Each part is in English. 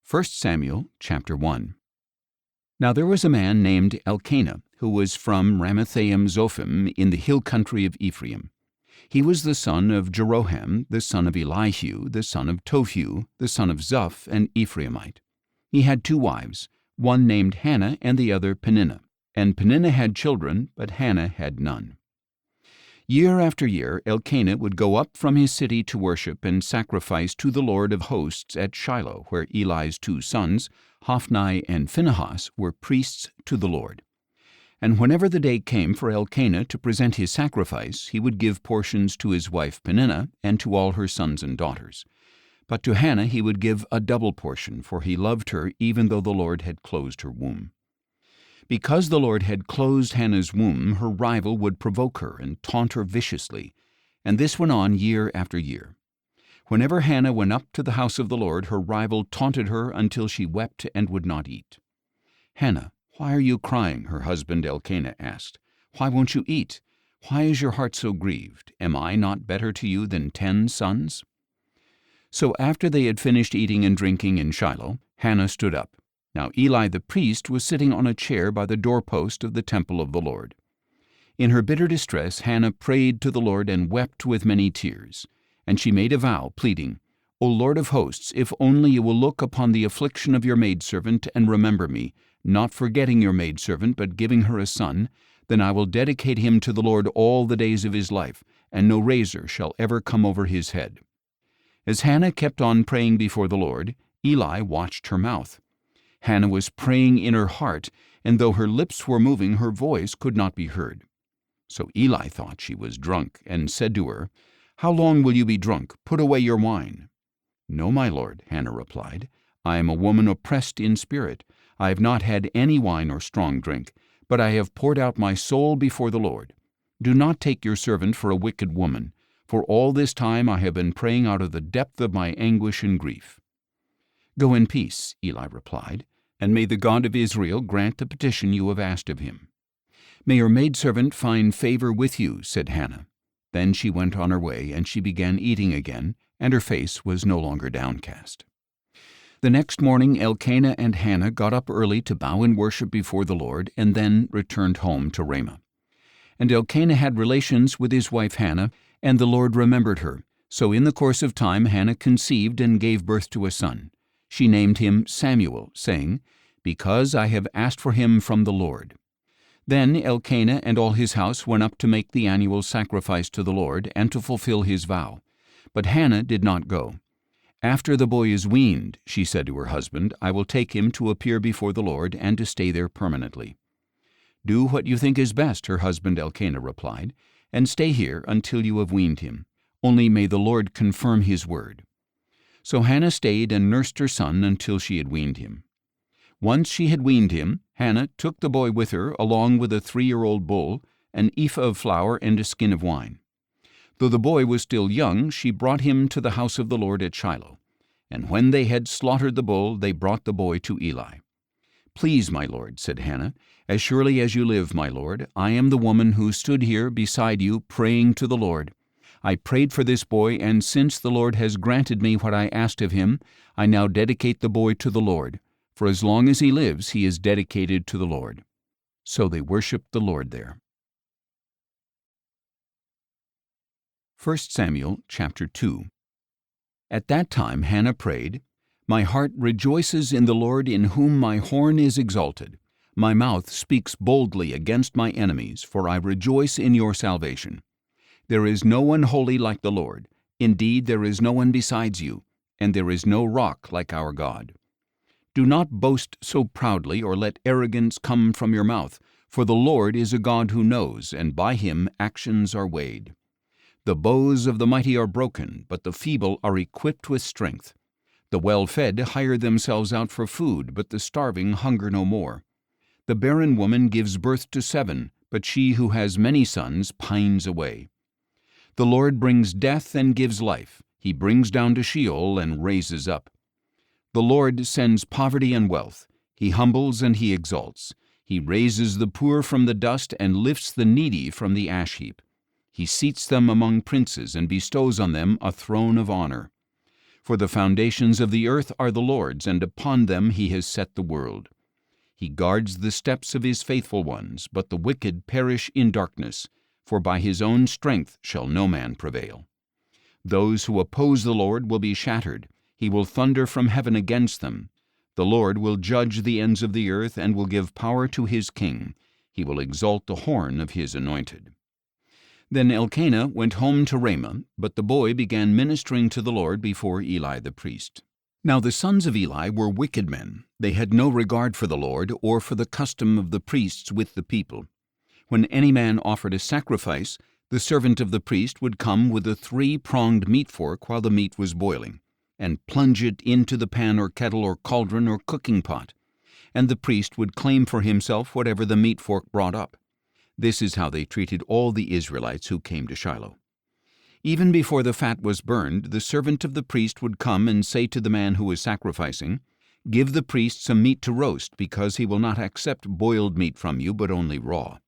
1 Samuel chapter 1. Now there was a man named Elkanah, who was from Ramathaim-Zophim in the hill country of Ephraim. He was the son of Jeroham, the son of Elihu, the son of Tohu, the son of Zuph, an Ephraimite. He had 2 wives, one named Hannah and the other Peninnah. And Peninnah had children, but Hannah had none. Year after year Elkanah would go up from his city to worship and sacrifice to the Lord of hosts at Shiloh, where Eli's 2 sons, Hophni and Phinehas, were priests to the Lord. And whenever the day came for Elkanah to present his sacrifice, he would give portions to his wife Peninnah and to all her sons and daughters. But to Hannah he would give a double portion, for he loved her even though the Lord had closed her womb. Because the Lord had closed Hannah's womb, her rival would provoke her and taunt her viciously, and this went on year after year. Whenever Hannah went up to the house of the Lord, her rival taunted her until she wept and would not eat. "Hannah, why are you crying?" her husband Elkanah asked. "Why won't you eat? Why is your heart so grieved? Am I not better to you than 10 sons?" So after they had finished eating and drinking in Shiloh, Hannah stood up. Now Eli the priest was sitting on a chair by the doorpost of the temple of the Lord. In her bitter distress Hannah prayed to the Lord and wept with many tears. And she made a vow, pleading, "O Lord of hosts, if only you will look upon the affliction of your maidservant and remember me, not forgetting your maidservant, but giving her a son, then I will dedicate him to the Lord all the days of his life, and no razor shall ever come over his head." As Hannah kept on praying before the Lord, Eli watched her mouth. Hannah was praying in her heart, and though her lips were moving, her voice could not be heard. So Eli thought she was drunk, and said to her, "How long will you be drunk? Put away your wine." "No, my lord," Hannah replied. "I am a woman oppressed in spirit. I have not had any wine or strong drink, but I have poured out my soul before the Lord. Do not take your servant for a wicked woman, for all this time I have been praying out of the depth of my anguish and grief." "Go in peace," Eli replied, "and may the God of Israel grant the petition you have asked of him." "May your maidservant find favor with you," said Hannah. Then she went on her way, and she began eating again, and her face was no longer downcast. The next morning Elkanah and Hannah got up early to bow in worship before the Lord, and then returned home to Ramah. And Elkanah had relations with his wife Hannah, and the Lord remembered her. So in the course of time Hannah conceived and gave birth to a son. She named him Samuel, saying, "Because I have asked for him from the Lord." Then Elkanah and all his house went up to make the annual sacrifice to the Lord and to fulfill his vow. But Hannah did not go. "After the boy is weaned," she said to her husband, "I will take him to appear before the Lord and to stay there permanently." "Do what you think is best," her husband Elkanah replied, "and stay here until you have weaned him. Only may the Lord confirm his word." So Hannah stayed and nursed her son until she had weaned him. Once she had weaned him, Hannah took the boy with her, along with a 3-year-old bull, an ephah of flour, and a skin of wine. Though the boy was still young, she brought him to the house of the Lord at Shiloh. And when they had slaughtered the bull, they brought the boy to Eli. "Please, my lord," said Hannah, "as surely as you live, my lord, I am the woman who stood here beside you praying to the Lord. I prayed for this boy, and since the Lord has granted me what I asked of him, I now dedicate the boy to the Lord. For as long as he lives, he is dedicated to the Lord." So they worshiped the Lord there. 1 Samuel chapter 2. At that time Hannah prayed, "My heart rejoices in the Lord, in whom my horn is exalted. My mouth speaks boldly against my enemies, for I rejoice in your salvation. There is no one holy like the Lord. Indeed, there is no one besides you, and there is no rock like our God. Do not boast so proudly, or let arrogance come from your mouth, for the Lord is a God who knows, and by him actions are weighed. The bows of the mighty are broken, but the feeble are equipped with strength. The well-fed hire themselves out for food, but the starving hunger no more. The barren woman gives birth to 7, but she who has many sons pines away. The Lord brings death and gives life. He brings down to Sheol and raises up. The Lord sends poverty and wealth. He humbles and he exalts. He raises the poor from the dust and lifts the needy from the ash heap. He seats them among princes and bestows on them a throne of honor. For the foundations of the earth are the Lord's, and upon them he has set the world. He guards the steps of his faithful ones, but the wicked perish in darkness, for by his own strength shall no man prevail. Those who oppose the Lord will be shattered. He will thunder from heaven against them. The Lord will judge the ends of the earth, and will give power to his king. He will exalt the horn of his anointed. Then Elkanah went home to Ramah, but the boy began ministering to the Lord before Eli the priest. Now the sons of Eli were wicked men. They had no regard for the Lord or for the custom of the priests with the people. When any man offered a sacrifice, the servant of the priest would come with a 3-pronged meat fork while the meat was boiling, and plunge it into the pan or kettle or cauldron or cooking pot, and the priest would claim for himself whatever the meat fork brought up. This is how they treated all the Israelites who came to Shiloh. Even before the fat was burned, the servant of the priest would come and say to the man who was sacrificing, "Give the priest some meat to roast, because he will not accept boiled meat from you, but only raw."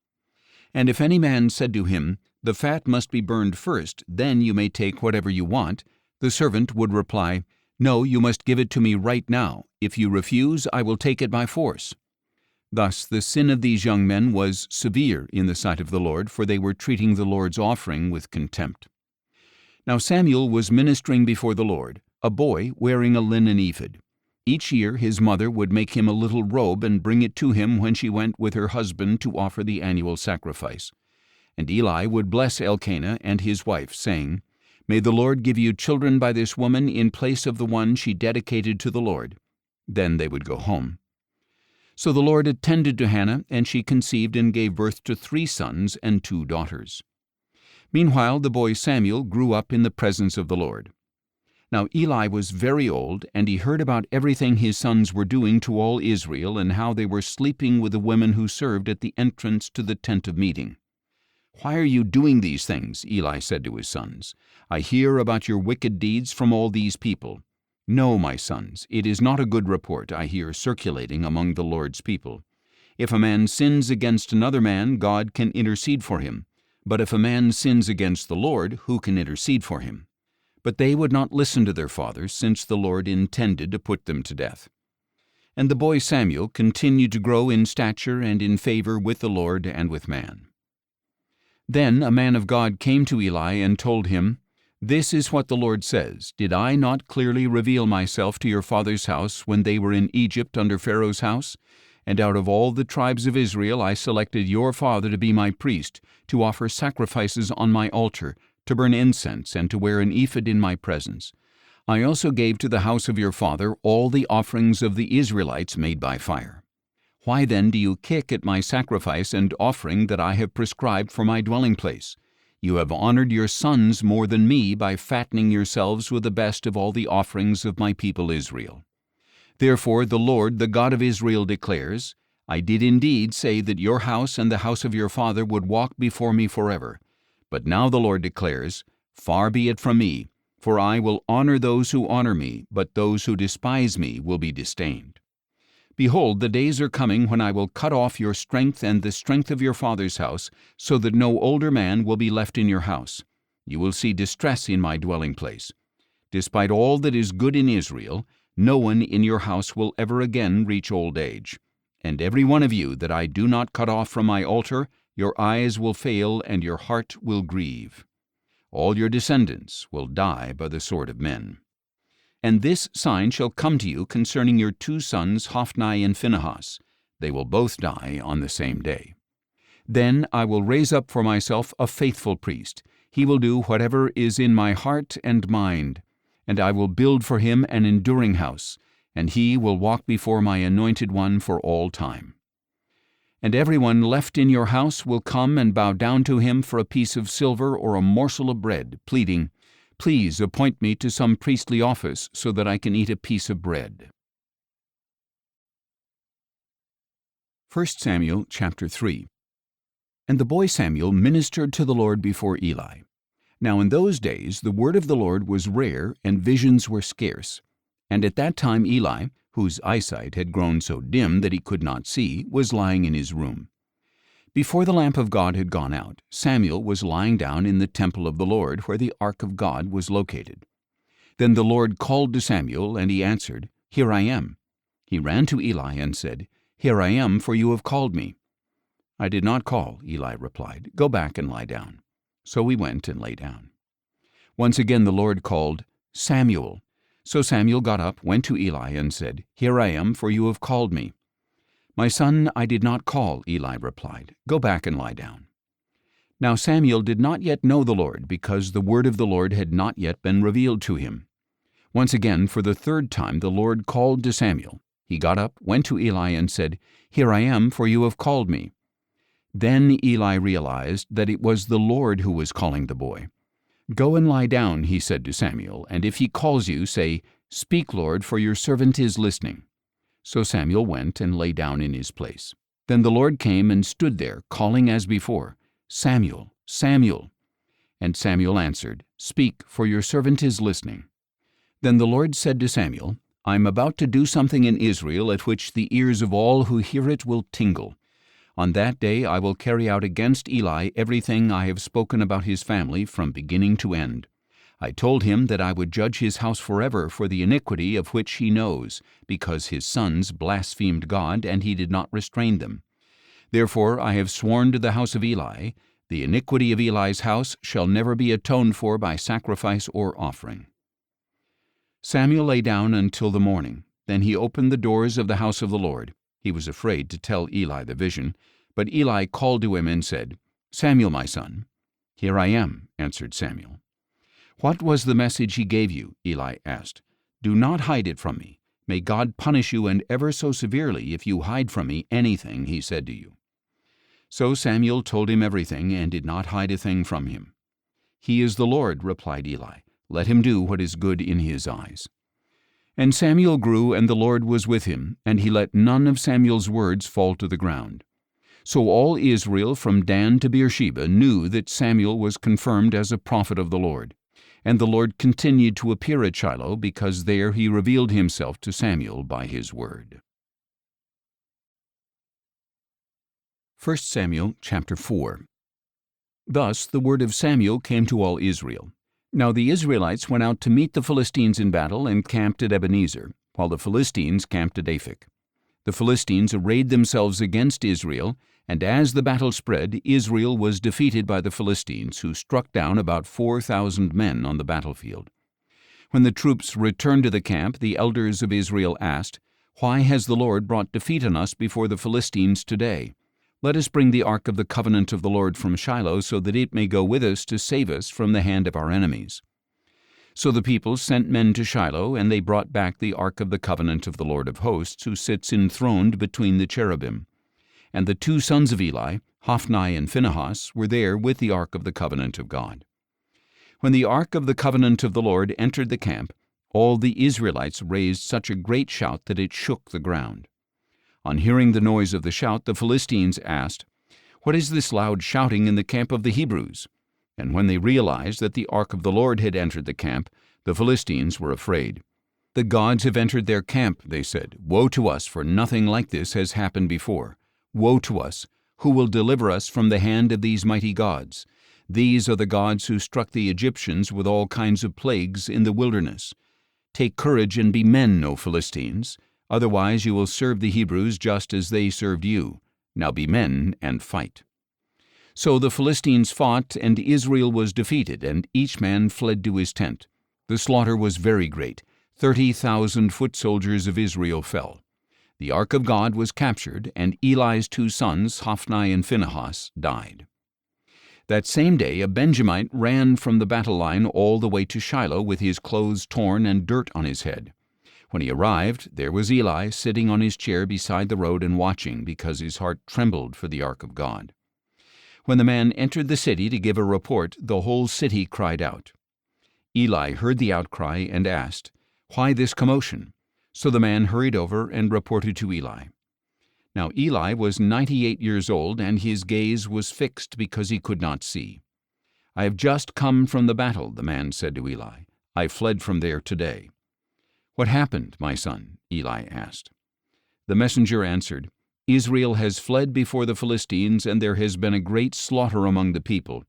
And if any man said to him, "The fat must be burned first, then you may take whatever you want," the servant would reply, "No, you must give it to me right now. If you refuse, I will take it by force." Thus the sin of these young men was severe in the sight of the Lord, for they were treating the Lord's offering with contempt. Now Samuel was ministering before the Lord, a boy wearing a linen ephod. Each year his mother would make him a little robe and bring it to him when she went with her husband to offer the annual sacrifice. And Eli would bless Elkanah and his wife, saying, "May the Lord give you children by this woman in place of the one she dedicated to the Lord." Then they would go home. So the Lord attended to Hannah, and she conceived and gave birth to 3 sons and 2 daughters. Meanwhile the boy Samuel grew up in the presence of the Lord. Now Eli was very old, and he heard about everything his sons were doing to all Israel, and how they were sleeping with the women who served at the entrance to the tent of meeting. "Why are you doing these things?" Eli said to his sons. "I hear about your wicked deeds from all these people. No, my sons, it is not a good report I hear circulating among the Lord's people. If a man sins against another man, God can intercede for him. But if a man sins against the Lord, who can intercede for him?" But they would not listen to their fathers, since the Lord intended to put them to death. And the boy Samuel continued to grow in stature and in favor with the Lord and with man. Then a man of God came to Eli and told him, "This is what the Lord says, Did I not clearly reveal myself to your father's house when they were in Egypt under Pharaoh's house? And out of all the tribes of Israel I selected your father to be my priest, to offer sacrifices on my altar, to burn incense, and to wear an ephod in my presence. I also gave to the house of your father all the offerings of the Israelites made by fire. Why then do you kick at my sacrifice and offering that I have prescribed for my dwelling place? You have honored your sons more than me by fattening yourselves with the best of all the offerings of my people Israel. Therefore the Lord, the God of Israel, declares, I did indeed say that your house and the house of your father would walk before me forever. But now the Lord declares, Far be it from me, for I will honor those who honor me, but those who despise me will be disdained. Behold, the days are coming when I will cut off your strength and the strength of your father's house, so that no older man will be left in your house. You will see distress in my dwelling place. Despite all that is good in Israel, no one in your house will ever again reach old age. And every one of you that I do not cut off from my altar, your eyes will fail and your heart will grieve. All your descendants will die by the sword of men. And this sign shall come to you concerning your 2 sons, Hophni and Phinehas. They will both die on the same day. Then I will raise up for myself a faithful priest. He will do whatever is in my heart and mind, and I will build for him an enduring house, and he will walk before my anointed one for all time. And everyone left in your house will come and bow down to him for a piece of silver or a morsel of bread, pleading, Please appoint me to some priestly office so that I can eat a piece of bread. 1 Samuel chapter 3. And the boy Samuel ministered to the Lord before Eli. Now in those days the word of the Lord was rare, and visions were scarce. And at that time Eli, whose eyesight had grown so dim that he could not see, was lying in his room. Before the lamp of God had gone out, Samuel was lying down in the temple of the Lord, where the ark of God was located. Then the Lord called to Samuel, and he answered, "Here I am." He ran to Eli and said, "Here I am, for you have called me." "I did not call," Eli replied. "Go back and lie down." So he went and lay down. Once again the Lord called, "Samuel." So Samuel got up, went to Eli, and said, "Here I am, for you have called me." "My son, I did not call," Eli replied. "Go back and lie down." Now Samuel did not yet know the Lord, because the word of the Lord had not yet been revealed to him. Once again, for the third time, the Lord called to Samuel. He got up, went to Eli, and said, "Here I am, for you have called me." Then Eli realized that it was the Lord who was calling the boy. "Go and lie down," he said to Samuel, "and if he calls you, say, 'Speak, Lord, for your servant is listening.'" So Samuel went and lay down in his place. Then the Lord came and stood there, calling as before, "Samuel, Samuel." And Samuel answered, "Speak, for your servant is listening." Then the Lord said to Samuel, "I am about to do something in Israel at which the ears of all who hear it will tingle. On that day I will carry out against Eli everything I have spoken about his family from beginning to end. I told him that I would judge his house forever for the iniquity of which he knows, because his sons blasphemed God, and he did not restrain them. Therefore I have sworn to the house of Eli, the iniquity of Eli's house shall never be atoned for by sacrifice or offering." Samuel lay down until the morning. Then he opened the doors of the house of the Lord. He was afraid to tell Eli the vision, but Eli called to him and said, "Samuel, my son." "Here I am," answered Samuel. "What was the message he gave you?" Eli asked. "Do not hide it from me. May God punish you, and ever so severely, if you hide from me anything he said to you." So Samuel told him everything, and did not hide a thing from him. "He is the Lord," replied Eli. "Let him do what is good in his eyes." And Samuel grew, and the Lord was with him, and he let none of Samuel's words fall to the ground. So all Israel from Dan to Beersheba knew that Samuel was confirmed as a prophet of the Lord. And the Lord continued to appear at Shiloh, because there he revealed himself to Samuel by his word. 1 Samuel chapter 4. Thus the word of Samuel came to all Israel. Now the Israelites went out to meet the Philistines in battle and camped at Ebenezer, while the Philistines camped at Aphek. The Philistines arrayed themselves against Israel, and as the battle spread, Israel was defeated by the Philistines, who struck down about 4,000 men on the battlefield. When the troops returned to the camp, the elders of Israel asked, "Why has the Lord brought defeat on us before the Philistines today? Let us bring the ark of the covenant of the Lord from Shiloh, so that it may go with us to save us from the hand of our enemies." So the people sent men to Shiloh, and they brought back the ark of the covenant of the Lord of hosts, who sits enthroned between the cherubim. And the two sons of Eli, Hophni and Phinehas, were there with the ark of the covenant of God. When the ark of the covenant of the Lord entered the camp, all the Israelites raised such a great shout that it shook the ground. On hearing the noise of the shout, the Philistines asked, "What is this loud shouting in the camp of the Hebrews?" And when they realized that the ark of the Lord had entered the camp, the Philistines were afraid. "The gods have entered their camp," they said. "Woe to us, for nothing like this has happened before. Woe to us! Who will deliver us from the hand of these mighty gods? These are the gods who struck the Egyptians with all kinds of plagues in the wilderness. Take courage and be men, O Philistines. Otherwise you will serve the Hebrews just as they served you. Now be men and fight." So the Philistines fought, and Israel was defeated, and each man fled to his tent. The slaughter was very great. 30,000 foot soldiers of Israel fell. The ark of God was captured, and Eli's two sons, Hophni and Phinehas, died. That same day a Benjamite ran from the battle line all the way to Shiloh with his clothes torn and dirt on his head. When he arrived, there was Eli sitting on his chair beside the road and watching, because his heart trembled for the ark of God. When the man entered the city to give a report, the whole city cried out. Eli heard the outcry and asked, "Why this commotion?" So the man hurried over and reported to Eli. Now Eli was 98 years old, and his gaze was fixed because he could not see. "I have just come from the battle," the man said to Eli. "I fled from there today." "What happened, my son?" Eli asked. The messenger answered, "Israel has fled before the Philistines, and there has been a great slaughter among the people.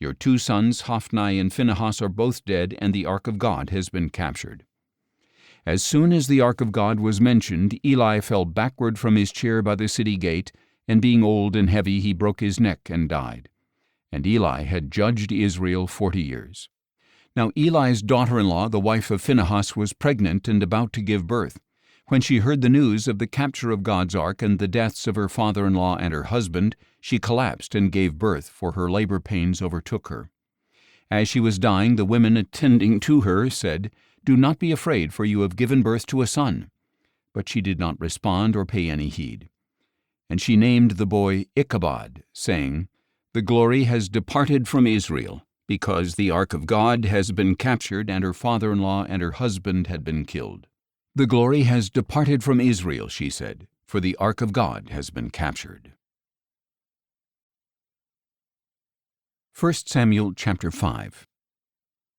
Your 2 sons, Hophni and Phinehas, are both dead, and the ark of God has been captured." As soon as the ark of God was mentioned, Eli fell backward from his chair by the city gate, and being old and heavy, he broke his neck and died. And Eli had judged Israel 40 years. Now Eli's daughter-in-law, the wife of Phinehas, was pregnant and about to give birth. When she heard the news of the capture of God's ark and the deaths of her father-in-law and her husband, she collapsed and gave birth, for her labor pains overtook her. As she was dying, the women attending to her said, "Do not be afraid, for you have given birth to a son." But she did not respond or pay any heed. And she named the boy Ichabod, saying, "The glory has departed from Israel, because the ark of God has been captured, and her father-in-law and her husband had been killed." "The glory has departed from Israel," she said, "for the ark of God has been captured." 1 Samuel chapter 5.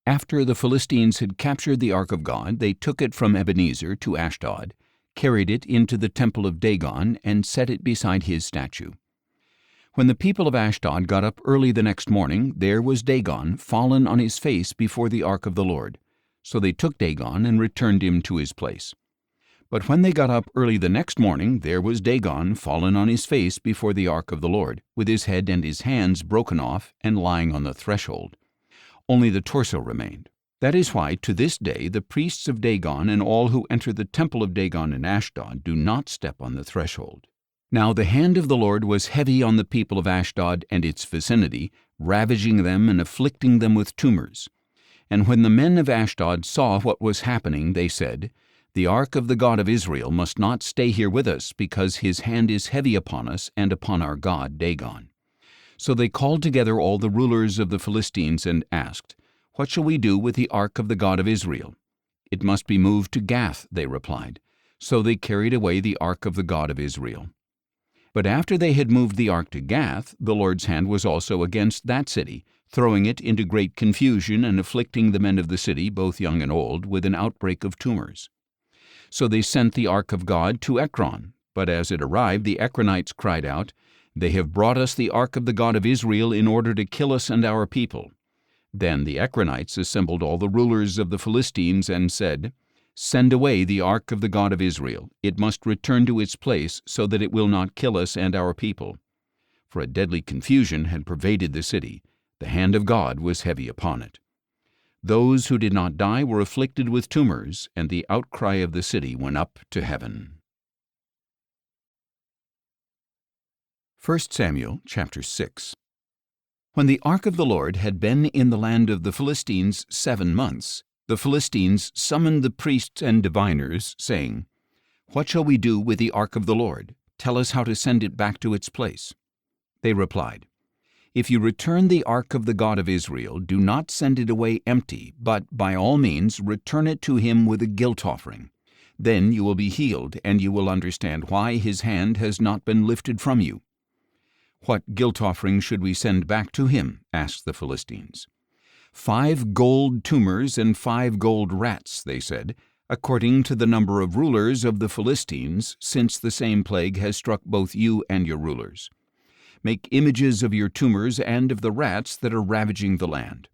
After the Philistines had captured the ark of God, they took it from Ebenezer to Ashdod, carried it into the temple of Dagon, and set it beside his statue. When the people of Ashdod got up early the next morning, there was Dagon fallen on his face before the ark of the Lord. So they took Dagon and returned him to his place. But when they got up early the next morning, there was Dagon fallen on his face before the ark of the Lord, with his head and his hands broken off and lying on the threshold. Only the torso remained. That is why, to this day, the priests of Dagon and all who enter the temple of Dagon in Ashdod do not step on the threshold. Now the hand of the Lord was heavy on the people of Ashdod and its vicinity, ravaging them and afflicting them with tumors. And when the men of Ashdod saw what was happening, they said, "The ark of the God of Israel must not stay here with us, because his hand is heavy upon us and upon our god Dagon." So they called together all the rulers of the Philistines and asked, "What shall we do with the ark of the God of Israel?" "It must be moved to Gath," they replied. So they carried away the ark of the God of Israel. But after they had moved the ark to Gath, the Lord's hand was also against that city, throwing it into great confusion and afflicting the men of the city, both young and old, with an outbreak of tumors. So they sent the ark of God to Ekron. But as it arrived, the Ekronites cried out, "They have brought us the ark of the God of Israel in order to kill us and our people." Then the Ekronites assembled all the rulers of the Philistines and said, "Send away the ark of the God of Israel. It must return to its place, so that it will not kill us and our people." For a deadly confusion had pervaded the city. The hand of God was heavy upon it. Those who did not die were afflicted with tumors, and the outcry of the city went up to heaven. 1 Samuel chapter 6. When the ark of the Lord had been in the land of the Philistines 7 months, the Philistines summoned the priests and diviners, saying, "What shall we do with the ark of the Lord? Tell us how to send it back to its place." They replied, "If you return the ark of the God of Israel, do not send it away empty, but by all means return it to him with a guilt offering. Then you will be healed, and you will understand why his hand has not been lifted from you." "What guilt offering should we send back to him?" asked the Philistines. 5 gold tumors and 5 gold rats," they said, "according to the number of rulers of the Philistines, since the same plague has struck both you and your rulers. Make images of your tumors and of the rats that are ravaging the land.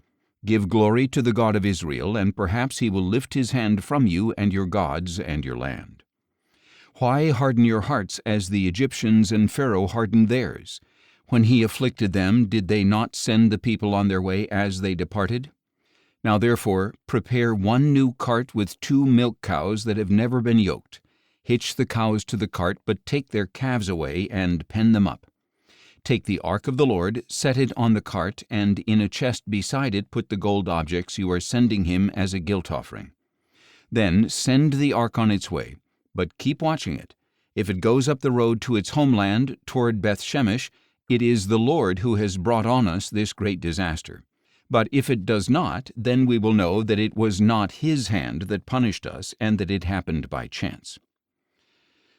Give glory to the God of Israel, and perhaps he will lift his hand from you and your gods and your land. Why harden your hearts as the Egyptians and Pharaoh hardened theirs? When he afflicted them, did they not send the people on their way as they departed? Now therefore, prepare 1 new cart with 2 milk cows that have never been yoked. Hitch the cows to the cart, but take their calves away and pen them up. Take the ark of the Lord, set it on the cart, and in a chest beside it put the gold objects you are sending him as a guilt offering. Then send the ark on its way, but keep watching it. If it goes up the road to its homeland toward Beth-Shemesh, it is the Lord who has brought on us this great disaster. But if it does not, then we will know that it was not his hand that punished us, and that it happened by chance."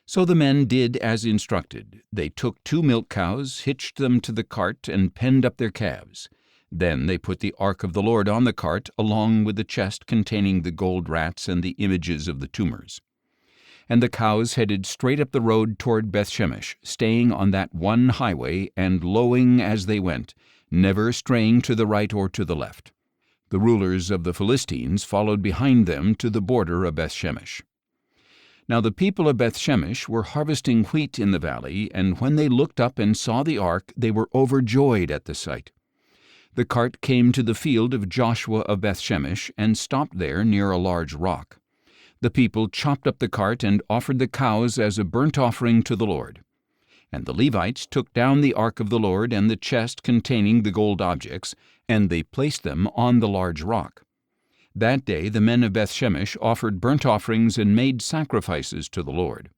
So the men did as instructed. They took 2 milk cows, hitched them to the cart, and penned up their calves. Then they put the ark of the Lord on the cart, along with the chest containing the gold rats and the images of the tumors. and the cows headed straight up the road toward Bethshemesh, staying on that one highway and lowing as they went, never straying to the right or to the left. The rulers of the Philistines followed behind them to the border of Bethshemesh. Now the people of Bethshemesh were harvesting wheat in the valley, and when they looked up and saw the ark, they were overjoyed at the sight. The cart came to the field of Joshua of Bethshemesh and stopped there near a large rock. The people chopped up the cart and offered the cows as a burnt offering to the Lord. And the Levites took down the ark of the Lord and the chest containing the gold objects, and they placed them on the large rock. That day the men of Bethshemesh offered burnt offerings and made sacrifices to the Lord.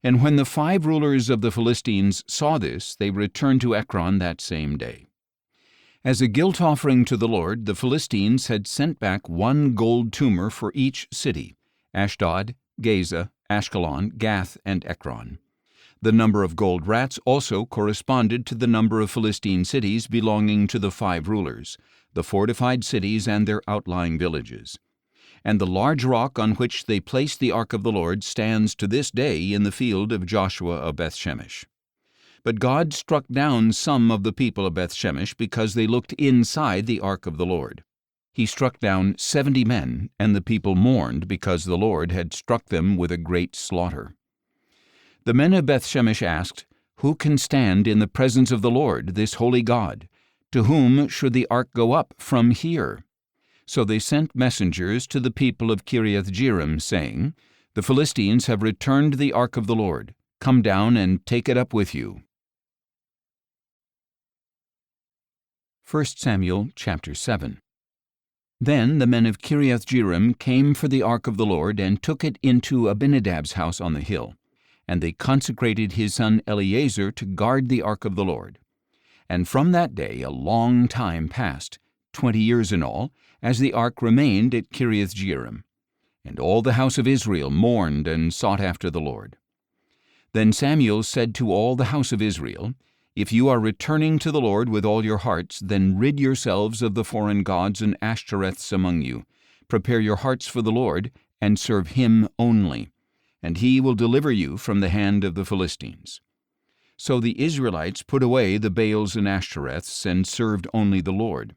And when the 5 rulers of the Philistines saw this, they returned to Ekron that same day. As a guilt offering to the Lord, the Philistines had sent back 1 gold tumor for each city: Ashdod, Gaza, Ashkelon, Gath, and Ekron. The number of gold rats also corresponded to the number of Philistine cities belonging to the 5 rulers, the fortified cities and their outlying villages. And the large rock on which they placed the ark of the Lord stands to this day in the field of Joshua of Bethshemesh. But God struck down some of the people of Bethshemesh because they looked inside the ark of the Lord. He struck down 70 men, and the people mourned because the Lord had struck them with a great slaughter. The men of Bethshemesh asked, "Who can stand in the presence of the Lord, this holy God? To whom should the ark go up from here?" So they sent messengers to the people of Kiriath-Jearim, saying, "The Philistines have returned the ark of the Lord. Come down and take it up with you." 1 Samuel chapter 7. Then the men of Kiriath-Jearim came for the ark of the Lord and took it into Abinadab's house on the hill. And they consecrated his son Eleazar to guard the ark of the Lord. And from that day a long time passed, 20 years in all, as the ark remained at Kiriath-Jearim. And all the house of Israel mourned and sought after the Lord. Then Samuel said to all the house of Israel, "If you are returning to the Lord with all your hearts, then rid yourselves of the foreign gods and Ashtoreths among you. Prepare your hearts for the Lord, and serve him only, and he will deliver you from the hand of the Philistines." So the Israelites put away the Baals and Ashtoreths and served only the Lord.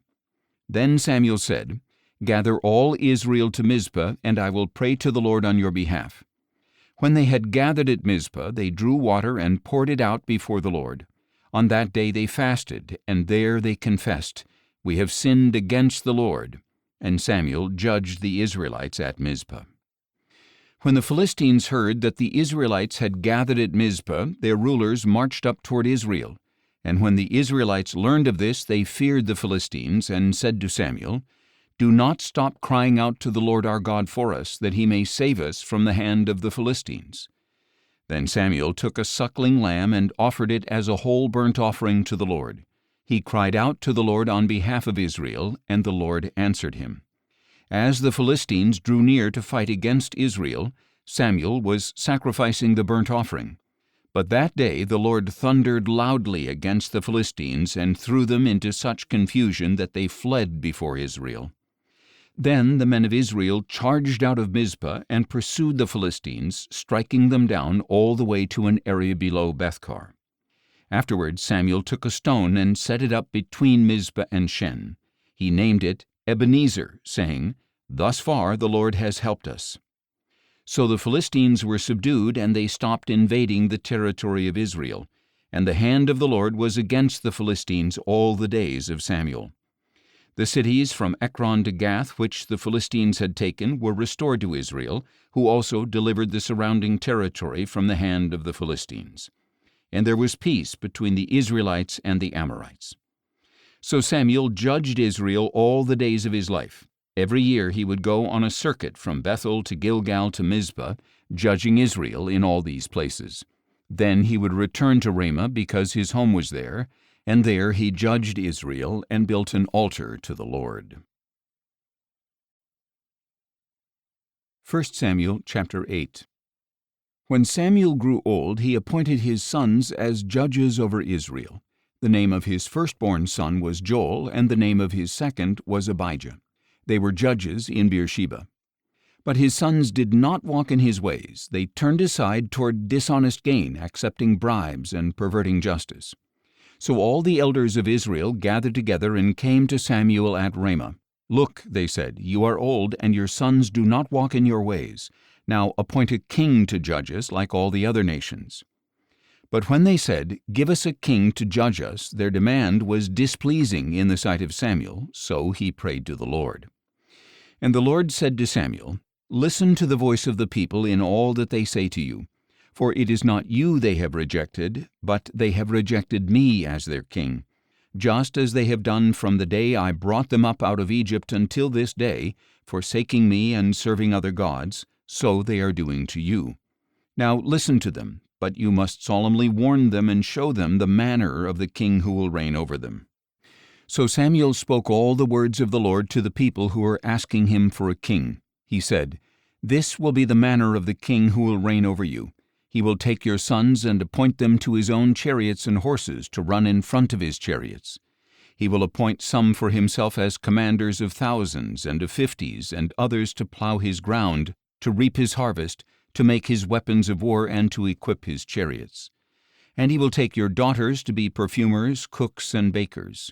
Then Samuel said, "Gather all Israel to Mizpah, and I will pray to the Lord on your behalf." When they had gathered at Mizpah, they drew water and poured it out before the Lord. On that day they fasted, and there they confessed, "We have sinned against the Lord." And Samuel judged the Israelites at Mizpah. When the Philistines heard that the Israelites had gathered at Mizpah, their rulers marched up toward Israel. And when the Israelites learned of this, they feared the Philistines, and said to Samuel, "Do not stop crying out to the Lord our God for us, that he may save us from the hand of the Philistines." Then Samuel took a suckling lamb and offered it as a whole burnt offering to the Lord. He cried out to the Lord on behalf of Israel, and the Lord answered him. As the Philistines drew near to fight against Israel, Samuel was sacrificing the burnt offering. But that day the Lord thundered loudly against the Philistines and threw them into such confusion that they fled before Israel. Then the men of Israel charged out of Mizpah and pursued the Philistines, striking them down all the way to an area below Bethkar. Afterwards Samuel took a stone and set it up between Mizpah and Shen. He named it Ebenezer, saying, "Thus far the Lord has helped us." So the Philistines were subdued, and they stopped invading the territory of Israel. And the hand of the Lord was against the Philistines all the days of Samuel. The cities from Ekron to Gath, which the Philistines had taken, were restored to Israel, who also delivered the surrounding territory from the hand of the Philistines. And there was peace between the Israelites and the Amorites. So Samuel judged Israel all the days of his life. Every year he would go on a circuit from Bethel to Gilgal to Mizpah, judging Israel in all these places. Then he would return to Ramah because his home was there, and there he judged Israel and built an altar to the Lord. 1 Samuel chapter 8. When Samuel grew old, he appointed his sons as judges over Israel. The name of his firstborn son was Joel, and the name of his second was Abijah. They were judges in Beersheba. But his sons did not walk in his ways. They turned aside toward dishonest gain, accepting bribes and perverting justice. So all the elders of Israel gathered together and came to Samuel at Ramah. "Look," they said, "you are old, and your sons do not walk in your ways. Now appoint a king to judge us like all the other nations." But when they said, "Give us a king to judge us," their demand was displeasing in the sight of Samuel, so he prayed to the Lord. And the Lord said to Samuel, "Listen to the voice of the people in all that they say to you. For it is not you they have rejected, but they have rejected me as their king, just as they have done from the day I brought them up out of Egypt until this day, forsaking me and serving other gods, so they are doing to you. Now listen to them, but you must solemnly warn them and show them the manner of the king who will reign over them." So Samuel spoke all the words of the Lord to the people who were asking him for a king. He said, "This will be the manner of the king who will reign over you. He will take your sons and appoint them to his own chariots and horses to run in front of his chariots. He will appoint some for himself as commanders of thousands and of 50s, and others to plow his ground, to reap his harvest, to make his weapons of war, and to equip his chariots. And he will take your daughters to be perfumers, cooks, and bakers.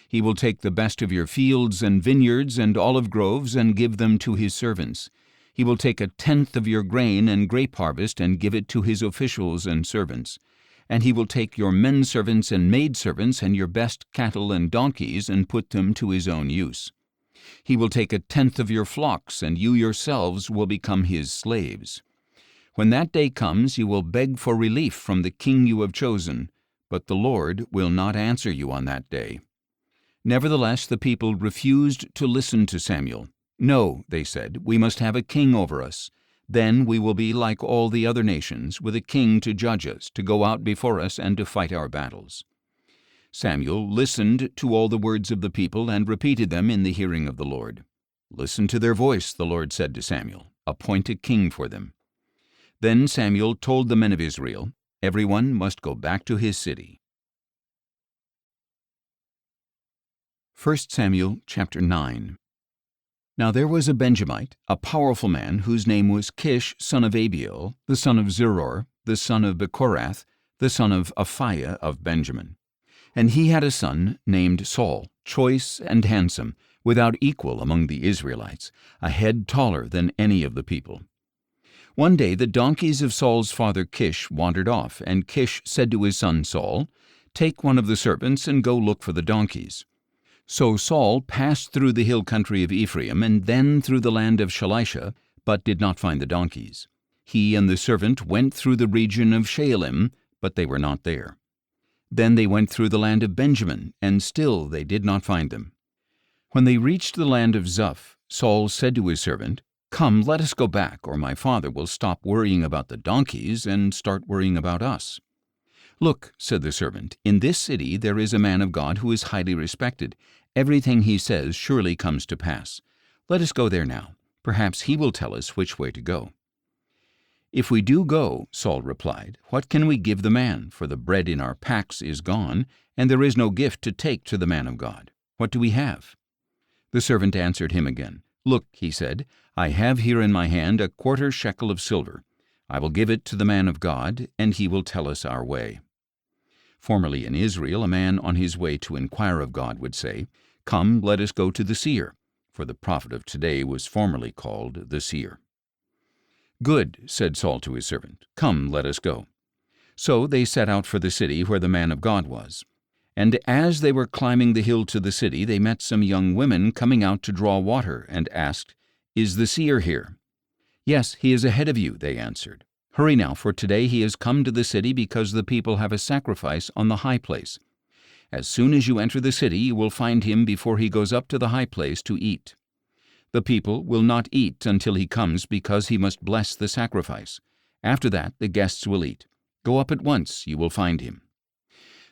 He will take the best of your fields and vineyards and olive groves and give them to his servants. He will take 1/10 of your grain and grape harvest and give it to his officials and servants. And he will take your menservants and maidservants and your best cattle and donkeys and put them to his own use. He will take 1/10 of your flocks, and you yourselves will become his slaves. When that day comes, you will beg for relief from the king you have chosen, but the Lord will not answer you on that day." Nevertheless, the people refused to listen to Samuel. "No," they said, "we must have a king over us. Then we will be like all the other nations, with a king to judge us, to go out before us, and to fight our battles." Samuel listened to all the words of the people and repeated them in the hearing of the Lord. "Listen to their voice," the Lord said to Samuel. "Appoint a king for them." Then Samuel told the men of Israel, "Everyone must go back to his city." 1 Samuel chapter 9. Now there was a Benjamite, a powerful man, whose name was Kish, son of Abiel, the son of Zeror, the son of Bechorath, the son of Aphiah of Benjamin. And he had a son named Saul, choice and handsome, without equal among the Israelites, a head taller than any of the people. One day the donkeys of Saul's father Kish wandered off, and Kish said to his son Saul, "Take one of the servants and go look for the donkeys." So Saul passed through the hill country of Ephraim and then through the land of Shalisha, but did not find the donkeys. He and the servant went through the region of Shaalim, but they were not there. Then they went through the land of Benjamin, and still they did not find them. When they reached the land of Zuph, Saul said to his servant, "Come, let us go back, or my father will stop worrying about the donkeys and start worrying about us." "Look," said the servant, "in this city there is a man of God who is highly respected. Everything he says surely comes to pass. Let us go there now. Perhaps he will tell us which way to go." "If we do go," Saul replied, "what can we give the man? For the bread in our packs is gone, and there is no gift to take to the man of God. What do we have?" The servant answered him again. "Look," he said, "I have here in my hand 1/4 shekel of silver. I will give it to the man of God, and he will tell us our way." Formerly in Israel, a man on his way to inquire of God would say, "Come, let us go to the seer," for the prophet of today was formerly called the seer. "Good," said Saul to his servant, "come, let us go." So they set out for the city where the man of God was. And as they were climbing the hill to the city, they met some young women coming out to draw water, and asked, "Is the seer here?" "Yes, he is ahead of you," they answered. "Hurry now, for today he has come to the city because the people have a sacrifice on the high place. As soon as you enter the city, you will find him before he goes up to the high place to eat. The people will not eat until he comes because he must bless the sacrifice. After that, the guests will eat. Go up at once, you will find him."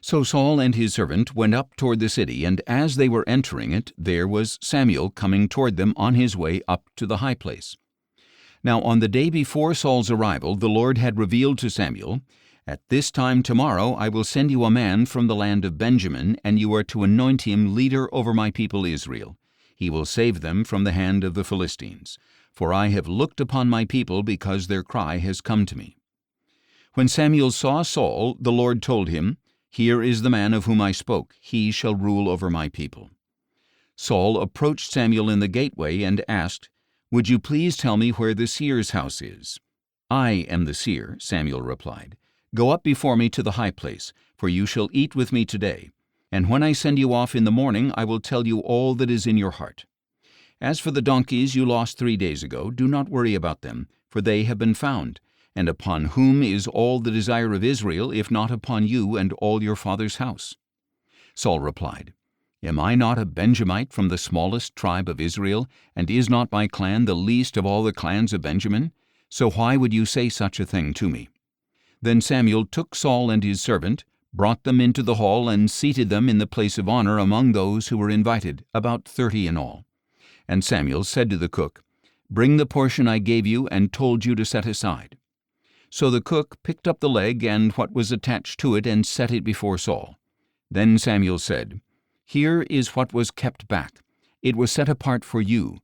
So Saul and his servant went up toward the city, and as they were entering it, there was Samuel coming toward them on his way up to the high place. Now on the day before Saul's arrival, the Lord had revealed to Samuel, "At this time tomorrow I will send you a man from the land of Benjamin, and you are to anoint him leader over my people Israel. He will save them from the hand of the Philistines. for I have looked upon my people because their cry has come to me." When Samuel saw Saul, the Lord told him, "Here is the man of whom I spoke. He shall rule over my people." Saul approached Samuel in the gateway and asked, "Would you please tell me where the seer's house is?" "I am the seer," Samuel replied. "Go up before me to the high place, for you shall eat with me today. And when I send you off in the morning, I will tell you all that is in your heart. As for the donkeys you lost 3 days ago, do not worry about them, for they have been found. And upon whom is all the desire of Israel, if not upon you and all your father's house?" Saul replied, "Am I not a Benjamite from the smallest tribe of Israel, and is not my clan the least of all the clans of Benjamin? So why would you say such a thing to me?" Then Samuel took Saul and his servant, brought them into the hall, and seated them in the place of honor among those who were invited, about 30 in all. And Samuel said to the cook, "Bring the portion I gave you and told you to set aside." So the cook picked up the leg and what was attached to it and set it before Saul. Then Samuel said, "Here is what was kept back. It was set apart for you.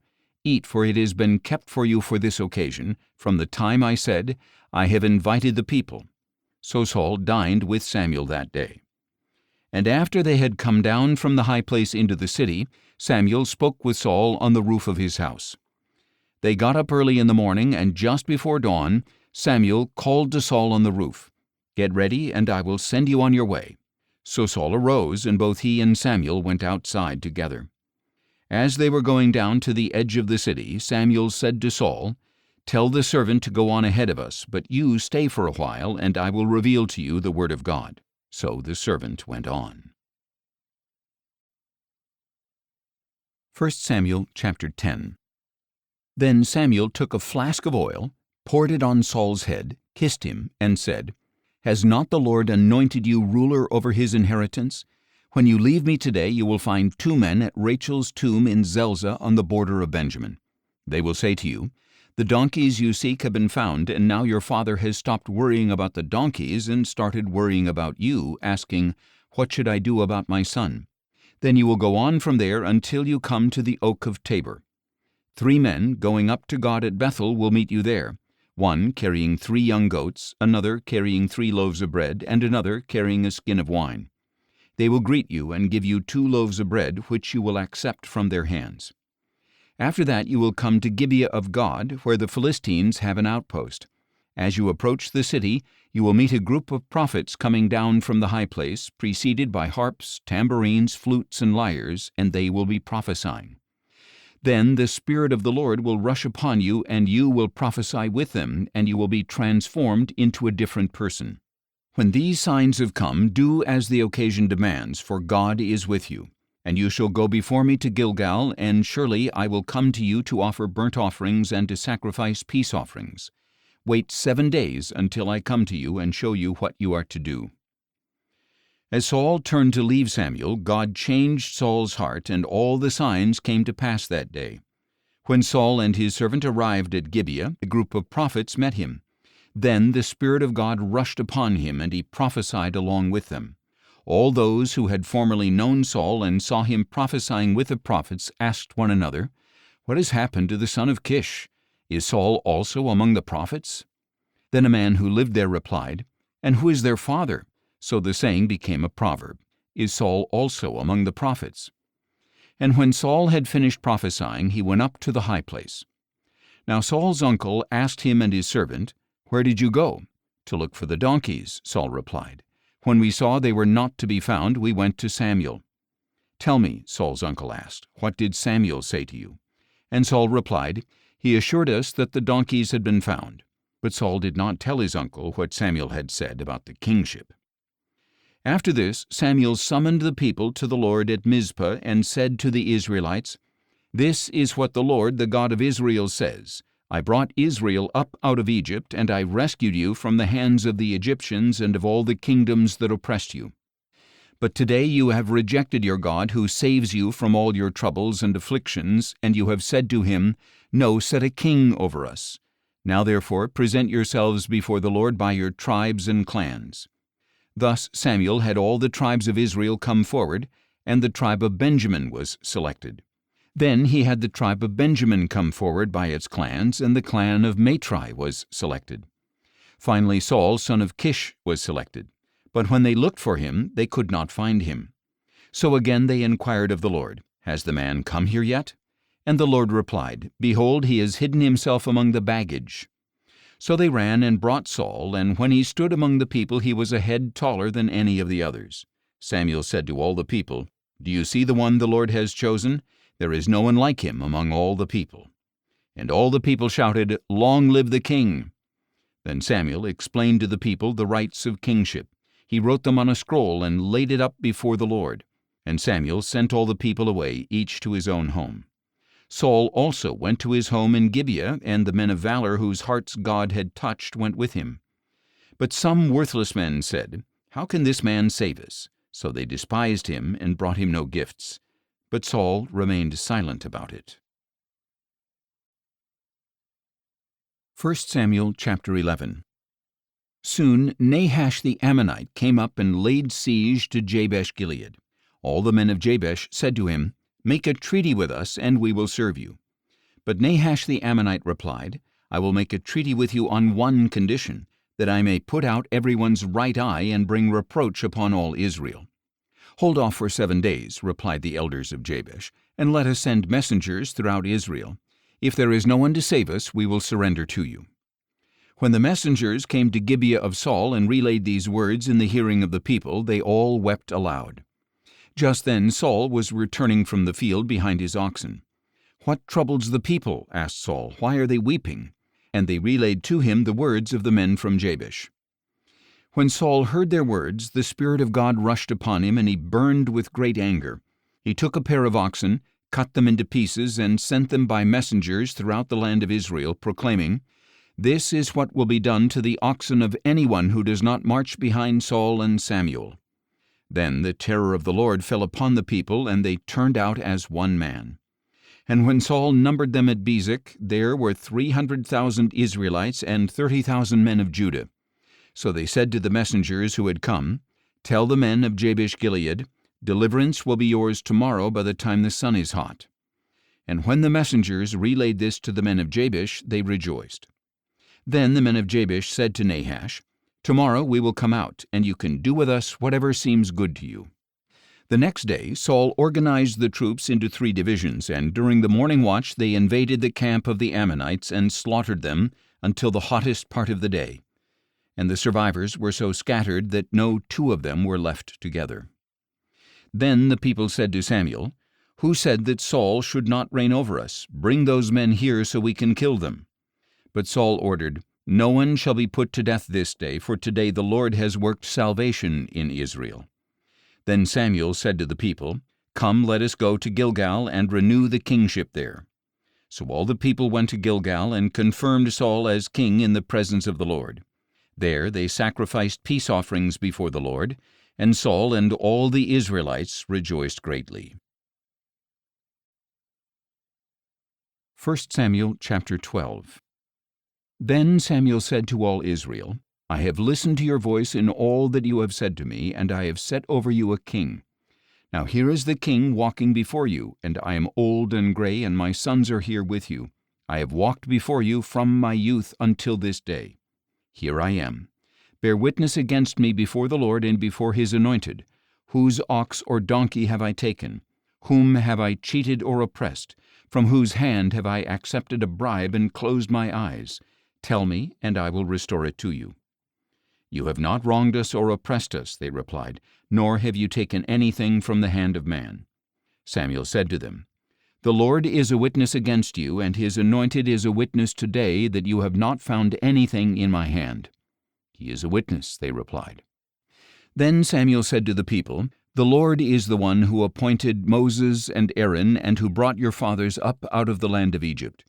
Eat, for it has been kept for you for this occasion, from the time I said, 'I have invited the people.'" So Saul dined with Samuel that day. And after they had come down from the high place into the city, Samuel spoke with Saul on the roof of his house. They got up early in the morning, and just before dawn, Samuel called to Saul on the roof, "Get ready, and I will send you on your way." So Saul arose, and both he and Samuel went outside together. As they were going down to the edge of the city, Samuel said to Saul, "Tell the servant to go on ahead of us, but you stay for a while, and I will reveal to you the word of God." So the servant went on. 1 Samuel chapter 10. Then Samuel took a flask of oil, poured it on Saul's head, kissed him, and said, "Has not the Lord anointed you ruler over his inheritance? When you leave me today, you will find 2 men at Rachel's tomb in Zelzah on the border of Benjamin. They will say to you, 'The donkeys you seek have been found, and now your father has stopped worrying about the donkeys and started worrying about you, asking, "What should I do about my son?' Then you will go on from there until you come to the oak of Tabor. 3 men going up to God at Bethel will meet you there, one carrying 3 young goats, another carrying 3 loaves of bread, and another carrying a skin of wine. They will greet you and give you 2 loaves of bread, which you will accept from their hands. After that you will come to Gibeah of God, where the Philistines have an outpost. As you approach the city, you will meet a group of prophets coming down from the high place, preceded by harps, tambourines, flutes, and lyres, and they will be prophesying. Then the Spirit of the Lord will rush upon you, and you will prophesy with them, and you will be transformed into a different person. When these signs have come, do as the occasion demands, for God is with you. And you shall go before me to Gilgal, and surely I will come to you to offer burnt offerings and to sacrifice peace offerings. Wait 7 days until I come to you and show you what you are to do." As Saul turned to leave Samuel, God changed Saul's heart, and all the signs came to pass that day. When Saul and his servant arrived at Gibeah, a group of prophets met him. Then the Spirit of God rushed upon him, and he prophesied along with them. All those who had formerly known Saul and saw him prophesying with the prophets asked one another, "What has happened to the son of Kish? Is Saul also among the prophets?" Then a man who lived there replied, "And who is their father?" So the saying became a proverb, "Is Saul also among the prophets?" And when Saul had finished prophesying, he went up to the high place. Now Saul's uncle asked him and his servant, "Where did you go?" "To look for the donkeys," Saul replied. "When we saw they were not to be found, we went to Samuel." "Tell me," Saul's uncle asked, "what did Samuel say to you?" And Saul replied, "He assured us that the donkeys had been found." But Saul did not tell his uncle what Samuel had said about the kingship. After this, Samuel summoned the people to the Lord at Mizpah and said to the Israelites, "This is what the Lord, the God of Israel, says. I brought Israel up out of Egypt, and I rescued you from the hands of the Egyptians and of all the kingdoms that oppressed you. But today you have rejected your God, who saves you from all your troubles and afflictions, and you have said to him, 'No, set a king over us.' Now therefore present yourselves before the Lord by your tribes and clans." Thus Samuel had all the tribes of Israel come forward, and the tribe of Benjamin was selected. Then he had the tribe of Benjamin come forward by its clans, and the clan of Matri was selected. Finally Saul, son of Kish, was selected. But when they looked for him, they could not find him. So again they inquired of the Lord, "Has the man come here yet?" And the Lord replied, "Behold, he has hidden himself among the baggage." So they ran and brought Saul, and when he stood among the people, he was a head taller than any of the others. Samuel said to all the people, "Do you see the one the Lord has chosen? There is no one like him among all the people." And all the people shouted, "Long live the king!" Then Samuel explained to the people the rights of kingship. He wrote them on a scroll and laid it up before the Lord. And Samuel sent all the people away, each to his own home. Saul also went to his home in Gibeah, and the men of valor whose hearts God had touched went with him. But some worthless men said, "How can this man save us?" So they despised him and brought him no gifts. But Saul remained silent about it. 1 Samuel chapter 11. Soon Nahash the Ammonite came up and laid siege to Jabesh-Gilead. All the men of Jabesh said to him, "Make a treaty with us, and we will serve you." But Nahash the Ammonite replied, "I will make a treaty with you on one condition, that I may put out everyone's right eye and bring reproach upon all Israel." "Hold off for 7 days," replied the elders of Jabesh, "and let us send messengers throughout Israel. If there is no one to save us, we will surrender to you." When the messengers came to Gibeah of Saul and relayed these words in the hearing of the people, they all wept aloud. Just then Saul was returning from the field behind his oxen. "What troubles the people?" asked Saul. "Why are they weeping?" And they relayed to him the words of the men from Jabesh. When Saul heard their words, the Spirit of God rushed upon him, and he burned with great anger. He took a pair of oxen, cut them into pieces, and sent them by messengers throughout the land of Israel, proclaiming, "This is what will be done to the oxen of anyone who does not march behind Saul and Samuel." Then the terror of the Lord fell upon the people, and they turned out as one man. And when Saul numbered them at Bezek, there were 300,000 Israelites and 30,000 men of Judah. So they said to the messengers who had come, "Tell the men of Jabesh-Gilead, deliverance will be yours tomorrow by the time the sun is hot." And when the messengers relayed this to the men of Jabesh, they rejoiced. Then the men of Jabesh said to Nahash, "Tomorrow we will come out, and you can do with us whatever seems good to you." The next day Saul organized the troops into 3 divisions, and during the morning watch they invaded the camp of the Ammonites and slaughtered them until the hottest part of the day. And the survivors were so scattered that no 2 of them were left together. Then the people said to Samuel, "Who said that Saul should not reign over us? Bring those men here so we can kill them." But Saul ordered, "No one shall be put to death this day, for today the Lord has worked salvation in Israel." Then Samuel said to the people, "Come, let us go to Gilgal and renew the kingship there." So all the people went to Gilgal and confirmed Saul as king in the presence of the Lord. There they sacrificed peace offerings before the Lord, and Saul and all the Israelites rejoiced greatly. 1 Samuel chapter 12. Then Samuel said to all Israel, "I have listened to your voice in all that you have said to me, and I have set over you a king. Now here is the king walking before you, and I am old and gray, and my sons are here with you. I have walked before you from my youth until this day. Here I am. Bear witness against me before the Lord and before his anointed. Whose ox or donkey have I taken? Whom have I cheated or oppressed? From whose hand have I accepted a bribe and closed my eyes? Tell me, and I will restore it to you." "You have not wronged us or oppressed us," they replied, "nor have you taken anything from the hand of man." Samuel said to them, "The Lord is a witness against you, and his anointed is a witness today that you have not found anything in my hand." "He is a witness," they replied. Then Samuel said to the people, "The Lord is the one who appointed Moses and Aaron, and who brought your fathers up out of the land of Egypt.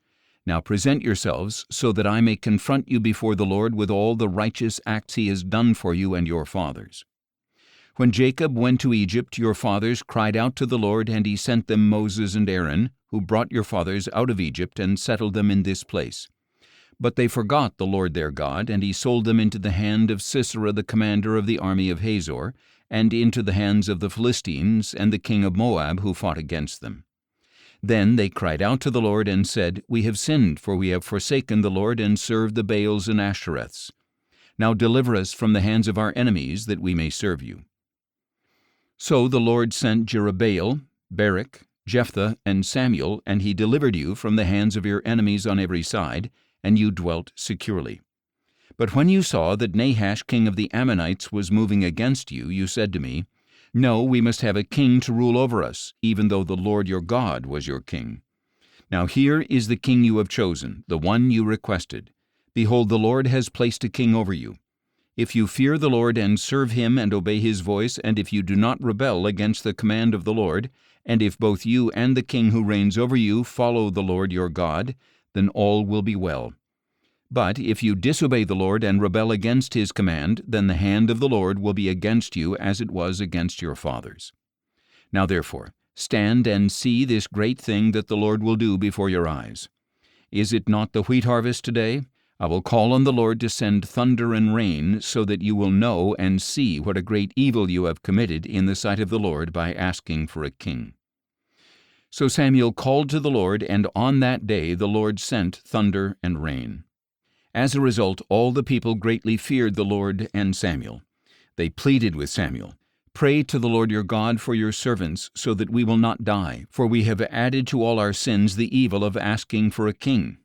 Now present yourselves, so that I may confront you before the Lord with all the righteous acts he has done for you and your fathers. When Jacob went to Egypt, your fathers cried out to the Lord, and he sent them Moses and Aaron, who brought your fathers out of Egypt and settled them in this place. But they forgot the Lord their God, and he sold them into the hand of Sisera the commander of the army of Hazor, and into the hands of the Philistines and the king of Moab who fought against them. Then they cried out to the Lord and said, "We have sinned, for we have forsaken the Lord and served the Baals and Ashtoreths. Now deliver us from the hands of our enemies, that we may serve you." So the Lord sent Jerubbaal, Barak, Jephthah, and Samuel, and he delivered you from the hands of your enemies on every side, and you dwelt securely. But when you saw that Nahash king of the Ammonites was moving against you, you said to me, "No, we must have a king to rule over us, even though the Lord your God was your king. Now here is the king you have chosen, the one you requested. Behold, the Lord has placed a king over you. If you fear the Lord and serve him and obey his voice, and if you do not rebel against the command of the Lord, and if both you and the king who reigns over you follow the Lord your God, then all will be well. But if you disobey the Lord and rebel against his command, then the hand of the Lord will be against you as it was against your fathers. Now therefore, stand and see this great thing that the Lord will do before your eyes. Is it not the wheat harvest today? I will call on the Lord to send thunder and rain, so that you will know and see what a great evil you have committed in the sight of the Lord by asking for a king." So Samuel called to the Lord, and on that day the Lord sent thunder and rain. As a result, all the people greatly feared the Lord and Samuel. They pleaded with Samuel, "Pray to the Lord your God for your servants, so that we will not die, for we have added to all our sins the evil of asking for a king."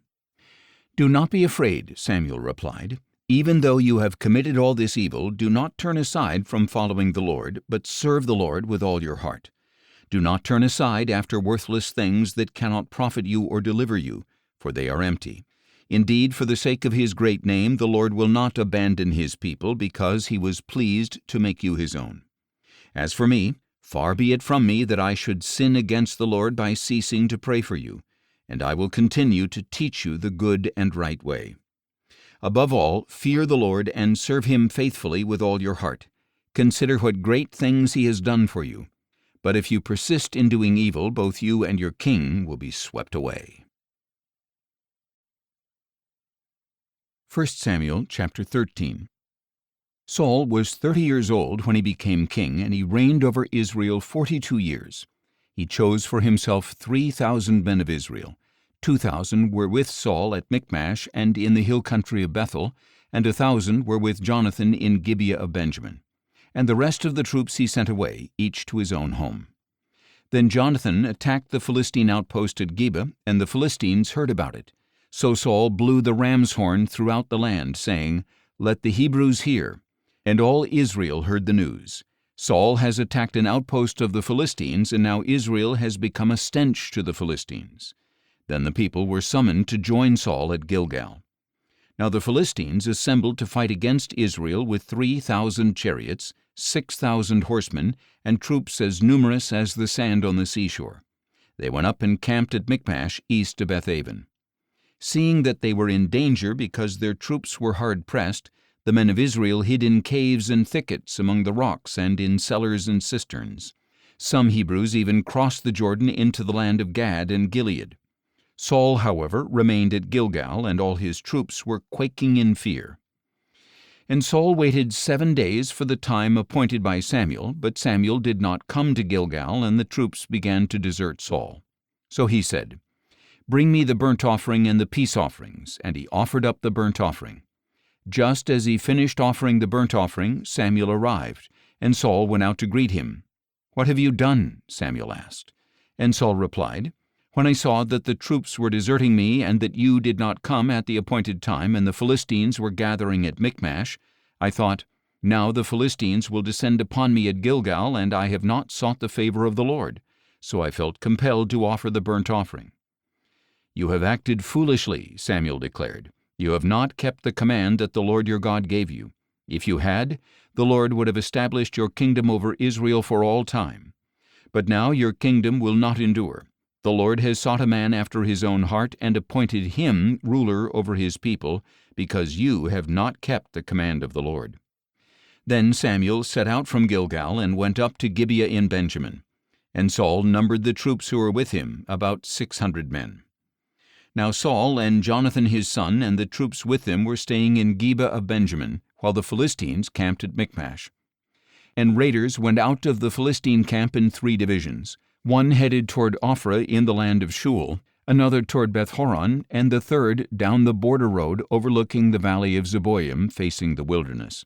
"Do not be afraid," Samuel replied. "Even though you have committed all this evil, do not turn aside from following the Lord, but serve the Lord with all your heart. Do not turn aside after worthless things that cannot profit you or deliver you, for they are empty. Indeed, for the sake of his great name, the Lord will not abandon his people, because he was pleased to make you his own. As for me, far be it from me that I should sin against the Lord by ceasing to pray for you, and I will continue to teach you the good and right way. Above all, fear the Lord and serve him faithfully with all your heart. Consider what great things he has done for you. But if you persist in doing evil, both you and your king will be swept away." 1 Samuel chapter 13. Saul was 30 years old when he became king, and he reigned over Israel 42 years. He chose for himself 3,000 men of Israel. 2,000 were with Saul at Michmash and in the hill country of Bethel, and 1,000 were with Jonathan in Gibeah of Benjamin. And the rest of the troops he sent away, each to his own home. Then Jonathan attacked the Philistine outpost at Gibeah, and the Philistines heard about it. So Saul blew the ram's horn throughout the land, saying, "Let the Hebrews hear." And all Israel heard the news. Saul has attacked an outpost of the Philistines, and now Israel has become a stench to the Philistines. Then the people were summoned to join Saul at Gilgal. Now the Philistines assembled to fight against Israel with 3,000 chariots, 6,000 horsemen, and troops as numerous as the sand on the seashore. They went up and camped at Michmash, east of Bethaven. Seeing that they were in danger because their troops were hard pressed, the men of Israel hid in caves and thickets among the rocks and in cellars and cisterns. Some Hebrews even crossed the Jordan into the land of Gad and Gilead. Saul, however, remained at Gilgal, and all his troops were quaking in fear. And Saul waited 7 days for the time appointed by Samuel, but Samuel did not come to Gilgal, and the troops began to desert Saul. So he said, "Bring me the burnt offering and the peace offerings," and he offered up the burnt offering. Just as he finished offering the burnt offering, Samuel arrived, and Saul went out to greet him. "What have you done?" Samuel asked. And Saul replied, "When I saw that the troops were deserting me, and that you did not come at the appointed time, and the Philistines were gathering at Michmash, I thought, now the Philistines will descend upon me at Gilgal, and I have not sought the favor of the Lord. So I felt compelled to offer the burnt offering." "You have acted foolishly," Samuel declared. "You have not kept the command that the Lord your God gave you. If you had, the Lord would have established your kingdom over Israel for all time. But now your kingdom will not endure. The Lord has sought a man after his own heart and appointed him ruler over his people, because you have not kept the command of the Lord." Then Samuel set out from Gilgal and went up to Gibeah in Benjamin. And Saul numbered the troops who were with him, about 600 men. Now Saul and Jonathan his son and the troops with them were staying in Gibeah of Benjamin, while the Philistines camped at Michmash. And raiders went out of the Philistine camp in 3 divisions. One headed toward Ophrah in the land of Shul, another toward Beth-horon, and the third down the border road overlooking the valley of Zeboim, facing the wilderness.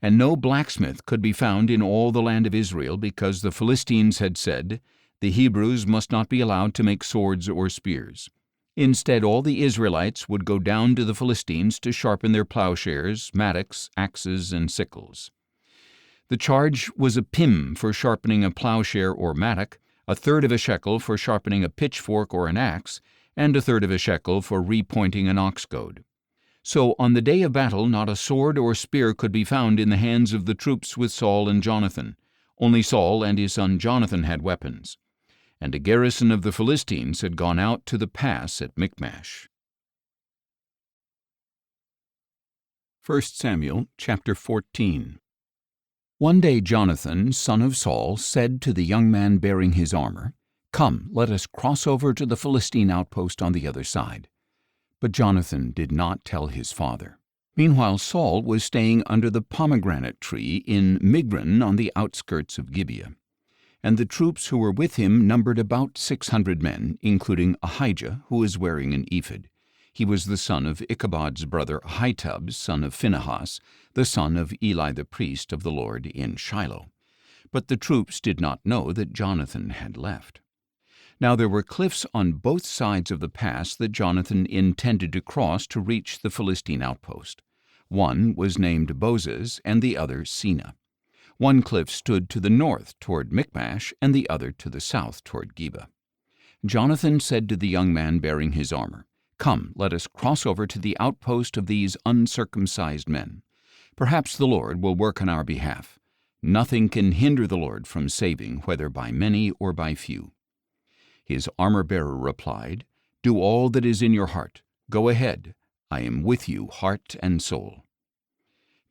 And no blacksmith could be found in all the land of Israel, because the Philistines had said, "The Hebrews must not be allowed to make swords or spears." Instead, all the Israelites would go down to the Philistines to sharpen their plowshares, mattocks, axes, and sickles. The charge was a pim for sharpening a plowshare or mattock, a third of a shekel for sharpening a pitchfork or an axe, and a third of a shekel for repointing an ox goad. So on the day of battle not a sword or spear could be found in the hands of the troops with Saul and Jonathan. Only Saul and his son Jonathan had weapons. And a garrison of the Philistines had gone out to the pass at Michmash. 1 Samuel chapter 14. One day Jonathan, son of Saul, said to the young man bearing his armor, "Come, let us cross over to the Philistine outpost on the other side." But Jonathan did not tell his father. Meanwhile Saul was staying under the pomegranate tree in Migron on the outskirts of Gibeah. And the troops who were with him numbered about 600 men, including Ahijah, who was wearing an ephod. He was the son of Ichabod's brother Ahitub, son of Phinehas, the son of Eli the priest of the Lord in Shiloh. But the troops did not know that Jonathan had left. Now there were cliffs on both sides of the pass that Jonathan intended to cross to reach the Philistine outpost. One was named Bozez, and the other Sina. One cliff stood to the north toward Michmash, and the other to the south toward Geba. Jonathan said to the young man bearing his armor, "Come, let us cross over to the outpost of these uncircumcised men. Perhaps the Lord will work on our behalf. Nothing can hinder the Lord from saving, whether by many or by few." His armor-bearer replied, "Do all that is in your heart. Go ahead. I am with you, heart and soul."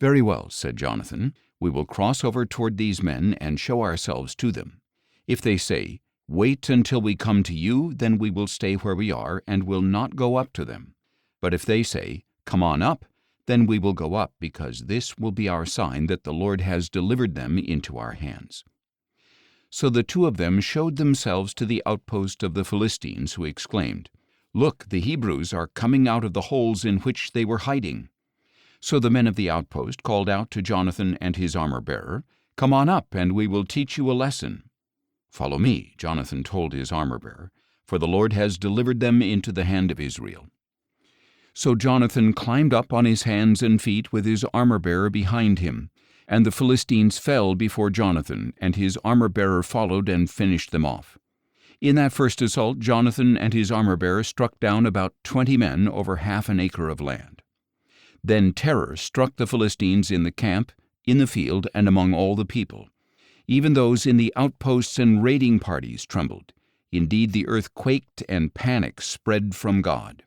"Very well," said Jonathan. "We will cross over toward these men and show ourselves to them. If they say, 'Wait until we come to you,' then we will stay where we are and will not go up to them. But if they say, 'Come on up,' then we will go up, because this will be our sign that the Lord has delivered them into our hands." So the two of them showed themselves to the outpost of the Philistines, who exclaimed, "Look, the Hebrews are coming out of the holes in which they were hiding." So the men of the outpost called out to Jonathan and his armor-bearer, "Come on up, and we will teach you a lesson." "Follow me," Jonathan told his armor-bearer, "for the Lord has delivered them into the hand of Israel." So Jonathan climbed up on his hands and feet with his armor-bearer behind him, and the Philistines fell before Jonathan, and his armor-bearer followed and finished them off. In that first assault, Jonathan and his armor-bearer struck down about 20 men over half an acre of land. Then terror struck the Philistines in the camp, in the field, and among all the people. Even those in the outposts and raiding parties trembled. Indeed, the earth quaked, and panic spread from God.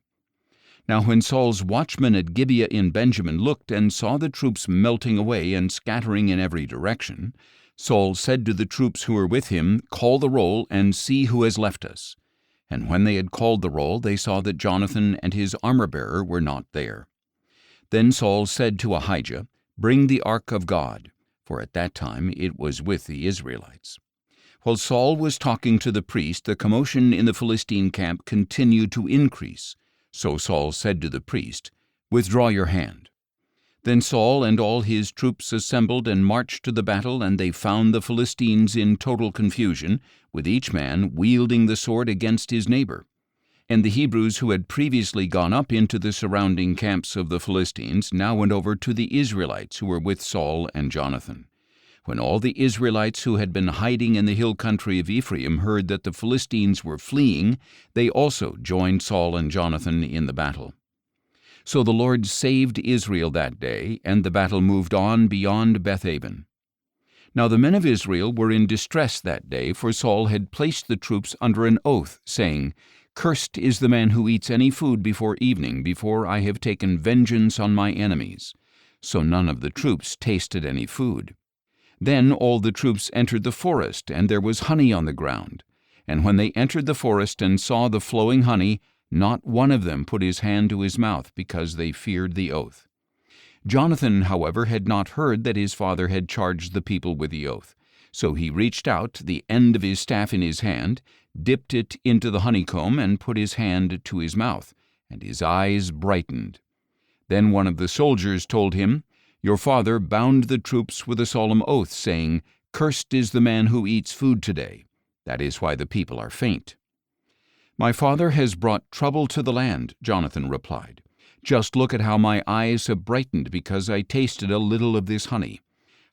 Now when Saul's watchmen at Gibeah in Benjamin looked and saw the troops melting away and scattering in every direction, Saul said to the troops who were with him, "Call the roll and see who has left us." And when they had called the roll, they saw that Jonathan and his armor-bearer were not there. Then Saul said to Ahijah, "Bring the ark of God," for at that time it was with the Israelites. While Saul was talking to the priest, the commotion in the Philistine camp continued to increase. So Saul said to the priest, "Withdraw your hand." Then Saul and all his troops assembled and marched to the battle, and they found the Philistines in total confusion, with each man wielding the sword against his neighbor. And the Hebrews who had previously gone up into the surrounding camps of the Philistines now went over to the Israelites who were with Saul and Jonathan. When all the Israelites who had been hiding in the hill country of Ephraim heard that the Philistines were fleeing, they also joined Saul and Jonathan in the battle. So the Lord saved Israel that day, and the battle moved on beyond Beth-aven. Now the men of Israel were in distress that day, for Saul had placed the troops under an oath, saying, "Cursed is the man who eats any food before evening, before I have taken vengeance on my enemies." So none of the troops tasted any food. Then all the troops entered the forest, and there was honey on the ground. And when they entered the forest and saw the flowing honey, not one of them put his hand to his mouth, because they feared the oath. Jonathan, however, had not heard that his father had charged the people with the oath. So he reached out the end of his staff in his hand, dipped it into the honeycomb, and put his hand to his mouth, and his eyes brightened. Then one of the soldiers told him, "Your father bound the troops with a solemn oath, saying, 'Cursed is the man who eats food today.' That is why the people are faint." "My father has brought trouble to the land," Jonathan replied. "Just look at how my eyes have brightened because I tasted a little of this honey.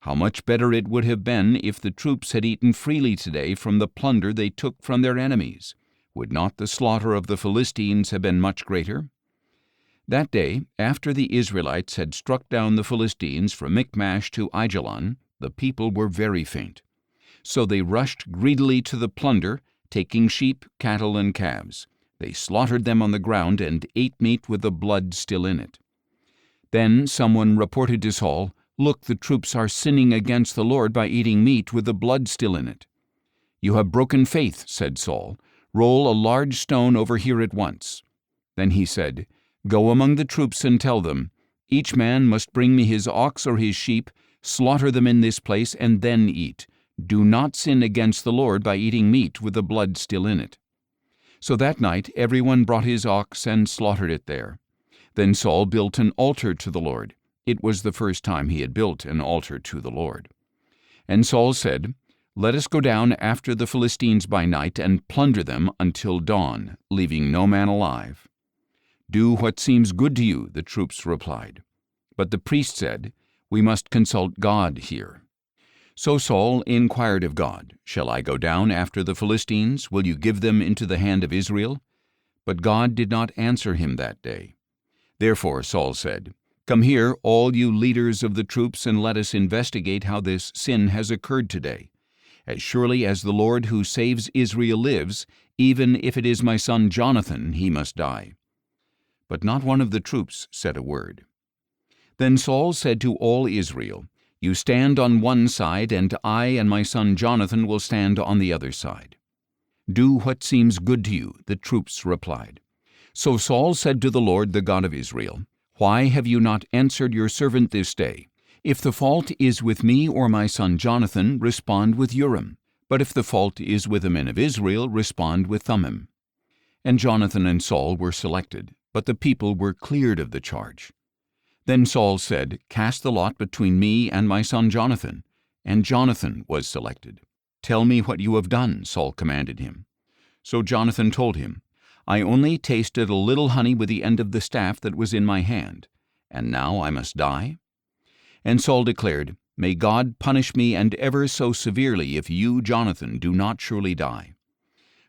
How much better it would have been if the troops had eaten freely today from the plunder they took from their enemies. Would not the slaughter of the Philistines have been much greater?" That day, after the Israelites had struck down the Philistines from Michmash to Aijalon, the people were very faint. So they rushed greedily to the plunder, taking sheep, cattle, and calves. They slaughtered them on the ground and ate meat with the blood still in it. Then someone reported to Saul, "Look, the troops are sinning against the Lord by eating meat with the blood still in it." "You have broken faith," said Saul. "Roll a large stone over here at once." Then he said, "Go among the troops and tell them, 'Each man must bring me his ox or his sheep, slaughter them in this place, and then eat. Do not sin against the Lord by eating meat with the blood still in it.'" So that night everyone brought his ox and slaughtered it there. Then Saul built an altar to the Lord. It was the first time he had built an altar to the Lord. And Saul said, "Let us go down after the Philistines by night and plunder them until dawn, leaving no man alive." "Do what seems good to you," the troops replied. But the priest said, "We must consult God here." So Saul inquired of God, "Shall I go down after the Philistines? Will you give them into the hand of Israel?" But God did not answer him that day. Therefore Saul said, "Come here, all you leaders of the troops, and let us investigate how this sin has occurred today. As surely as the Lord who saves Israel lives, even if it is my son Jonathan, he must die." But not one of the troops said a word. Then Saul said to all Israel, "You stand on one side, and I and my son Jonathan will stand on the other side." "Do what seems good to you," the troops replied. So Saul said to the Lord, the God of Israel, "Why have you not answered your servant this day? If the fault is with me or my son Jonathan, respond with Urim. But if the fault is with the men of Israel, respond with Thummim." And Jonathan and Saul were selected, but the people were cleared of the charge. Then Saul said, "Cast the lot between me and my son Jonathan." And Jonathan was selected. "Tell me what you have done," Saul commanded him. So Jonathan told him, "I only tasted a little honey with the end of the staff that was in my hand, and now I must die?" And Saul declared, "May God punish me and ever so severely if you, Jonathan, do not surely die."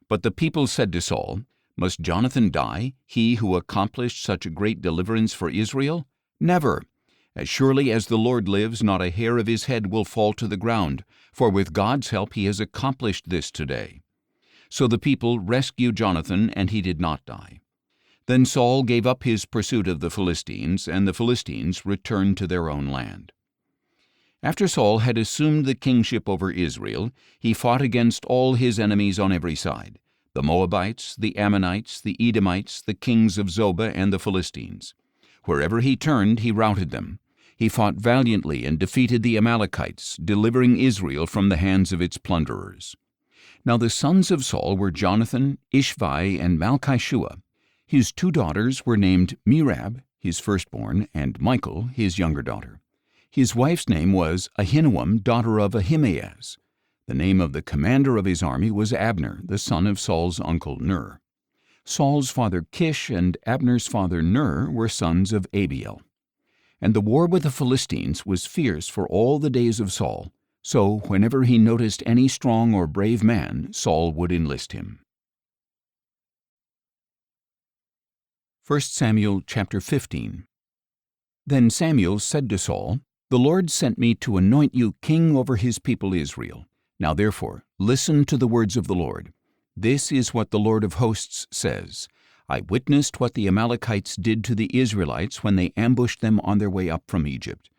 But the people said to Saul, "Must Jonathan die, he who accomplished such a great deliverance for Israel? Never! As surely as the Lord lives, not a hair of his head will fall to the ground, for with God's help he has accomplished this today." So the people rescued Jonathan, and he did not die. Then Saul gave up his pursuit of the Philistines, and the Philistines returned to their own land. After Saul had assumed the kingship over Israel, he fought against all his enemies on every side: the Moabites, the Ammonites, the Edomites, the kings of Zobah, and the Philistines. Wherever he turned, he routed them. He fought valiantly and defeated the Amalekites, delivering Israel from the hands of its plunderers. Now the sons of Saul were Jonathan, Ishvi, and Malchishua. His two daughters were named Merab, his firstborn, and Michal, his younger daughter. His wife's name was Ahinoam, daughter of Ahimaaz. The name of the commander of his army was Abner, the son of Saul's uncle Ner. Saul's father Kish and Abner's father Ner were sons of Abiel. And the war with the Philistines was fierce for all the days of Saul, so whenever he noticed any strong or brave man, Saul would enlist him. 1 Samuel chapter 15. Then Samuel said to Saul, "The Lord sent me to anoint you king over his people Israel. Now therefore, listen to the words of the Lord. This is what the Lord of hosts says: I witnessed what the Amalekites did to the Israelites when they ambushed them on their way up from Egypt.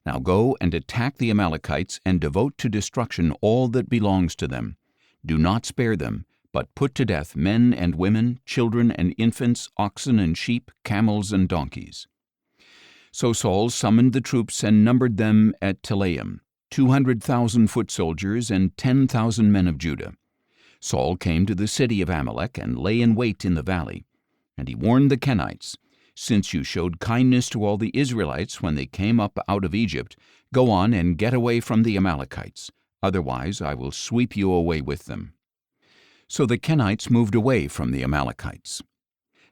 Now go and attack the Amalekites and devote to destruction all that belongs to them. Do not spare them, but put to death men and women, children and infants, oxen and sheep, camels and donkeys." So Saul summoned the troops and numbered them at Telaim, 200,000 foot soldiers, and 10,000 men of Judah. Saul came to the city of Amalek and lay in wait in the valley. And he warned the Kenites, "Since you showed kindness to all the Israelites when they came up out of Egypt, go on and get away from the Amalekites. Otherwise I will sweep you away with them." So the Kenites moved away from the Amalekites.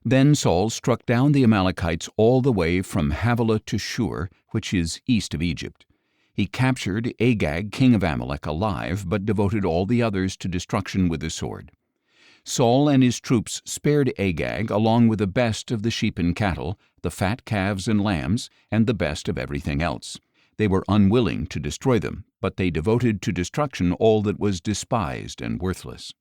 Then Saul struck down the Amalekites all the way from Havilah to Shur, which is east of Egypt. He captured Agag, king of Amalek, alive, but devoted all the others to destruction with the sword. Saul and his troops spared Agag, along with the best of the sheep and cattle, the fat calves and lambs, and the best of everything else. They were unwilling to destroy them, but they devoted to destruction all that was despised and worthless.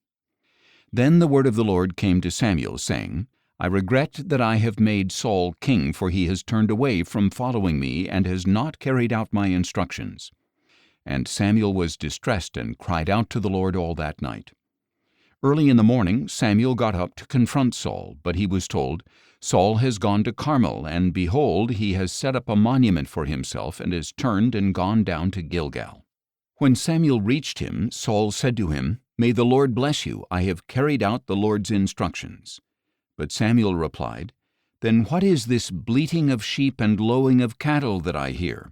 Then the word of the Lord came to Samuel, saying, "I regret that I have made Saul king, for he has turned away from following me and has not carried out my instructions." And Samuel was distressed and cried out to the Lord all that night. Early in the morning Samuel got up to confront Saul, but he was told, "Saul has gone to Carmel, and behold, he has set up a monument for himself and has turned and gone down to Gilgal." When Samuel reached him, Saul said to him, "May the Lord bless you. I have carried out the Lord's instructions." But Samuel replied, "Then what is this bleating of sheep and lowing of cattle that I hear?"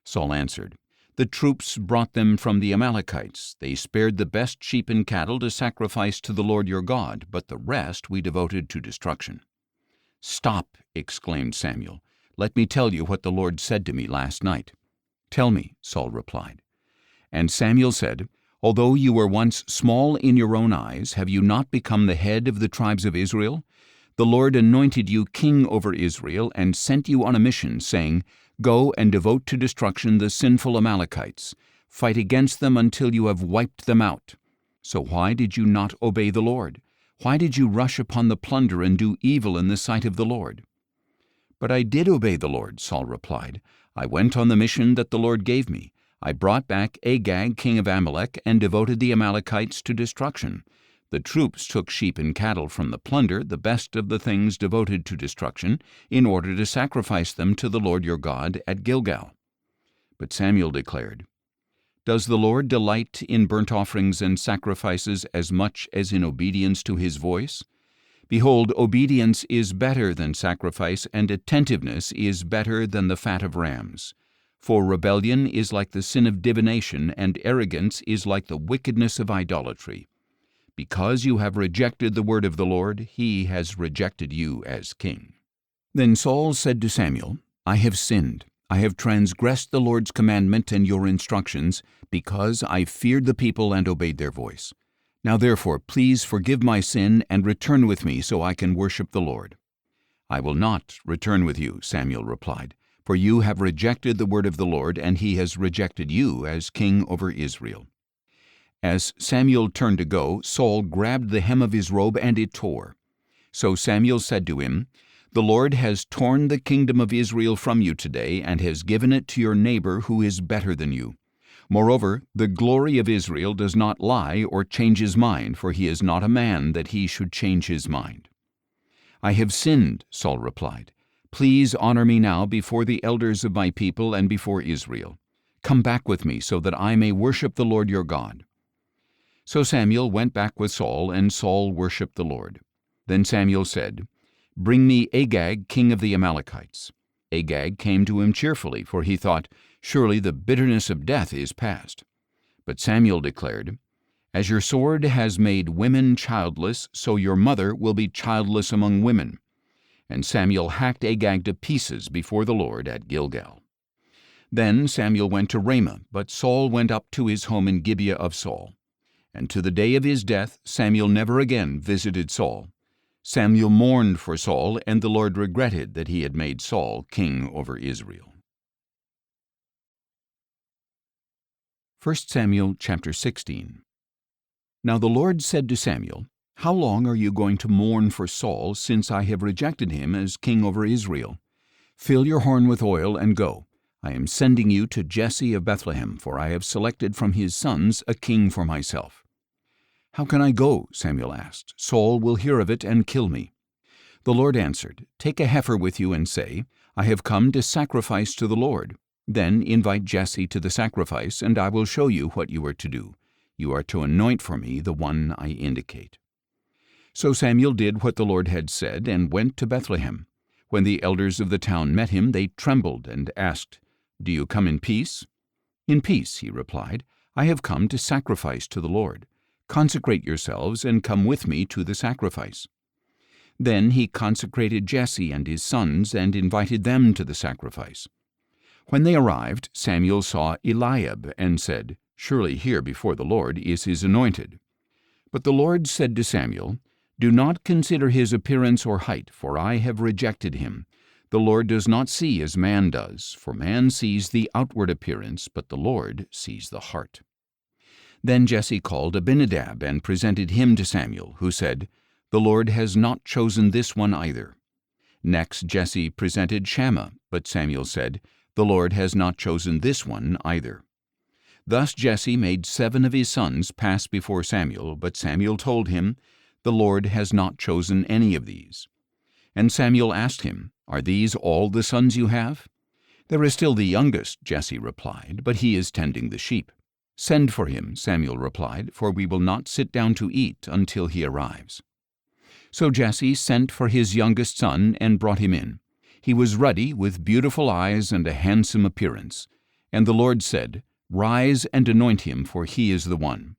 Saul answered, "The troops brought them from the Amalekites. They spared the best sheep and cattle to sacrifice to the Lord your God, but the rest we devoted to destruction." "Stop," exclaimed Samuel. "Let me tell you what the Lord said to me last night." "Tell me," Saul replied. And Samuel said, "Although you were once small in your own eyes, have you not become the head of the tribes of Israel? The Lord anointed you king over Israel and sent you on a mission, saying, 'Go and devote to destruction the sinful Amalekites. Fight against them until you have wiped them out.' So why did you not obey the Lord? Why did you rush upon the plunder and do evil in the sight of the Lord?" "But I did obey the Lord," Saul replied. "I went on the mission that the Lord gave me. I brought back Agag, king of Amalek, and devoted the Amalekites to destruction. The troops took sheep and cattle from the plunder, the best of the things devoted to destruction, in order to sacrifice them to the Lord your God at Gilgal." But Samuel declared, "Does the Lord delight in burnt offerings and sacrifices as much as in obedience to his voice? Behold, obedience is better than sacrifice, and attentiveness is better than the fat of rams. For rebellion is like the sin of divination, and arrogance is like the wickedness of idolatry. Because you have rejected the word of the Lord, he has rejected you as king." Then Saul said to Samuel, "I have sinned. I have transgressed the Lord's commandment and your instructions, because I feared the people and obeyed their voice. Now therefore, please forgive my sin and return with me so I can worship the Lord." "I will not return with you," Samuel replied, "for you have rejected the word of the Lord, and he has rejected you as king over Israel." As Samuel turned to go, Saul grabbed the hem of his robe, and it tore. So Samuel said to him, "The Lord has torn the kingdom of Israel from you today, and has given it to your neighbor who is better than you. Moreover, the glory of Israel does not lie or change his mind, for he is not a man that he should change his mind." "I have sinned," Saul replied. "Please honor me now before the elders of my people and before Israel. Come back with me so that I may worship the Lord your God." So Samuel went back with Saul, and Saul worshipped the Lord. Then Samuel said, "Bring me Agag, king of the Amalekites." Agag came to him cheerfully, for he thought, "Surely the bitterness of death is past." But Samuel declared, "As your sword has made women childless, so your mother will be childless among women." And Samuel hacked Agag to pieces before the Lord at Gilgal. Then Samuel went to Ramah, but Saul went up to his home in Gibeah of Saul. And to the day of his death Samuel never again visited Saul. Samuel mourned for Saul, and the Lord regretted that he had made Saul king over Israel. 1 Samuel chapter 16. Now the Lord said to Samuel, "How long are you going to mourn for Saul, since I have rejected him as king over Israel? Fill your horn with oil and go. I am sending you to Jesse of Bethlehem, for I have selected from his sons a king for myself." "How can I go?" Samuel asked. "Saul will hear of it and kill me." The Lord answered, "Take a heifer with you and say, 'I have come to sacrifice to the Lord.' Then invite Jesse to the sacrifice, and I will show you what you are to do. You are to anoint for me the one I indicate." So Samuel did what the Lord had said and went to Bethlehem. When the elders of the town met him, they trembled and asked, "Do you come in peace?" "In peace," he replied. "I have come to sacrifice to the Lord. Consecrate yourselves and come with me to the sacrifice." Then he consecrated Jesse and his sons and invited them to the sacrifice. When they arrived, Samuel saw Eliab and said, "Surely here before the Lord is his anointed." But the Lord said to Samuel, "Do not consider his appearance or height, for I have rejected him. The Lord does not see as man does, for man sees the outward appearance, but the Lord sees the heart." Then Jesse called Abinadab and presented him to Samuel, who said, "The Lord has not chosen this one either." Next Jesse presented Shammah, but Samuel said, "The Lord has not chosen this one either." Thus Jesse made 7 of his sons pass before Samuel, but Samuel told him, "The Lord has not chosen any of these." And Samuel asked him, "Are these all the sons you have?" "There is still the youngest," Jesse replied, "but he is tending the sheep." "Send for him," Samuel replied, "for we will not sit down to eat until he arrives." So Jesse sent for his youngest son and brought him in. He was ruddy, with beautiful eyes and a handsome appearance. And the Lord said, "Rise and anoint him, for he is the one."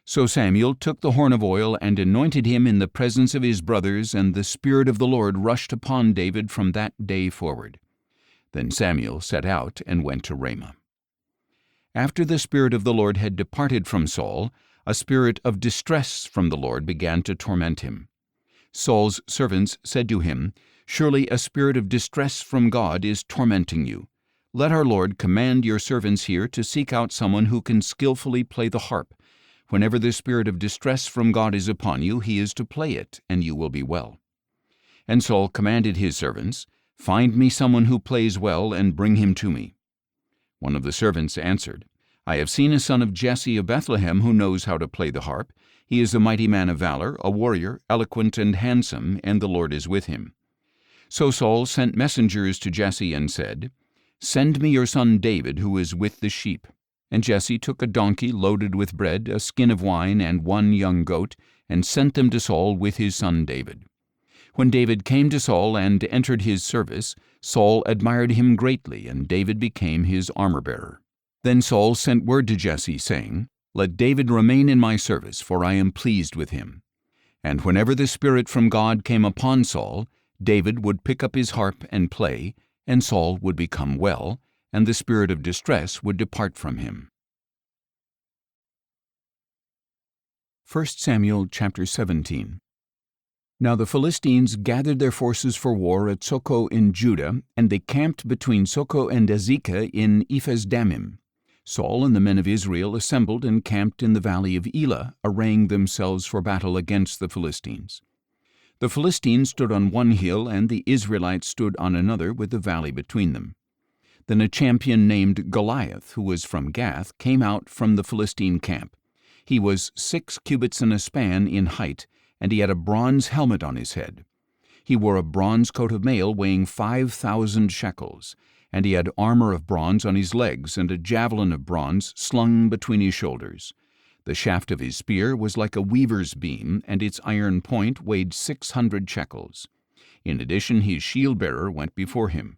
So Samuel took the horn of oil and anointed him in the presence of his brothers, and the Spirit of the Lord rushed upon David from that day forward. Then Samuel set out and went to Ramah. After the Spirit of the Lord had departed from Saul, a spirit of distress from the Lord began to torment him. Saul's servants said to him, "Surely a spirit of distress from God is tormenting you. Let our Lord command your servants here to seek out someone who can skillfully play the harp. Whenever the spirit of distress from God is upon you, he is to play it, and you will be well." And Saul commanded his servants, "Find me someone who plays well, and bring him to me." One of the servants answered, "I have seen a son of Jesse of Bethlehem who knows how to play the harp. He is a mighty man of valor, a warrior, eloquent and handsome, and the Lord is with him." So Saul sent messengers to Jesse and said, "Send me your son David, who is with the sheep." And Jesse took a donkey loaded with bread, a skin of wine, and 1 young goat, and sent them to Saul with his son David. When David came to Saul and entered his service, Saul admired him greatly, and David became his armor-bearer. Then Saul sent word to Jesse, saying, "Let David remain in my service, for I am pleased with him." And whenever the Spirit from God came upon Saul, David would pick up his harp and play, and Saul would become well, and the spirit of distress would depart from him. 1 Samuel chapter 17. Now the Philistines gathered their forces for war at Socoh in Judah, and they camped between Socoh and Azekah in Ephes-dammim. Saul and the men of Israel assembled and camped in the valley of Elah, arraying themselves for battle against the Philistines. The Philistines stood on one hill, and the Israelites stood on another, with the valley between them. Then a champion named Goliath, who was from Gath, came out from the Philistine camp. He was 6 cubits and a span in height, and he had a bronze helmet on his head. He wore a bronze coat of mail weighing 5,000 shekels, and he had armor of bronze on his legs, and a javelin of bronze slung between his shoulders. The shaft of his spear was like a weaver's beam, and its iron point weighed 600 shekels. In addition, his shield-bearer went before him.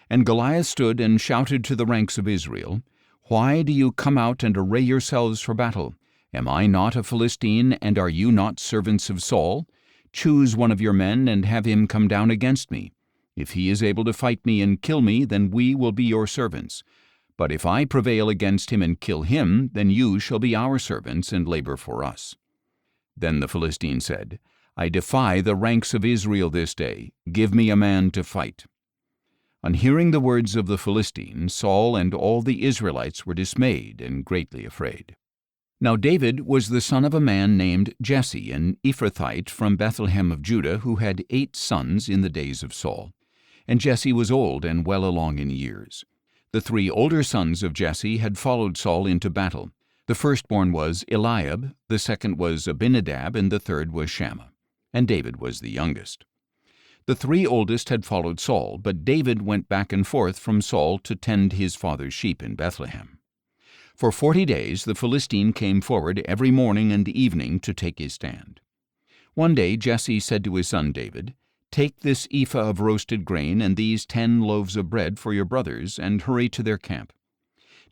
And Goliath stood and shouted to the ranks of Israel, "Why do you come out and array yourselves for battle? Am I not a Philistine, and are you not servants of Saul? Choose one of your men and have him come down against me. If he is able to fight me and kill me, then we will be your servants. But if I prevail against him and kill him, then you shall be our servants and labor for us." Then the Philistine said, "I defy the ranks of Israel this day. Give me a man to fight." On hearing the words of the Philistine, Saul and all the Israelites were dismayed and greatly afraid. Now David was the son of a man named Jesse, an Ephrathite from Bethlehem of Judah, who had 8 sons in the days of Saul. And Jesse was old and well along in years. The 3 older sons of Jesse had followed Saul into battle. The firstborn was Eliab, the second was Abinadab, and the third was Shammah. And David was the youngest. The 3 oldest had followed Saul, but David went back and forth from Saul to tend his father's sheep in Bethlehem. For 40 days the Philistine came forward every morning and evening to take his stand. One day Jesse said to his son David, "Take this ephah of roasted grain and these 10 loaves of bread for your brothers, and hurry to their camp.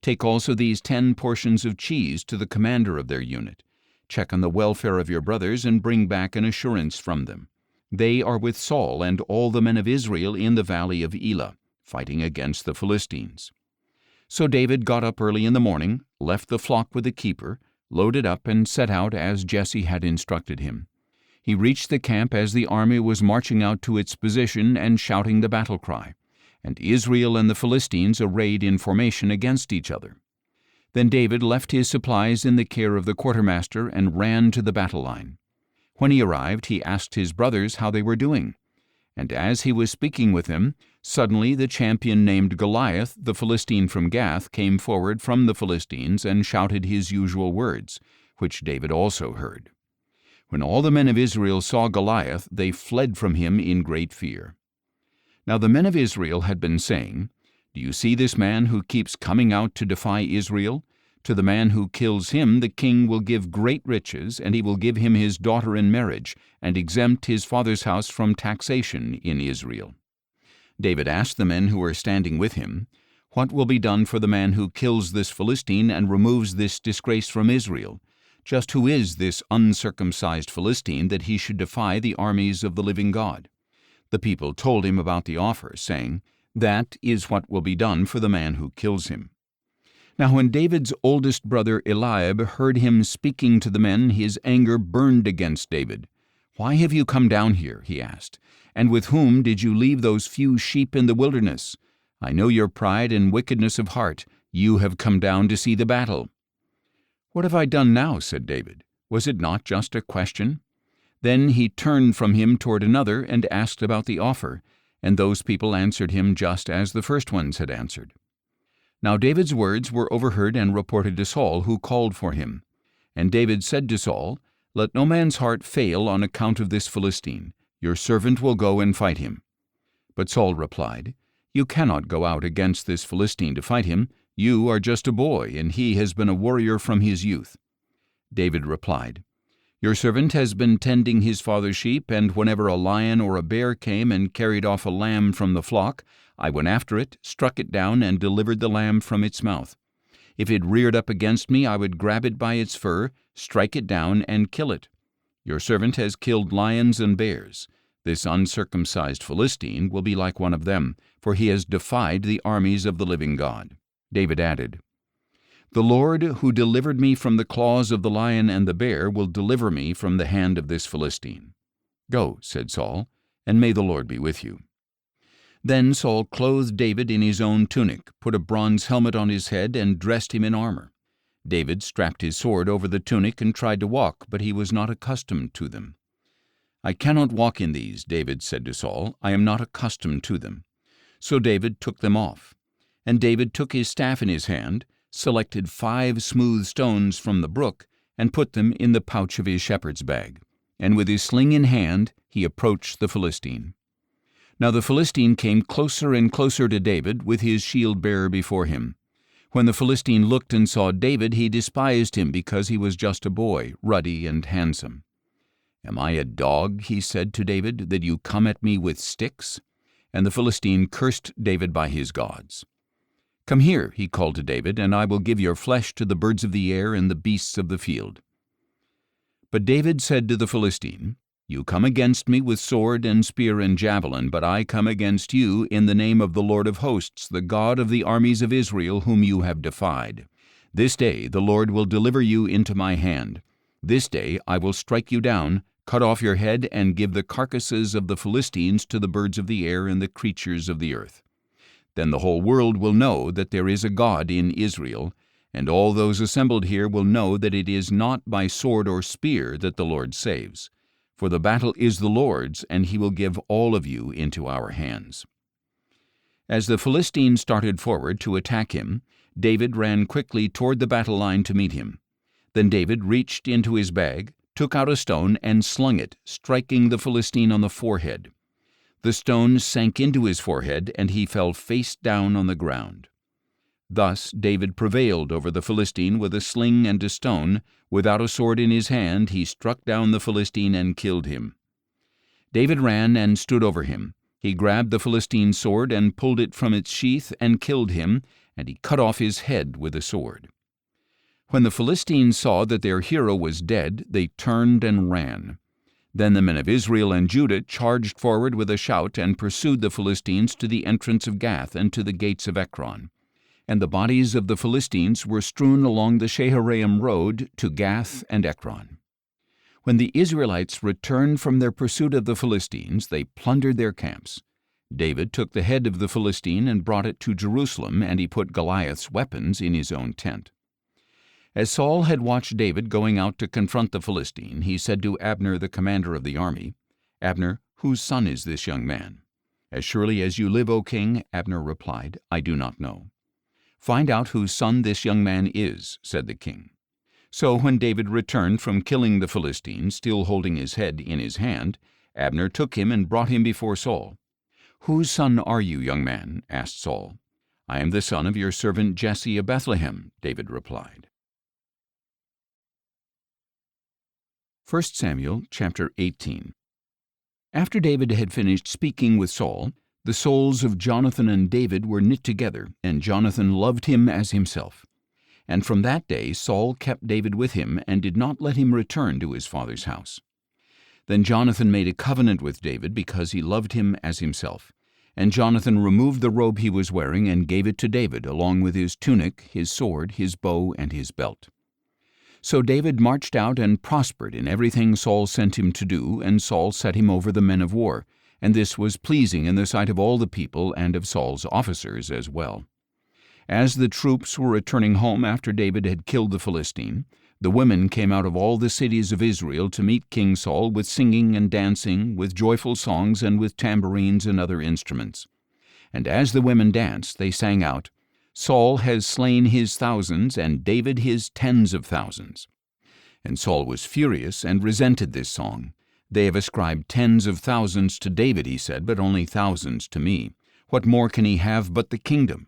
Take also these 10 portions of cheese to the commander of their unit. Check on the welfare of your brothers and bring back an assurance from them. They are with Saul and all the men of Israel in the valley of Elah, fighting against the Philistines." So David got up early in the morning, left the flock with the keeper, loaded up, and set out as Jesse had instructed him. He reached the camp as the army was marching out to its position and shouting the battle cry, and Israel and the Philistines arrayed in formation against each other. Then David left his supplies in the care of the quartermaster and ran to the battle line. When he arrived, he asked his brothers how they were doing. And as he was speaking with them, suddenly the champion named Goliath, the Philistine from Gath, came forward from the Philistines and shouted his usual words, which David also heard. When all the men of Israel saw Goliath, they fled from him in great fear. Now the men of Israel had been saying, "Do you see this man who keeps coming out to defy Israel? To the man who kills him the king will give great riches, and he will give him his daughter in marriage, and exempt his father's house from taxation in Israel." David asked the men who were standing with him, "What will be done for the man who kills this Philistine and removes this disgrace from Israel? Just who is this uncircumcised Philistine that he should defy the armies of the living God?" The people told him about the offer, saying, "That is what will be done for the man who kills him." Now when David's oldest brother Eliab heard him speaking to the men, his anger burned against David. "Why have you come down here?" he asked. "And with whom did you leave those few sheep in the wilderness? I know your pride and wickedness of heart. You have come down to see the battle." "What have I done now?" said David. "Was it not just a question?" Then he turned from him toward another and asked about the offer, and those people answered him just as the first ones had answered. Now David's words were overheard and reported to Saul, who called for him. And David said to Saul, "Let no man's heart fail on account of this Philistine. Your servant will go and fight him." But Saul replied, "You cannot go out against this Philistine to fight him. You are just a boy, and he has been a warrior from his youth." David replied, "Your servant has been tending his father's sheep, and whenever a lion or a bear came and carried off a lamb from the flock, I went after it, struck it down, and delivered the lamb from its mouth. If it reared up against me, I would grab it by its fur, strike it down, and kill it. Your servant has killed lions and bears. This uncircumcised Philistine will be like one of them, for he has defied the armies of the living God." David added, "The Lord who delivered me from the claws of the lion and the bear will deliver me from the hand of this Philistine." "Go," said Saul, "and may the Lord be with you." Then Saul clothed David in his own tunic, put a bronze helmet on his head, and dressed him in armor. David strapped his sword over the tunic and tried to walk, but he was not accustomed to them. "I cannot walk in these," David said to Saul. "I am not accustomed to them." So David took them off. And David took his staff in his hand, selected 5 smooth stones from the brook, and put them in the pouch of his shepherd's bag. And with his sling in hand, he approached the Philistine. Now the Philistine came closer and closer to David, with his shield-bearer before him. When the Philistine looked and saw David, he despised him because he was just a boy, ruddy and handsome. "Am I a dog," he said to David, "that you come at me with sticks?" And the Philistine cursed David by his gods. "Come here," he called to David, "and I will give your flesh to the birds of the air and the beasts of the field." But David said to the Philistine, "You come against me with sword and spear and javelin, but I come against you in the name of the Lord of hosts, the God of the armies of Israel, whom you have defied. This day the Lord will deliver you into my hand. This day I will strike you down, cut off your head, and give the carcasses of the Philistines to the birds of the air and the creatures of the earth. Then the whole world will know that there is a God in Israel, and all those assembled here will know that it is not by sword or spear that the Lord saves. For the battle is the Lord's, and he will give all of you into our hands." As the Philistine started forward to attack him, David ran quickly toward the battle line to meet him. Then David reached into his bag, took out a stone, and slung it, striking the Philistine on the forehead. The stone sank into his forehead, and he fell face down on the ground. Thus David prevailed over the Philistine with a sling and a stone. Without a sword in his hand, he struck down the Philistine and killed him. David ran and stood over him. He grabbed the Philistine's sword and pulled it from its sheath and killed him, and he cut off his head with a sword. When the Philistines saw that their hero was dead, they turned and ran. Then the men of Israel and Judah charged forward with a shout and pursued the Philistines to the entrance of Gath and to the gates of Ekron. And the bodies of the Philistines were strewn along the Shaharaim road to Gath and Ekron. When the Israelites returned from their pursuit of the Philistines, they plundered their camps. David took the head of the Philistine and brought it to Jerusalem, and he put Goliath's weapons in his own tent. As Saul had watched David going out to confront the Philistine, he said to Abner, the commander of the army, "Abner, whose son is this young man?" "As surely as you live, O king," Abner replied, "I do not know." "Find out whose son this young man is," said the king. So when David returned from killing the Philistine, still holding his head in his hand, Abner took him and brought him before Saul. "Whose son are you, young man?" asked Saul. "I am the son of your servant Jesse of Bethlehem," David replied. 1 Samuel chapter 18. After David had finished speaking with Saul, the souls of Jonathan and David were knit together, and Jonathan loved him as himself. And from that day Saul kept David with him, and did not let him return to his father's house. Then Jonathan made a covenant with David because he loved him as himself. And Jonathan removed the robe he was wearing and gave it to David, along with his tunic, his sword, his bow, and his belt. So David marched out and prospered in everything Saul sent him to do, and Saul set him over the men of war, and this was pleasing in the sight of all the people and of Saul's officers as well. As the troops were returning home after David had killed the Philistine, the women came out of all the cities of Israel to meet King Saul with singing and dancing, with joyful songs, and with tambourines and other instruments. And as the women danced, they sang out, "Saul has slain his thousands, and David his tens of thousands." And Saul was furious and resented this song. "They have ascribed tens of thousands to David," he said, "but only thousands to me. What more can he have but the kingdom?"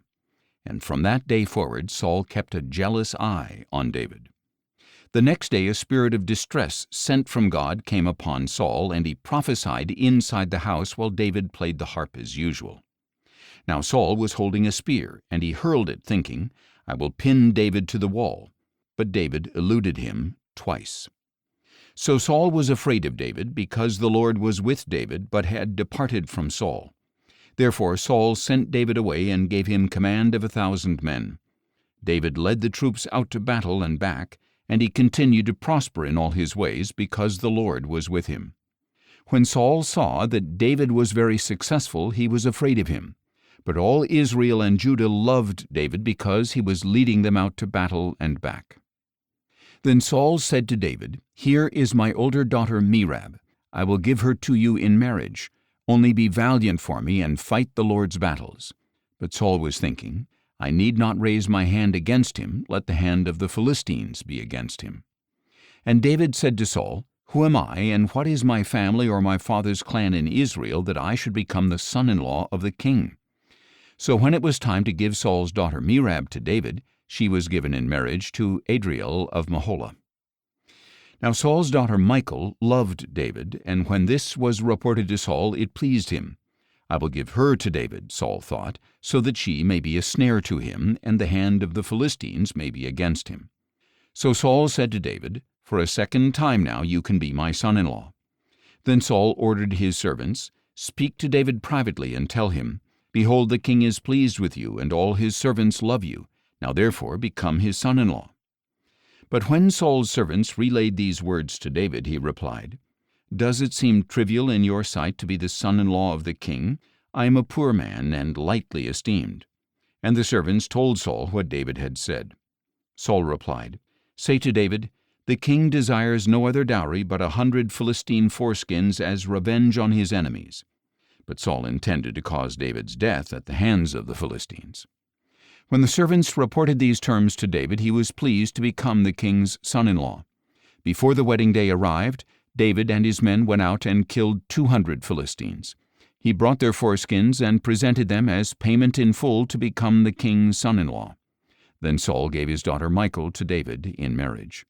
And from that day forward Saul kept a jealous eye on David. The next day a spirit of distress sent from God came upon Saul, and he prophesied inside the house while David played the harp as usual. Now Saul was holding a spear, and he hurled it, thinking, "I will pin David to the wall." But David eluded him twice. So Saul was afraid of David, because the Lord was with David, but had departed from Saul. Therefore Saul sent David away and gave him command of 1,000 men. David led the troops out to battle and back, and he continued to prosper in all his ways, because the Lord was with him. When Saul saw that David was very successful, he was afraid of him. But all Israel and Judah loved David because he was leading them out to battle and back. Then Saul said to David, "Here is my older daughter Merab. I will give her to you in marriage. Only be valiant for me and fight the Lord's battles." But Saul was thinking, "I need not raise my hand against him. Let the hand of the Philistines be against him." And David said to Saul, "Who am I, and what is my family or my father's clan in Israel, that I should become the son-in-law of the king?" So when it was time to give Saul's daughter Merab to David, she was given in marriage to Adriel of Meholah. Now Saul's daughter Michal loved David, and when this was reported to Saul, it pleased him. "I will give her to David," Saul thought, "so that she may be a snare to him, and the hand of the Philistines may be against him." So Saul said to David, "For a second time now you can be my son-in-law." Then Saul ordered his servants, "Speak to David privately and tell him, 'Behold, the king is pleased with you, and all his servants love you. Now therefore become his son-in-law.'" But when Saul's servants relayed these words to David, he replied, "Does it seem trivial in your sight to be the son-in-law of the king? I am a poor man and lightly esteemed." And the servants told Saul what David had said. Saul replied, "Say to David, 'The king desires no other dowry but 100 Philistine foreskins as revenge on his enemies.'" But Saul intended to cause David's death at the hands of the Philistines. When the servants reported these terms to David, he was pleased to become the king's son-in-law. Before the wedding day arrived, David and his men went out and killed 200 Philistines. He brought their foreskins and presented them as payment in full to become the king's son-in-law. Then Saul gave his daughter Michal to David in marriage.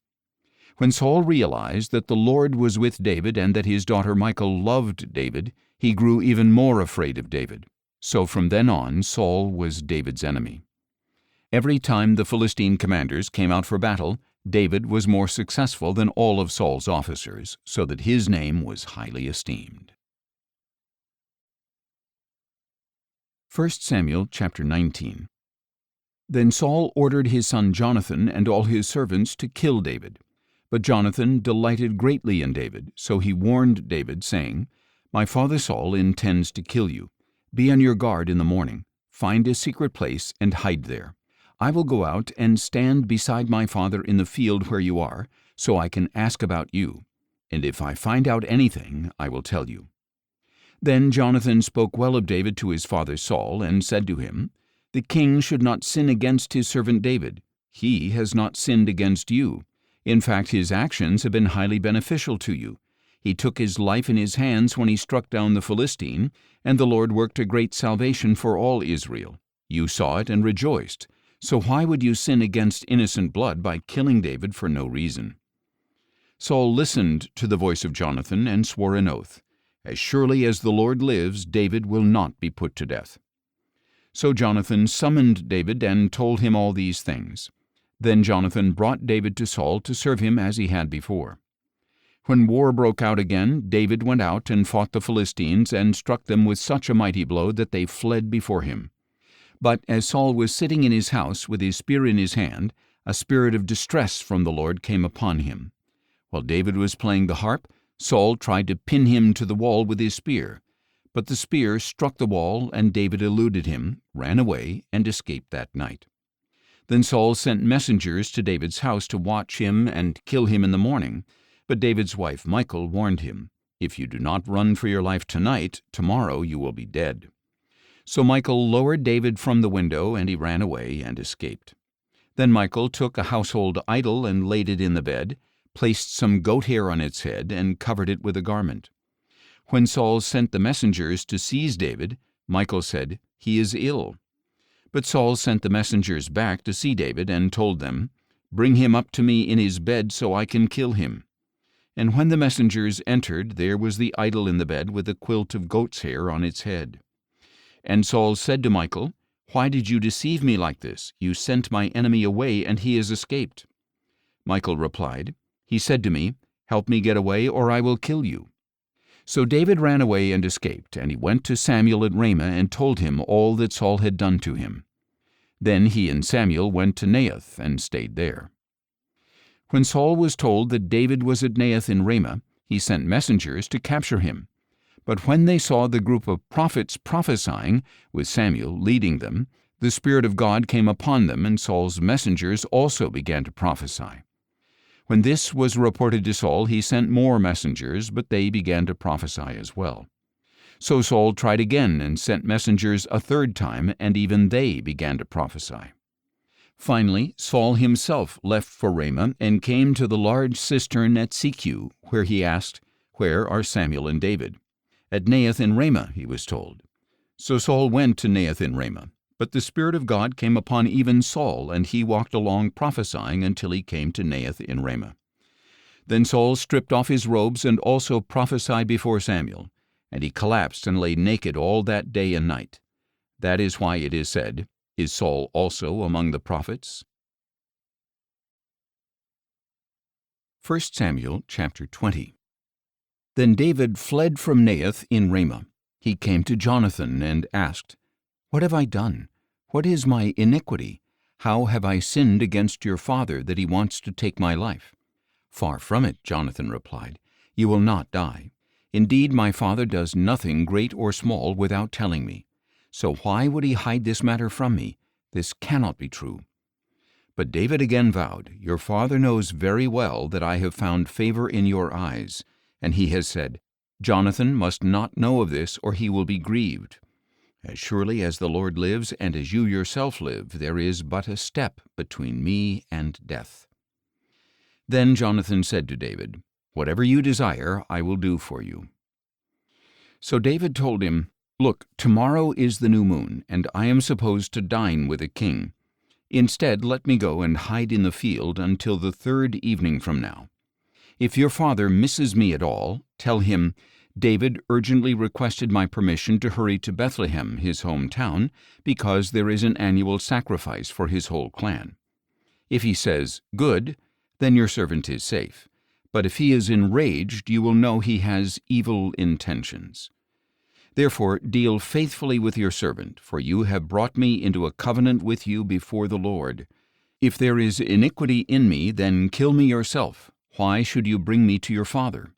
When Saul realized that the Lord was with David and that his daughter Michal loved David, he grew even more afraid of David. So from then on, Saul was David's enemy. Every time the Philistine commanders came out for battle, David was more successful than all of Saul's officers, so that his name was highly esteemed. 1 Samuel chapter 19. Then Saul ordered his son Jonathan and all his servants to kill David. But Jonathan delighted greatly in David, so he warned David, saying, My father Saul intends to kill you. Be on your guard in the morning. Find a secret place and hide there. I will go out and stand beside my father in the field where you are, so I can ask about you. And if I find out anything, I will tell you. Then Jonathan spoke well of David to his father Saul, and said to him, The king should not sin against his servant David. He has not sinned against you. In fact, his actions have been highly beneficial to you. He took his life in his hands when he struck down the Philistine, and the Lord worked a great salvation for all Israel. You saw it and rejoiced. So why would you sin against innocent blood by killing David for no reason? Saul listened to the voice of Jonathan and swore an oath. As surely as the Lord lives, David will not be put to death. So Jonathan summoned David and told him all these things. Then Jonathan brought David to Saul to serve him as he had before. When war broke out again, David went out and fought the Philistines and struck them with such a mighty blow that they fled before him. But as Saul was sitting in his house with his spear in his hand, a spirit of distress from the Lord came upon him. While David was playing the harp, Saul tried to pin him to the wall with his spear. But the spear struck the wall, and David eluded him, ran away, and escaped that night. Then Saul sent messengers to David's house to watch him and kill him in the morning. But David's wife Michal warned him, If you do not run for your life tonight, tomorrow you will be dead. So Michal lowered David from the window, and he ran away and escaped. Then Michal took a household idol and laid it in the bed, placed some goat hair on its head, and covered it with a garment. When Saul sent the messengers to seize David, Michal said, He is ill. But Saul sent the messengers back to see David and told them, Bring him up to me in his bed so I can kill him. And when the messengers entered, there was the idol in the bed with a quilt of goat's hair on its head. And Saul said to Michal, Why did you deceive me like this? You sent my enemy away, and he has escaped. Michal replied, He said to me, Help me get away, or I will kill you. So David ran away and escaped, and he went to Samuel at Ramah and told him all that Saul had done to him. Then he and Samuel went to Naioth and stayed there. When Saul was told that David was at Naioth in Ramah, he sent messengers to capture him. But when they saw the group of prophets prophesying, with Samuel leading them, the Spirit of God came upon them, and Saul's messengers also began to prophesy. When this was reported to Saul, he sent more messengers, but they began to prophesy as well. So Saul tried again and sent messengers a third time, and even they began to prophesy. Finally, Saul himself left for Ramah and came to the large cistern at Secu, where he asked, Where are Samuel and David? At Naioth in Ramah, he was told. So Saul went to Naioth in Ramah. But the Spirit of God came upon even Saul, and he walked along prophesying until he came to Naioth in Ramah. Then Saul stripped off his robes and also prophesied before Samuel, and he collapsed and lay naked all that day and night. That is why it is said, Is Saul also among the prophets? 1 Samuel chapter 20. Then David fled from Naioth in Ramah. He came to Jonathan and asked, What have I done? What is my iniquity? How have I sinned against your father that he wants to take my life? Far from it, Jonathan replied. You will not die. Indeed, my father does nothing great or small without telling me. So why would he hide this matter from me? This cannot be true. But David again vowed, Your father knows very well that I have found favor in your eyes. And he has said, Jonathan must not know of this, or he will be grieved. As surely as the Lord lives, and as you yourself live, there is but a step between me and death. Then Jonathan said to David, Whatever you desire, I will do for you. So David told him, Look, tomorrow is the new moon, and I am supposed to dine with a king. Instead, let me go and hide in the field until the third evening from now. If your father misses me at all, tell him, David urgently requested my permission to hurry to Bethlehem, his hometown, because there is an annual sacrifice for his whole clan. If he says, good, then your servant is safe. But if he is enraged, you will know he has evil intentions. Therefore deal faithfully with your servant, for you have brought me into a covenant with you before the Lord. If there is iniquity in me, then kill me yourself. Why should you bring me to your father?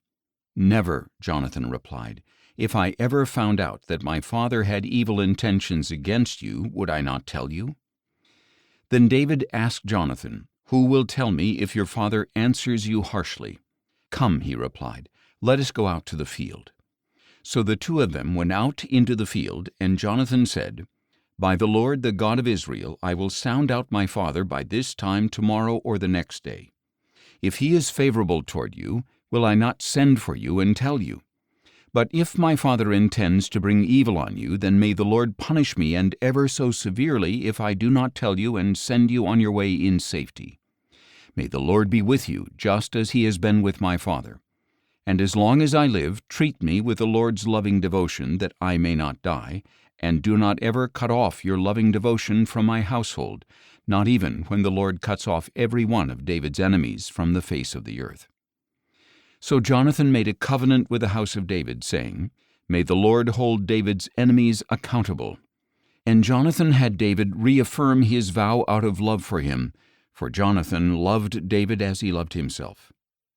Never, Jonathan replied. If I ever found out that my father had evil intentions against you, would I not tell you? Then David asked Jonathan, Who will tell me if your father answers you harshly? Come, he replied, let us go out to the field. So the two of them went out into the field, and Jonathan said, By the Lord, the God of Israel, I will sound out my father by this time tomorrow or the next day. If he is favorable toward you, will I not send for you and tell you? But if my father intends to bring evil on you, then may the Lord punish me, and ever so severely, if I do not tell you and send you on your way in safety. May the Lord be with you, just as he has been with my father. And as long as I live, treat me with the Lord's loving devotion, that I may not die, and do not ever cut off your loving devotion from my household, not even when the Lord cuts off every one of David's enemies from the face of the earth. So Jonathan made a covenant with the house of David, saying, May the Lord hold David's enemies accountable. And Jonathan had David reaffirm his vow out of love for him, for Jonathan loved David as he loved himself.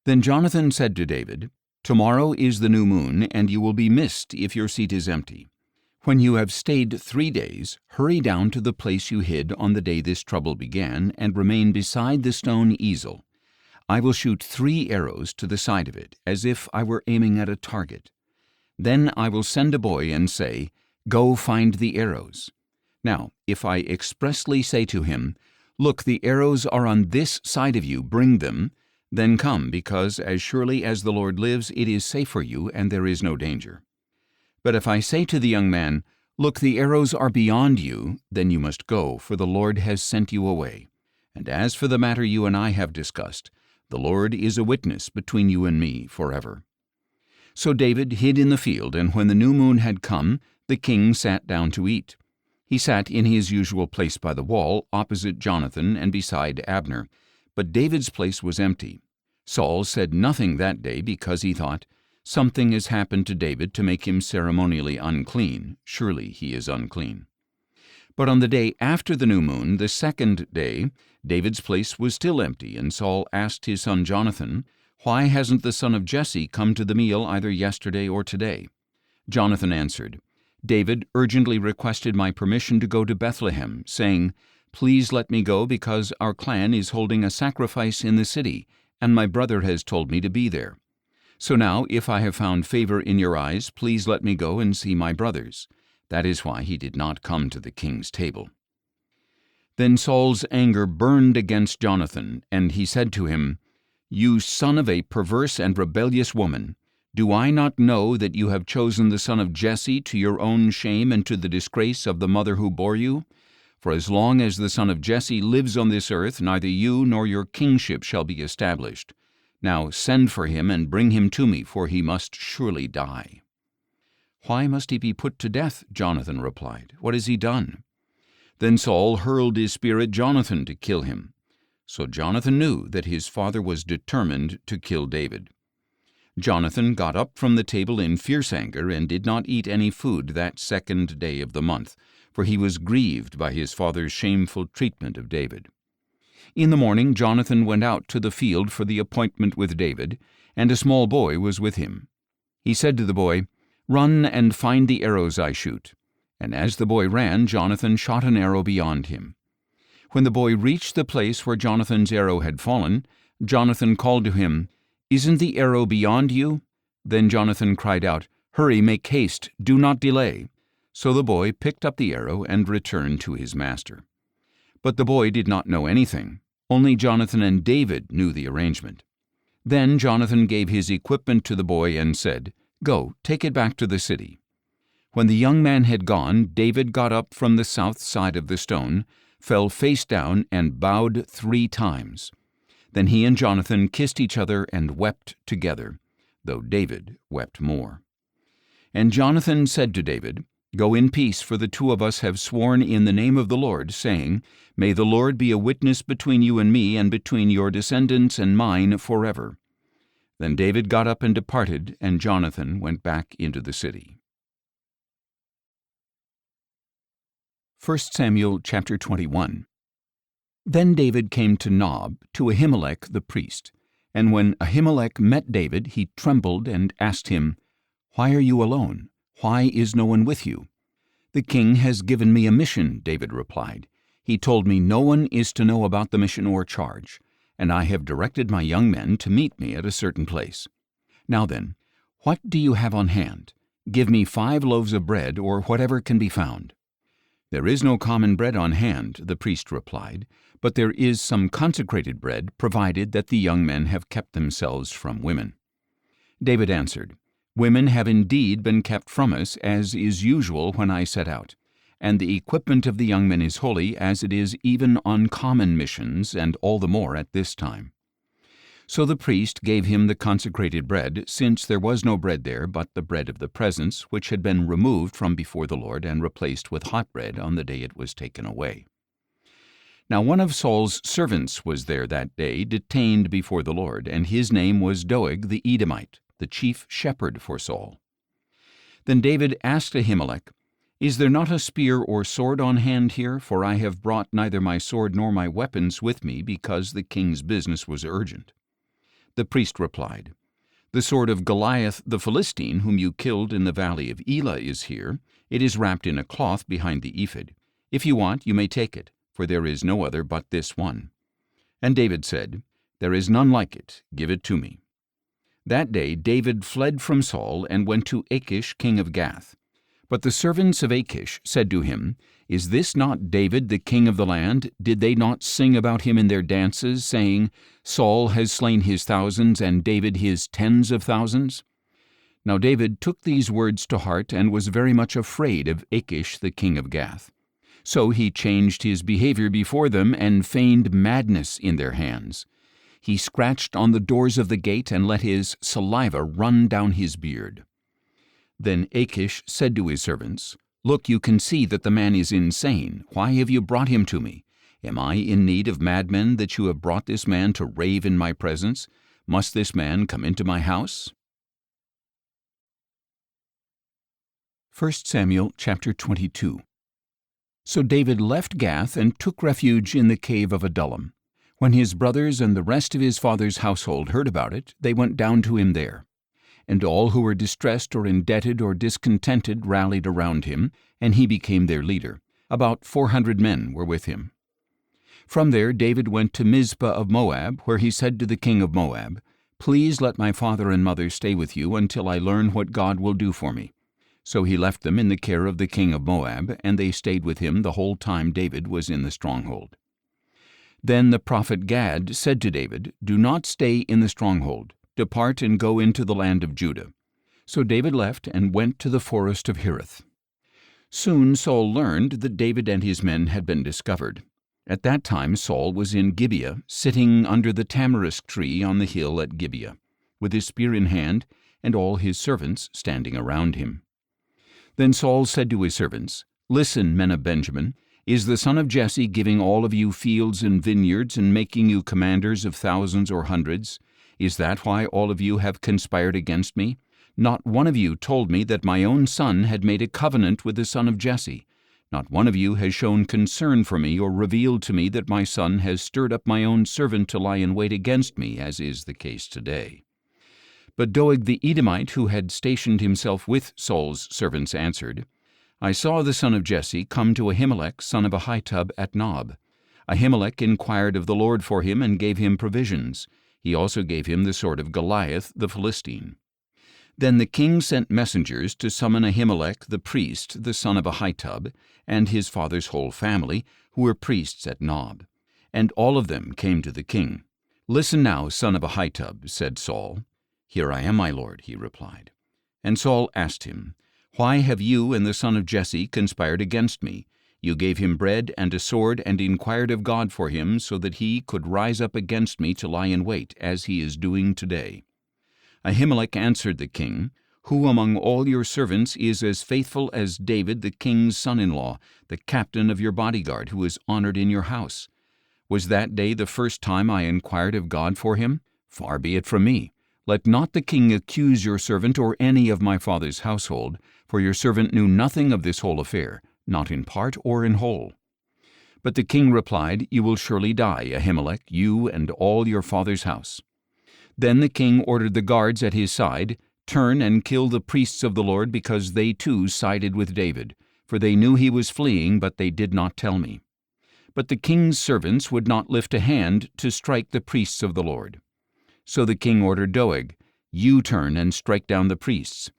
Then Jonathan said to David, Tomorrow is the new moon, and you will be missed if your seat is empty. When you have stayed 3 days, hurry down to the place you hid on the day this trouble began, and remain beside the stone easel. I will shoot 3 arrows to the side of it, as if I were aiming at a target. Then I will send a boy and say, Go find the arrows. Now, if I expressly say to him, Look, the arrows are on this side of you, bring them, then come, because as surely as the Lord lives, it is safe for you, and there is no danger. But if I say to the young man, Look, the arrows are beyond you, then you must go, for the Lord has sent you away. And as for the matter you and I have discussed, the Lord is a witness between you and me forever. So David hid in the field, and when the new moon had come, the king sat down to eat. He sat in his usual place by the wall, opposite Jonathan and beside Abner. But David's place was empty. Saul said nothing that day because he thought, Something has happened to David to make him ceremonially unclean. Surely he is unclean. But on the day after the new moon, the second day, David's place was still empty, and Saul asked his son Jonathan, Why hasn't the son of Jesse come to the meal either yesterday or today? Jonathan answered, David urgently requested my permission to go to Bethlehem, saying, Please let me go because our clan is holding a sacrifice in the city, and my brother has told me to be there. So now, if I have found favor in your eyes, please let me go and see my brothers. That is why he did not come to the king's table. Then Saul's anger burned against Jonathan, and he said to him, You son of a perverse and rebellious woman, do I not know that you have chosen the son of Jesse to your own shame and to the disgrace of the mother who bore you? For as long as the son of Jesse lives on this earth, neither you nor your kingship shall be established. Now send for him and bring him to me, for he must surely die. Why must he be put to death? Jonathan replied. What has he done? Then Saul hurled his spear at Jonathan to kill him. So Jonathan knew that his father was determined to kill David. Jonathan got up from the table in fierce anger and did not eat any food that second day of the month, for he was grieved by his father's shameful treatment of David. In the morning Jonathan went out to the field for the appointment with David, and a small boy was with him. He said to the boy, Run and find the arrows I shoot. And as the boy ran, Jonathan shot an arrow beyond him. When the boy reached the place where Jonathan's arrow had fallen, Jonathan called to him, Isn't the arrow beyond you? Then Jonathan cried out, Hurry, make haste, do not delay. So the boy picked up the arrow and returned to his master. But the boy did not know anything. Only Jonathan and David knew the arrangement. Then Jonathan gave his equipment to the boy and said, Go, take it back to the city. When the young man had gone, David got up from the south side of the stone, fell face down, and bowed 3 times. Then he and Jonathan kissed each other and wept together, though David wept more. And Jonathan said to David, "Go in peace, for the 2 of us have sworn in the name of the Lord, saying, May the Lord be a witness between you and me, and between your descendants and mine forever." Then David got up and departed, and Jonathan went back into the city. 1 Samuel chapter 21. Then David came to Nob, to Ahimelech the priest. And when Ahimelech met David, he trembled and asked him, "Why are you alone? Why is no one with you?" "The king has given me a mission," David replied. "He told me no one is to know about the mission or charge, and I have directed my young men to meet me at a certain place. Now then, what do you have on hand? Give me 5 loaves of bread, or whatever can be found." "There is no common bread on hand," the priest replied, "but there is some consecrated bread, provided that the young men have kept themselves from women." David answered, "Women have indeed been kept from us, as is usual when I set out, and the equipment of the young men is holy, as it is even on common missions, and all the more at this time." So the priest gave him the consecrated bread, since there was no bread there but the bread of the presence, which had been removed from before the Lord and replaced with hot bread on the day it was taken away. Now one of Saul's servants was there that day, detained before the Lord, and his name was Doeg the Edomite, the chief shepherd for Saul. Then David asked Ahimelech, "Is there not a spear or sword on hand here? For I have brought neither my sword nor my weapons with me, because the king's business was urgent." The priest replied, "The sword of Goliath the Philistine, whom you killed in the valley of Elah, is here. It is wrapped in a cloth behind the ephod. If you want, you may take it, for there is no other but this one." And David said, "There is none like it. Give it to me." That day David fled from Saul and went to Achish king of Gath. But the servants of Achish said to him, "Is this not David the king of the land? Did they not sing about him in their dances, saying, 'Saul has slain his thousands, and David his tens of thousands'?" Now David took these words to heart, and was very much afraid of Achish the king of Gath. So he changed his behavior before them, and feigned madness in their hands. He scratched on the doors of the gate, and let his saliva run down his beard. Then Achish said to his servants, "Look, you can see that the man is insane. Why have you brought him to me? Am I in need of madmen, that you have brought this man to rave in my presence? Must this man come into my house?" 1 Samuel chapter 22. So David left Gath and took refuge in the cave of Adullam. When his brothers and the rest of his father's household heard about it, they went down to him there. And all who were distressed or indebted or discontented rallied around him, and he became their leader. About 400 men were with him. From there David went to Mizpah of Moab, where he said to the king of Moab, "Please let my father and mother stay with you until I learn what God will do for me." So he left them in the care of the king of Moab, and they stayed with him the whole time David was in the stronghold. Then the prophet Gad said to David, "Do not stay in the stronghold. Depart and go into the land of Judah." So David left and went to the forest of Hereth. Soon Saul learned that David and his men had been discovered. At that time Saul was in Gibeah, sitting under the tamarisk tree on the hill at Gibeah, with his spear in hand, and all his servants standing around him. Then Saul said to his servants, "Listen, men of Benjamin, is the son of Jesse giving all of you fields and vineyards, and making you commanders of thousands or hundreds? Is that why all of you have conspired against me? Not one of you told me that my own son had made a covenant with the son of Jesse. Not one of you has shown concern for me, or revealed to me that my son has stirred up my own servant to lie in wait against me, as is the case today." But Doeg the Edomite, who had stationed himself with Saul's servants, answered, "I saw the son of Jesse come to Ahimelech, son of Ahitub, at Nob. Ahimelech inquired of the Lord for him, and gave him provisions. He also gave him the sword of Goliath the Philistine." Then the king sent messengers to summon Ahimelech the priest, the son of Ahitub, and his father's whole family, who were priests at Nob. And all of them came to the king. "Listen now, son of Ahitub," said Saul. "Here I am, my lord," he replied. And Saul asked him, Why have you and the son of Jesse conspired against me? You gave him bread and a sword and inquired of God for him so that he could rise up against me to lie in wait, as he is doing today." Ahimelech answered the king, "Who among all your servants is as faithful as David the king's son-in-law, the captain of your bodyguard, who is honored in your house? Was that day the first time I inquired of God for him? Far be it from me. Let not the king accuse your servant or any of my father's household, for your servant knew nothing of this whole affair, not in part or in whole." But the king replied, "You will surely die, Ahimelech, you and all your father's house." Then the king ordered the guards at his side, "Turn and kill the priests of the Lord, because they too sided with David, for they knew he was fleeing, but they did not tell me." But the king's servants would not lift a hand to strike the priests of the Lord. So the king ordered Doeg, "You turn and strike down the priests."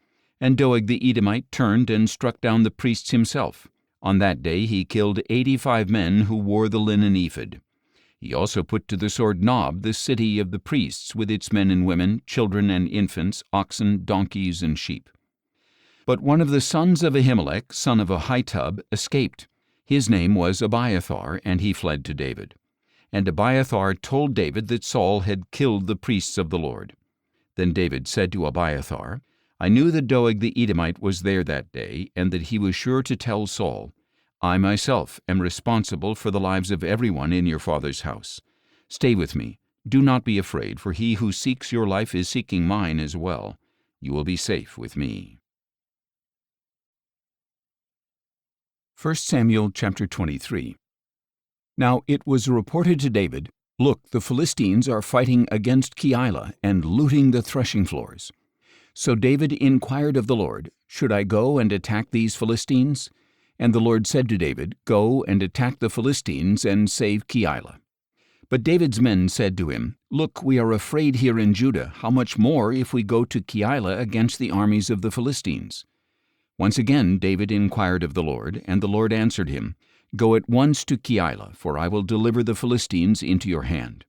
And Doeg the Edomite turned and struck down the priests himself. On that day he killed 85 men who wore the linen ephod. He also put to the sword Nob, the city of the priests, with its men and women, children and infants, oxen, donkeys, and sheep. But one of the sons of Ahimelech, son of Ahitub, escaped. His name was Abiathar, and he fled to David. And Abiathar told David that Saul had killed the priests of the Lord. Then David said to Abiathar, "I knew that Doeg the Edomite was there that day, and that he was sure to tell Saul. I myself am responsible for the lives of everyone in your father's house. Stay with me. Do not be afraid, for he who seeks your life is seeking mine as well. You will be safe with me." 1 Samuel chapter 23. Now it was reported to David, "Look, the Philistines are fighting against Keilah and looting the threshing floors." So David inquired of the Lord, "Should I go and attack these Philistines?" And the Lord said to David, "Go and attack the Philistines and save Keilah." But David's men said to him, "Look, we are afraid here in Judah. How much more if we go to Keilah against the armies of the Philistines?" Once again David inquired of the Lord, and the Lord answered him, "Go at once to Keilah, for I will deliver the Philistines into your hand."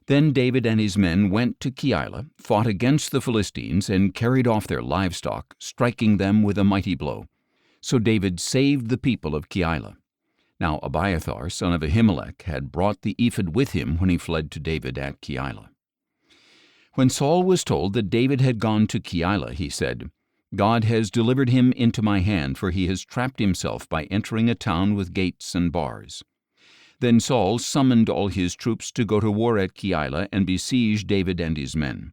Then David and his men went to Keilah, fought against the Philistines, and carried off their livestock, striking them with a mighty blow. So David saved the people of Keilah. Now Abiathar, son of Ahimelech, had brought the ephod with him when he fled to David at Keilah. When Saul was told that David had gone to Keilah, he said, "God has delivered him into my hand, for he has trapped himself by entering a town with gates and bars." Then Saul summoned all his troops to go to war at Keilah and besiege David and his men.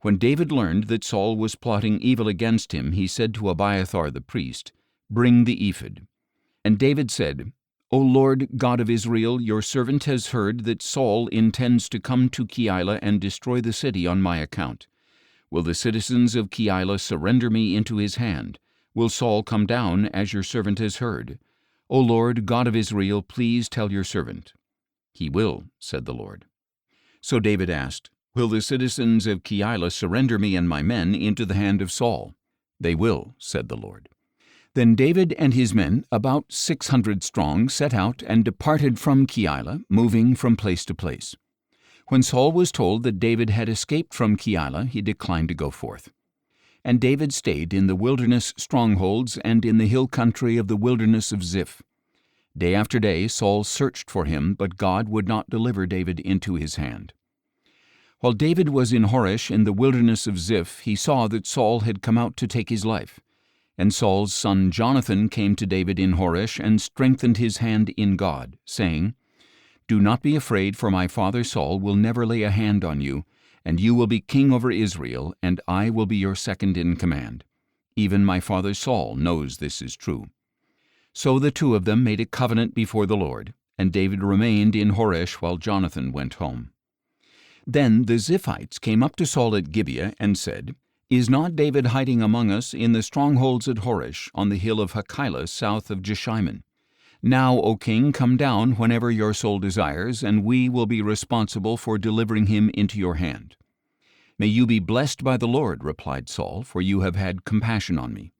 When David learned that Saul was plotting evil against him, he said to Abiathar the priest, "Bring the ephod." And David said, "O Lord God of Israel, your servant has heard that Saul intends to come to Keilah and destroy the city on my account. Will the citizens of Keilah surrender me into his hand? Will Saul come down, as your servant has heard? O Lord God of Israel, please tell your servant." "He will," said the Lord. So David asked, "Will the citizens of Keilah surrender me and my men into the hand of Saul?" "They will," said the Lord. Then David and his men, about 600 strong, set out and departed from Keilah, moving from place to place. When Saul was told that David had escaped from Keilah, he declined to go forth. And David stayed in the wilderness strongholds and in the hill country of the wilderness of Ziph. Day after day Saul searched for him, but God would not deliver David into his hand. While David was in Horesh in the wilderness of Ziph, he saw that Saul had come out to take his life. And Saul's son Jonathan came to David in Horesh and strengthened his hand in God, saying, "Do not be afraid, for my father Saul will never lay a hand on you, and you will be king over Israel, and I will be your second in command. Even my father Saul knows this is true." So the two of them made a covenant before the Lord, and David remained in Horesh while Jonathan went home. Then the Ziphites came up to Saul at Gibeah and said, "Is not David hiding among us in the strongholds at Horesh, on the hill of Hachilah, south of Jeshimon? Now, O king, come down whenever your soul desires, and we will be responsible for delivering him into your hand." "May you be blessed by the Lord," replied Saul, "for you have had compassion on me.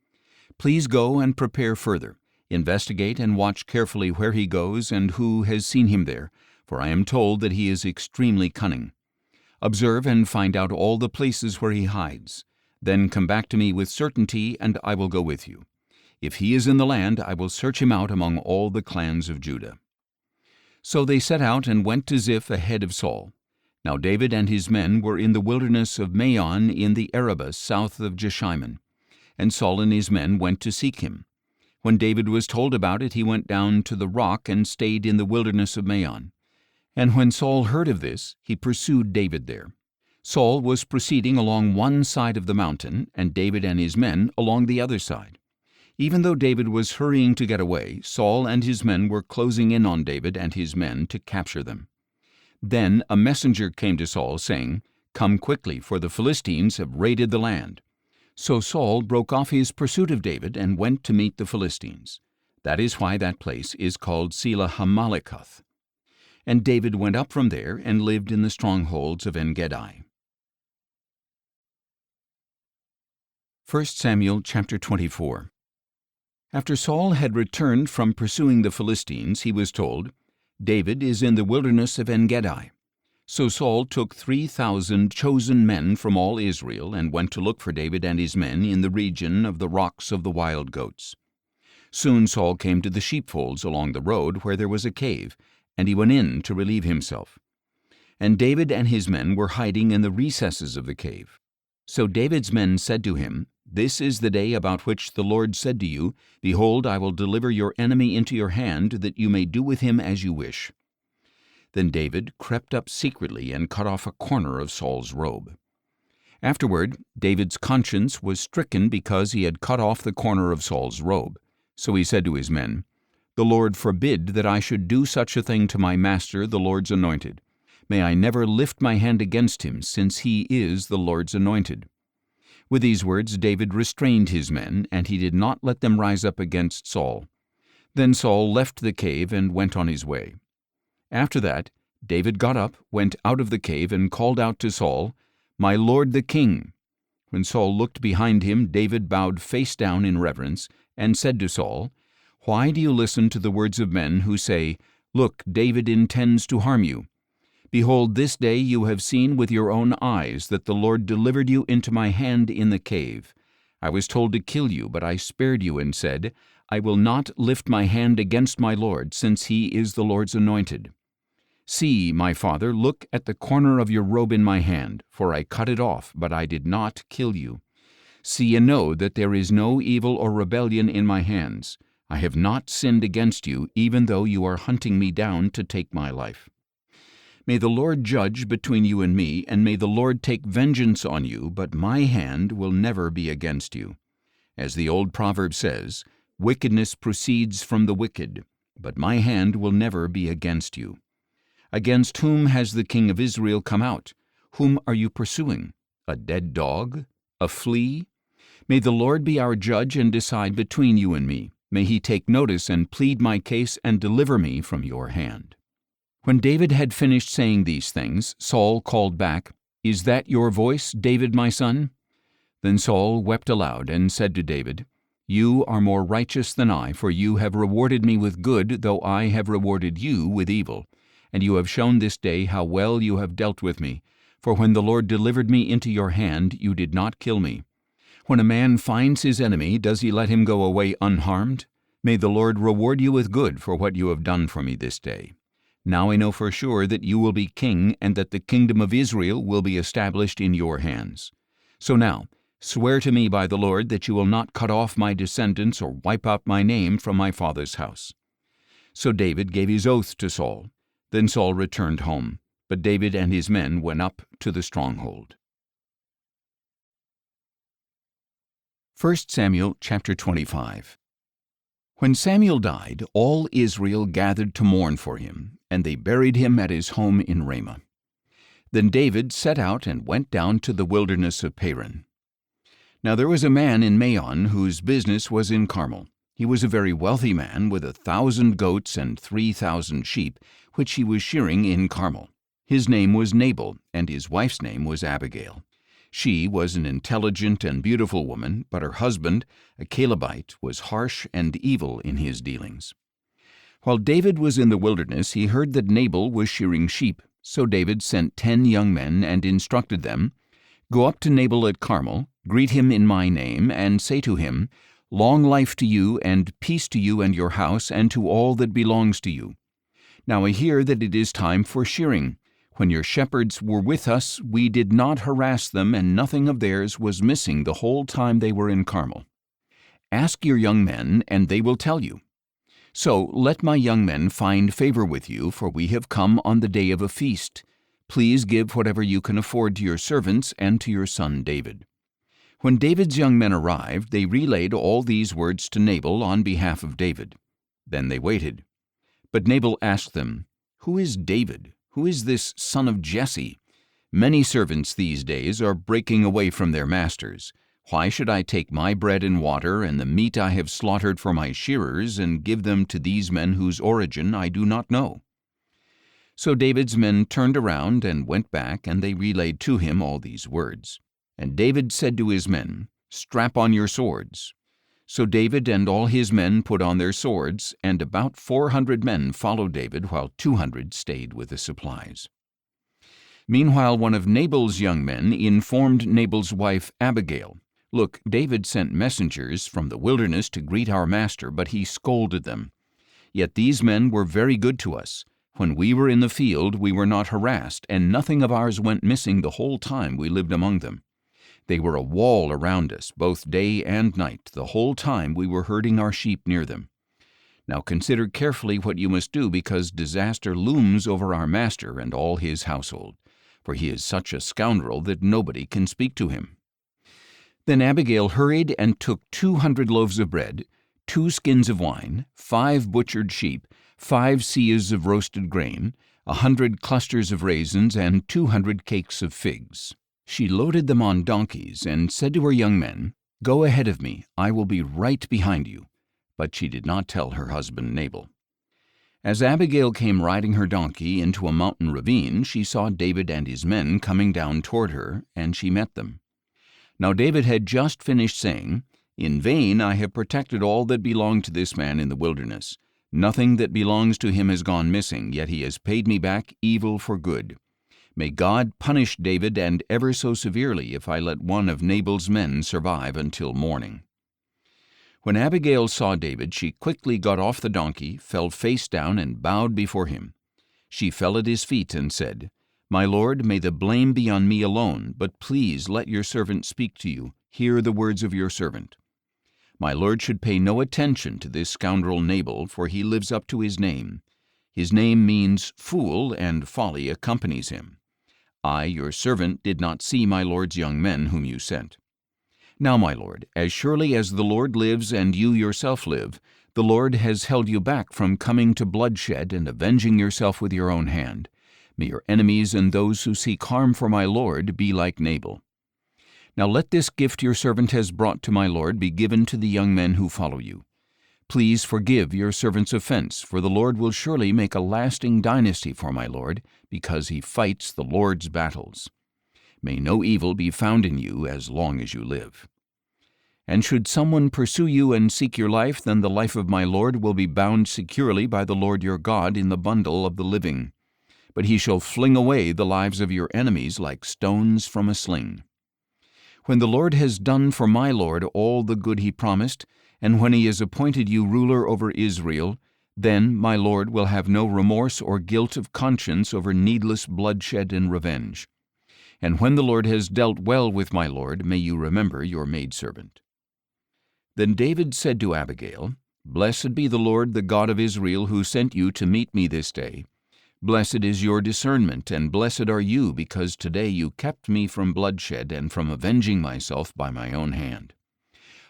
Please go and prepare further. Investigate and watch carefully where he goes and who has seen him there, for I am told that he is extremely cunning. Observe and find out all the places where he hides. Then come back to me with certainty, and I will go with you. If he is in the land, I will search him out among all the clans of Judah." So they set out and went to Ziph ahead of Saul. Now David and his men were in the wilderness of Maon in the Arabah south of Jeshimon, and Saul and his men went to seek him. When David was told about it, he went down to the rock and stayed in the wilderness of Maon. And when Saul heard of this, he pursued David there. Saul was proceeding along one side of the mountain, and David and his men along the other side. Even though David was hurrying to get away, Saul and his men were closing in on David and his men to capture them. Then a messenger came to Saul, saying, "Come quickly, for the Philistines have raided the land." So Saul broke off his pursuit of David and went to meet the Philistines. That is why that place is called Selah Hamalekath. And David went up from there and lived in the strongholds of En-gedi. 1 Samuel chapter 24. After Saul had returned from pursuing the Philistines, he was told, "David is in the wilderness of En-gedi." So Saul took 3,000 chosen men from all Israel and went to look for David and his men in the region of the rocks of the wild goats. Soon Saul came to the sheepfolds along the road where there was a cave, and he went in to relieve himself. And David and his men were hiding in the recesses of the cave. So David's men said to him, "This is the day about which the Lord said to you, 'Behold, I will deliver your enemy into your hand, that you may do with him as you wish.'" Then David crept up secretly and cut off a corner of Saul's robe. Afterward, David's conscience was stricken because he had cut off the corner of Saul's robe. So he said to his men, "The Lord forbid that I should do such a thing to my master, the Lord's anointed. May I never lift my hand against him, since he is the Lord's anointed." With these words David restrained his men, and he did not let them rise up against Saul. Then Saul left the cave and went on his way. After that, David got up, went out of the cave, and called out to Saul, "My lord the king." When Saul looked behind him, David bowed face down in reverence, and said to Saul, "Why do you listen to the words of men who say, 'Look, David intends to harm you'? Behold, this day you have seen with your own eyes that the Lord delivered you into my hand in the cave. I was told to kill you, but I spared you and said, 'I will not lift my hand against my Lord, since he is the Lord's anointed.' See, my father, look at the corner of your robe in my hand, for I cut it off, but I did not kill you. See and know that there is no evil or rebellion in my hands. I have not sinned against you, even though you are hunting me down to take my life. May the Lord judge between you and me, and may the Lord take vengeance on you, but my hand will never be against you. As the old proverb says, 'Wickedness proceeds from the wicked, but my hand will never be against you.' Against whom has the king of Israel come out? Whom are you pursuing? A dead dog? A flea? May the Lord be our judge and decide between you and me. May he take notice and plead my case and deliver me from your hand." When David had finished saying these things, Saul called back, "Is that your voice, David my son?" Then Saul wept aloud and said to David, "You are more righteous than I, for you have rewarded me with good, though I have rewarded you with evil. And you have shown this day how well you have dealt with me. For when the Lord delivered me into your hand, you did not kill me. When a man finds his enemy, does he let him go away unharmed? May the Lord reward you with good for what you have done for me this day. Now I know for sure that you will be king, and that the kingdom of Israel will be established in your hands. So now, swear to me by the Lord that you will not cut off my descendants or wipe out my name from my father's house." So David gave his oath to Saul. Then Saul returned home, but David and his men went up to the stronghold. 1 Samuel chapter 25. When Samuel died, all Israel gathered to mourn for him, and they buried him at his home in Ramah. Then David set out and went down to the wilderness of Paran. Now there was a man in Maon whose business was in Carmel. He was a very wealthy man with 1,000 goats and 3,000 sheep, which he was shearing in Carmel. His name was Nabal, and his wife's name was Abigail. She was an intelligent and beautiful woman, but her husband, a Calebite, was harsh and evil in his dealings. While David was in the wilderness, he heard that Nabal was shearing sheep. So David sent 10 young men and instructed them, Go up to Nabal at Carmel, greet him in my name, and say to him, Long life to you, and peace to you and your house, and to all that belongs to you. Now I hear that it is time for shearing. When your shepherds were with us, we did not harass them, and nothing of theirs was missing the whole time they were in Carmel. Ask your young men, and they will tell you. So let my young men find favor with you, for we have come on the day of a feast. Please give whatever you can afford to your servants and to your son David." When David's young men arrived, they relayed all these words to Nabal on behalf of David. Then they waited. But Nabal asked them, "Who is David? Who is this son of Jesse? Many servants these days are breaking away from their masters. Why should I take my bread and water and the meat I have slaughtered for my shearers and give them to these men whose origin I do not know?" So David's men turned around and went back, and they relayed to him all these words. And David said to his men, "Strap on your swords." So David and all his men put on their swords, and about 400 men followed David, while 200 stayed with the supplies. Meanwhile, one of Nabal's young men informed Nabal's wife Abigail, "Look, David sent messengers from the wilderness to greet our master, but he scolded them. Yet these men were very good to us. When we were in the field, we were not harassed, and nothing of ours went missing the whole time we lived among them. They were a wall around us, both day and night, the whole time we were herding our sheep near them. Now consider carefully what you must do, because disaster looms over our master and all his household, for he is such a scoundrel that nobody can speak to him." Then Abigail hurried and took 200 loaves of bread, 2 skins of wine, 5 butchered sheep, 5 seahs of roasted grain, 100 clusters of raisins, and 200 cakes of figs. She loaded them on donkeys and said to her young men, "Go ahead of me, I will be right behind you." But she did not tell her husband Nabal. As Abigail came riding her donkey into a mountain ravine, she saw David and his men coming down toward her, and she met them. Now David had just finished saying, "In vain I have protected all that belonged to this man in the wilderness. Nothing that belongs to him has gone missing, yet he has paid me back evil for good. May God punish David, and ever so severely, if I let one of Nabal's men survive until morning." When Abigail saw David, she quickly got off the donkey, fell face down, and bowed before him. She fell at his feet and said, "My lord, may the blame be on me alone, but please let your servant speak to you. Hear the words of your servant. My lord should pay no attention to this scoundrel Nabal, for he lives up to his name. His name means fool, and folly accompanies him. I, your servant, did not see my lord's young men whom you sent. Now, my lord, as surely as the Lord lives and you yourself live, the Lord has held you back from coming to bloodshed and avenging yourself with your own hand. May your enemies and those who seek harm for my lord be like Nabal. Now let this gift your servant has brought to my lord be given to the young men who follow you. Please forgive your servant's offense, for the Lord will surely make a lasting dynasty for my lord, because he fights the Lord's battles. May no evil be found in you as long as you live. And should someone pursue you and seek your life, then the life of my lord will be bound securely by the Lord your God in the bundle of the living. But he shall fling away the lives of your enemies like stones from a sling. When the Lord has done for my lord all the good he promised, and when he has appointed you ruler over Israel, then my lord will have no remorse or guilt of conscience over needless bloodshed and revenge. And when the Lord has dealt well with my lord, may you remember your maidservant." Then David said to Abigail, "Blessed be the Lord, the God of Israel, who sent you to meet me this day. Blessed is your discernment, and blessed are you, because today you kept me from bloodshed and from avenging myself by my own hand.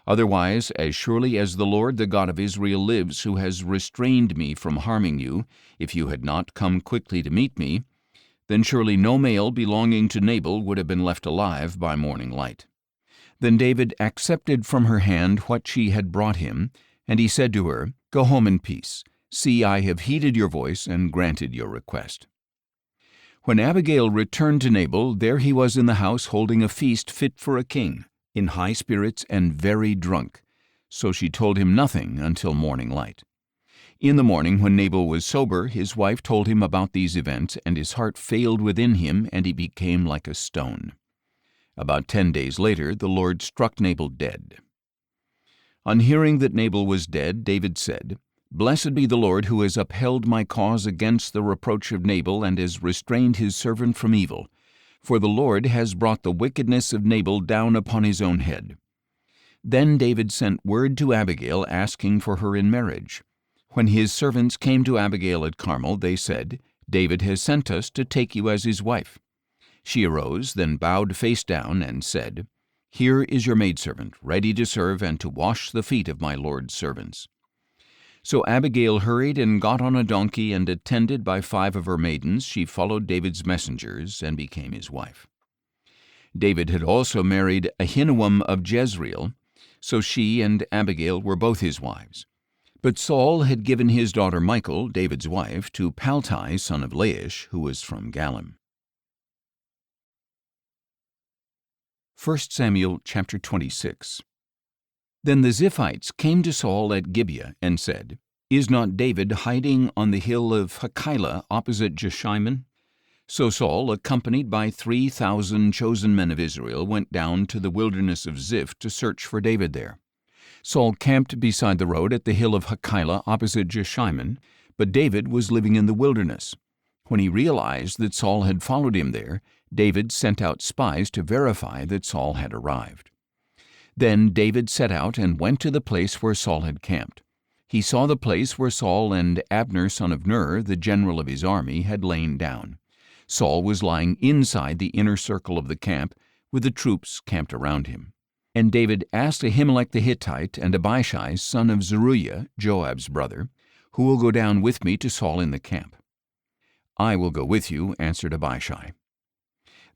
Otherwise, as surely as the Lord, the God of Israel, lives, who has restrained me from harming you, if you had not come quickly to meet me, then surely no male belonging to Nabal would have been left alive by morning light." Then David accepted from her hand what she had brought him, and he said to her, "Go home in peace. See, I have heeded your voice and granted your request." When Abigail returned to Nabal, there he was in the house holding a feast fit for a king, in high spirits and very drunk. So she told him nothing until morning light. In the morning, when Nabal was sober, his wife told him about these events, and his heart failed within him, and he became like a stone. About 10 days later, the Lord struck Nabal dead. On hearing that Nabal was dead, David said, "Blessed be the Lord who has upheld my cause against the reproach of Nabal and has restrained his servant from evil. For the Lord has brought the wickedness of Nabal down upon his own head." Then David sent word to Abigail asking for her in marriage. When his servants came to Abigail at Carmel, they said, "David has sent us to take you as his wife." She arose, then bowed face down, and said, "Here is your maidservant, ready to serve and to wash the feet of my Lord's servants." So Abigail hurried and got on a donkey, and attended by 5 of her maidens, she followed David's messengers and became his wife. David had also married Ahinoam of Jezreel, so she and Abigail were both his wives. But Saul had given his daughter Michal, David's wife, to Paltai, son of Laish, who was from Galim. 1 Samuel chapter 26. Then the Ziphites came to Saul at Gibeah and said, "Is not David hiding on the hill of Hachilah opposite Jeshimon?" So Saul, accompanied by 3,000 chosen men of Israel, went down to the wilderness of Ziph to search for David there. Saul camped beside the road at the hill of Hachilah opposite Jeshimon, but David was living in the wilderness. When he realized that Saul had followed him there, David sent out spies to verify that Saul had arrived. Then David set out and went to the place where Saul had camped. He saw the place where Saul and Abner son of Ner, the general of his army, had lain down. Saul was lying inside the inner circle of the camp, with the troops camped around him. And David asked Ahimelech the Hittite and Abishai, son of Zeruiah, Joab's brother, "Who will go down with me to Saul in the camp?" "I will go with you," answered Abishai.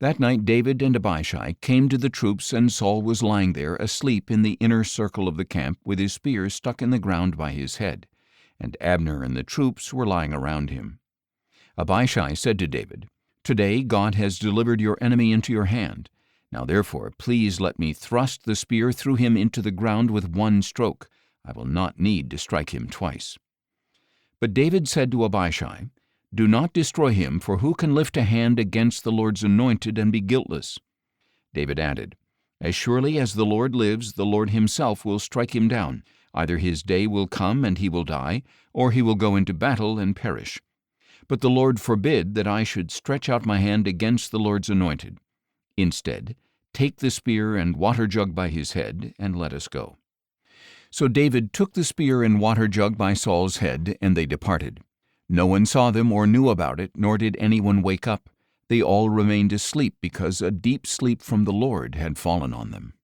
That night David and Abishai came to the troops, and Saul was lying there asleep in the inner circle of the camp with his spear stuck in the ground by his head, and Abner and the troops were lying around him. Abishai said to David, "Today God has delivered your enemy into your hand. Now therefore please let me thrust the spear through him into the ground with one stroke. I will not need to strike him twice." But David said to Abishai, "Do not destroy him, for who can lift a hand against the Lord's anointed and be guiltless?" David added, "As surely as the Lord lives, the Lord himself will strike him down. Either his day will come and he will die, or he will go into battle and perish. But the Lord forbid that I should stretch out my hand against the Lord's anointed. Instead, take the spear and water jug by his head, and let us go." So David took the spear and water jug by Saul's head, and they departed. No one saw them or knew about it, nor did anyone wake up. They all remained asleep because a deep sleep from the Lord had fallen on them.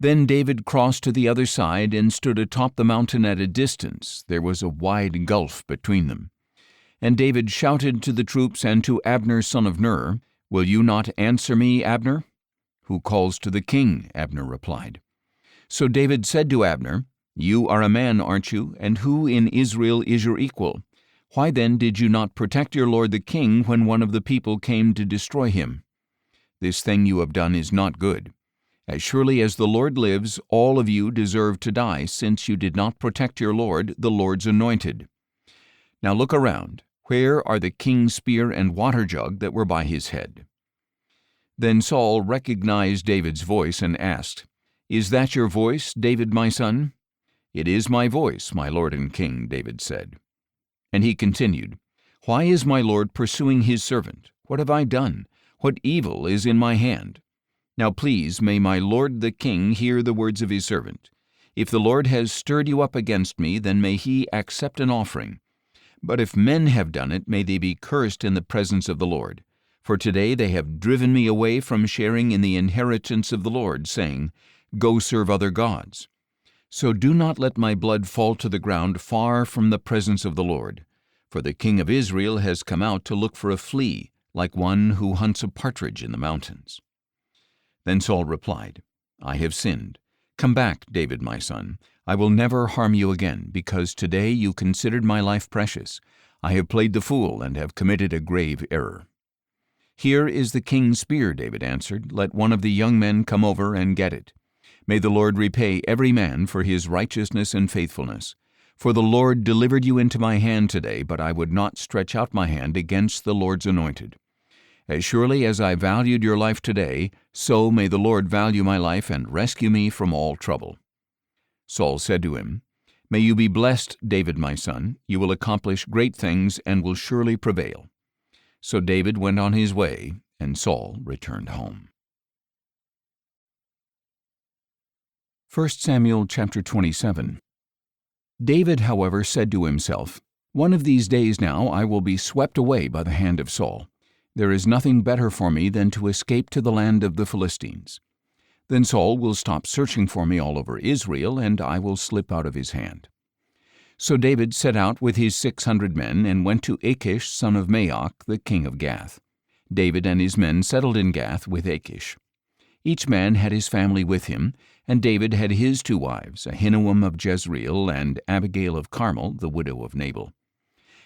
Then David crossed to the other side and stood atop the mountain at a distance. There was a wide gulf between them. And David shouted to the troops and to Abner son of Ner, "Will you not answer me, Abner?" "Who calls to the king?" Abner replied. So David said to Abner, "You are a man, aren't you? And who in Israel is your equal? Why then did you not protect your lord the king when one of the people came to destroy him? This thing you have done is not good. As surely as the Lord lives, all of you deserve to die, since you did not protect your lord, the Lord's anointed. Now look around. Where are the king's spear and water jug that were by his head?" Then Saul recognized David's voice and asked, "Is that your voice, David my son?" "It is my voice, my lord and king," David said. And he continued, "Why is my lord pursuing his servant? What have I done? What evil is in my hand? Now please, may my lord the king hear the words of his servant. If the Lord has stirred you up against me, then may he accept an offering. But if men have done it, may they be cursed in the presence of the Lord. For today they have driven me away from sharing in the inheritance of the Lord, saying, 'Go serve other gods.' So do not let my blood fall to the ground far from the presence of the Lord. For the king of Israel has come out to look for a flea, like one who hunts a partridge in the mountains." Then Saul replied, "I have sinned. Come back, David my son. I will never harm you again, because today you considered my life precious. I have played the fool and have committed a grave error." "Here is the king's spear," David answered. "Let one of the young men come over and get it. May the Lord repay every man for his righteousness and faithfulness. For the Lord delivered you into my hand today, but I would not stretch out my hand against the Lord's anointed. As surely as I valued your life today, So may the Lord value my life and rescue me from all trouble." Saul said to him, "May you be blessed, David my son. You will accomplish great things and will surely prevail." So David went on his way, and Saul returned home. 1 Samuel chapter 27. David, however, said to himself, "One of these days now I will be swept away by the hand of Saul. There is nothing better for me than to escape to the land of the Philistines. Then Saul will stop searching for me all over Israel, and I will slip out of his hand." So David set out with his 600 men and went to Achish son of Maoch, the king of Gath. David and his men settled in Gath with Achish. Each man had his family with him, and David had his 2 wives, Ahinoam of Jezreel and Abigail of Carmel, the widow of Nabal.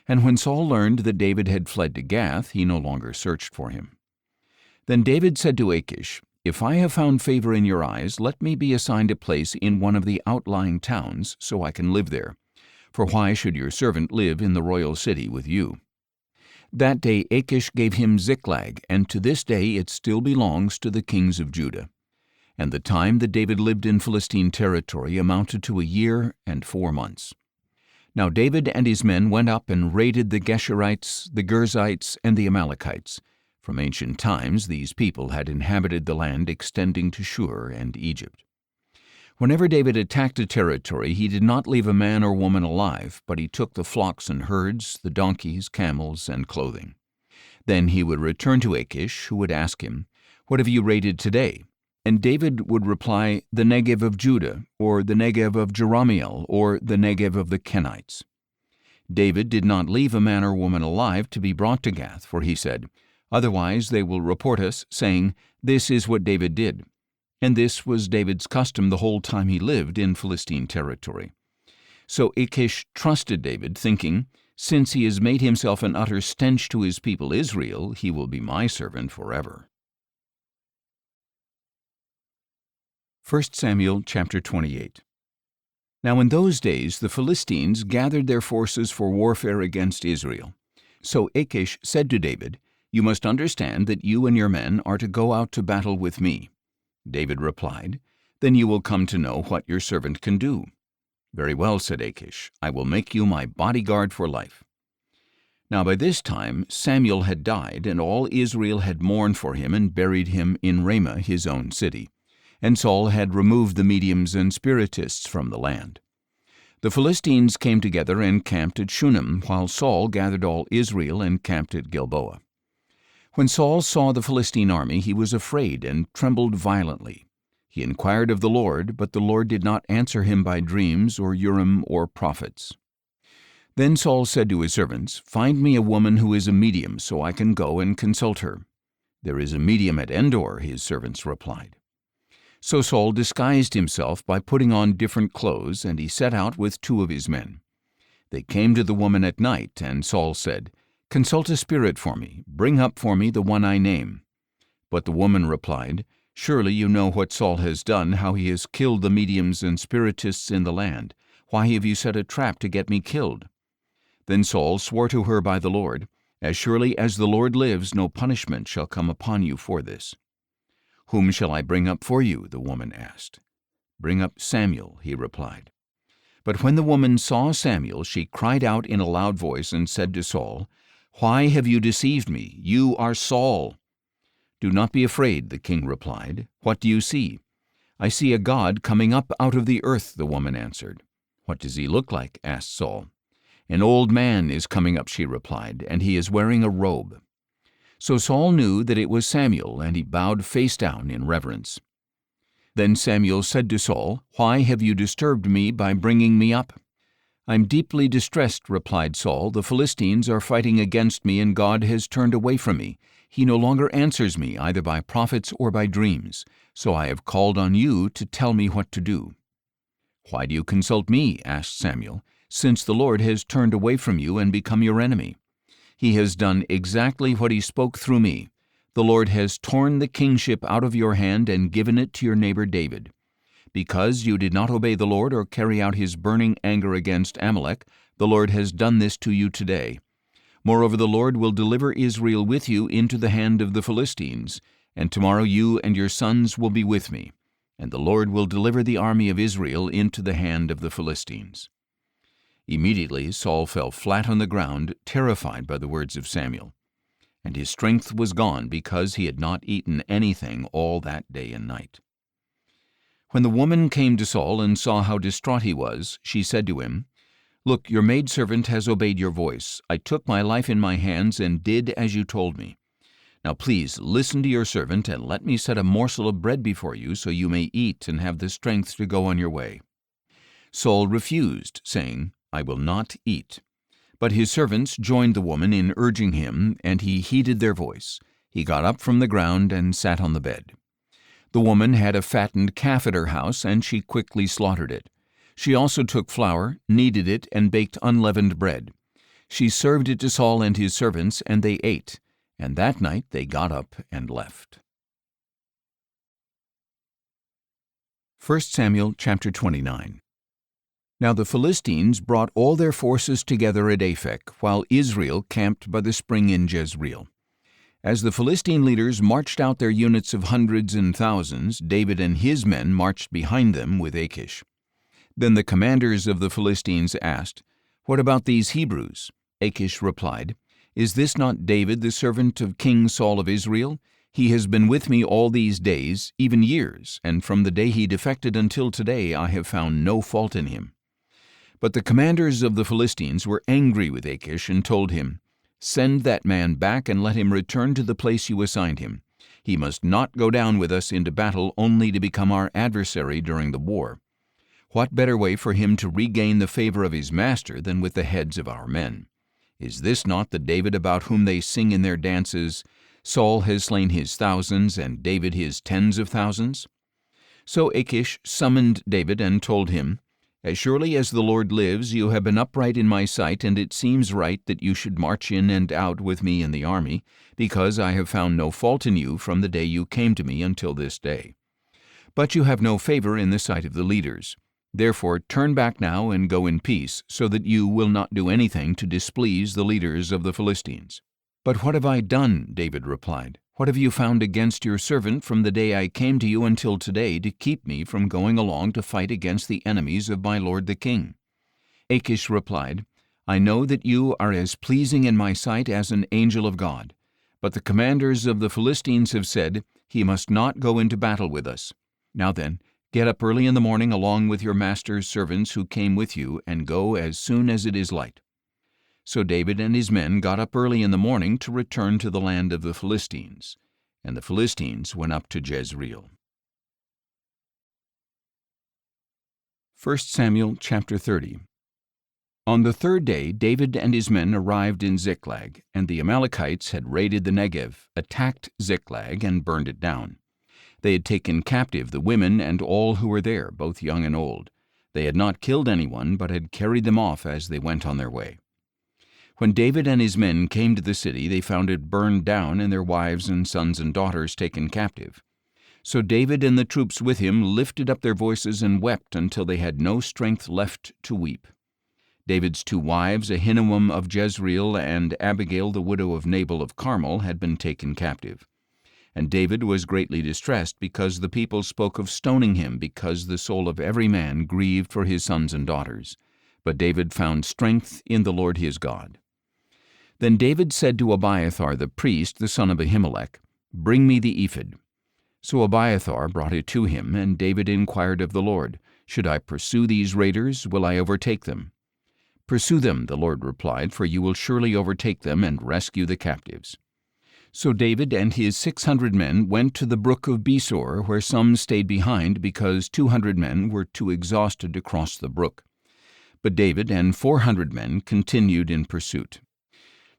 And when Saul learned that David had fled to Gath, he no longer searched for him. Then David said to Achish, "If I have found favor in your eyes, let me be assigned a place in one of the outlying towns, so I can live there. For why should your servant live in the royal city with you?" That day Achish gave him Ziklag, and to this day it still belongs to the kings of Judah. And the time that David lived in Philistine territory amounted to 1 year and 4 months. Now David and his men went up and raided the Geshurites, the Girzites, and the Amalekites. From ancient times these people had inhabited the land extending to Shur and Egypt. Whenever David attacked a territory, he did not leave a man or woman alive, but he took the flocks and herds, the donkeys, camels, and clothing. Then he would return to Achish, who would ask him, "What have you raided today?" And David would reply, "The Negev of Judah, or the Negev of Jerahmeel, or the Negev of the Kenites." David did not leave a man or woman alive to be brought to Gath, for he said, "Otherwise they will report us, saying, 'This is what David did.'" And this was David's custom the whole time he lived in Philistine territory. So Achish trusted David, thinking, "Since he has made himself an utter stench to his people Israel, he will be my servant forever." 1 Samuel chapter 28. Now in those days the Philistines gathered their forces for warfare against Israel. So Achish said to David, "You must understand that you and your men are to go out to battle with me." David replied, "Then you will come to know what your servant can do." "Very well," said Achish, "I will make you my bodyguard for life." Now by this time Samuel had died, and all Israel had mourned for him and buried him in Ramah, his own city. And Saul had removed the mediums and spiritists from the land. The Philistines came together and camped at Shunem, while Saul gathered all Israel and camped at Gilboa. When Saul saw the Philistine army, he was afraid and trembled violently. He inquired of the Lord, but the Lord did not answer him by dreams or Urim or prophets. Then Saul said to his servants, "Find me a woman who is a medium, so I can go and consult her." "There is a medium at Endor," his servants replied. So Saul disguised himself by putting on different clothes, and he set out with 2 of his men. They came to the woman at night, and Saul said, "Consult a spirit for me. Bring up for me the one I name." But the woman replied, "Surely you know what Saul has done, how he has killed the mediums and spiritists in the land. Why have you set a trap to get me killed?" Then Saul swore to her by the Lord, "As surely as the Lord lives, no punishment shall come upon you for this." "Whom shall I bring up for you?" the woman asked. "Bring up Samuel," he replied. But when the woman saw Samuel, she cried out in a loud voice and said to Saul, "Why have you deceived me? You are Saul." "Do not be afraid," the king replied. "What do you see?" "I see a god coming up out of the earth," the woman answered. "What does he look like?" asked Saul. "An old man is coming up," she replied, "and he is wearing a robe." So Saul knew that it was Samuel, and he bowed face down in reverence. Then Samuel said to Saul, "Why have you disturbed me by bringing me up?" "I'm deeply distressed," replied Saul. "The Philistines are fighting against me, and God has turned away from me. He no longer answers me, either by prophets or by dreams. So I have called on you to tell me what to do." "Why do you consult me?" asked Samuel, "since the Lord has turned away from you and become your enemy? He has done exactly what he spoke through me. The Lord has torn the kingship out of your hand and given it to your neighbor David. Because you did not obey the Lord or carry out his burning anger against Amalek, the Lord has done this to you today. Moreover, the Lord will deliver Israel with you into the hand of the Philistines, and tomorrow you and your sons will be with me, and the Lord will deliver the army of Israel into the hand of the Philistines." Immediately Saul fell flat on the ground, terrified by the words of Samuel. And his strength was gone because he had not eaten anything all that day and night. When the woman came to Saul and saw how distraught he was, she said to him, "Look, your maidservant has obeyed your voice. I took my life in my hands and did as you told me. Now please listen to your servant and let me set a morsel of bread before you so you may eat and have the strength to go on your way." Saul refused, saying, "I will not eat." But his servants joined the woman in urging him, and he heeded their voice. He got up from the ground and sat on the bed. The woman had a fattened calf at her house, and she quickly slaughtered it. She also took flour, kneaded it, and baked unleavened bread. She served it to Saul and his servants, and they ate. And that night they got up and left. 1 Samuel chapter 29. Now the Philistines brought all their forces together at Aphek, while Israel camped by the spring in Jezreel. As the Philistine leaders marched out their units of hundreds and thousands, David and his men marched behind them with Achish. Then the commanders of the Philistines asked, "What about these Hebrews?" Achish replied, "Is this not David, the servant of King Saul of Israel? He has been with me all these days, even years, and from the day he defected until today I have found no fault in him." But the commanders of the Philistines were angry with Achish and told him, "Send that man back and let him return to the place you assigned him. He must not go down with us into battle only to become our adversary during the war. What better way for him to regain the favor of his master than with the heads of our men? Is this not the David about whom they sing in their dances, 'Saul has slain his thousands, and David his tens of thousands'?" So Achish summoned David and told him, "As surely as the Lord lives, you have been upright in my sight, and it seems right that you should march in and out with me in the army, because I have found no fault in you from the day you came to me until this day. But you have no favor in the sight of the leaders. Therefore turn back now and go in peace, so that you will not do anything to displease the leaders of the Philistines." "But what have I done?" David replied. "What have you found against your servant from the day I came to you until today to keep me from going along to fight against the enemies of my lord the king?" Achish replied, "I know that you are as pleasing in my sight as an angel of God. But the commanders of the Philistines have said, 'He must not go into battle with us.' Now then, get up early in the morning along with your master's servants who came with you, and go as soon as it is light." So David and his men got up early in the morning to return to the land of the Philistines, and the Philistines went up to Jezreel. 1 Samuel chapter 30. On the third day David and his men arrived in Ziklag, and the Amalekites had raided the Negev, attacked Ziklag, and burned it down. They had taken captive the women and all who were there, both young and old. They had not killed anyone, but had carried them off as they went on their way. When David and his men came to the city, they found it burned down and their wives and sons and daughters taken captive. So David and the troops with him lifted up their voices and wept until they had no strength left to weep. David's two wives, Ahinoam of Jezreel and Abigail the widow of Nabal of Carmel, had been taken captive. And David was greatly distressed because the people spoke of stoning him, because the soul of every man grieved for his sons and daughters. But David found strength in the Lord his God. Then David said to Abiathar the priest, the son of Ahimelech, "Bring me the ephod." So Abiathar brought it to him, and David inquired of the Lord, "Should I pursue these raiders? Will I overtake them?" "Pursue them," the Lord replied, "for you will surely overtake them and rescue the captives." So David and his 600 men went to the brook of Besor, where some stayed behind because 200 men were too exhausted to cross the brook. But David and 400 men continued in pursuit.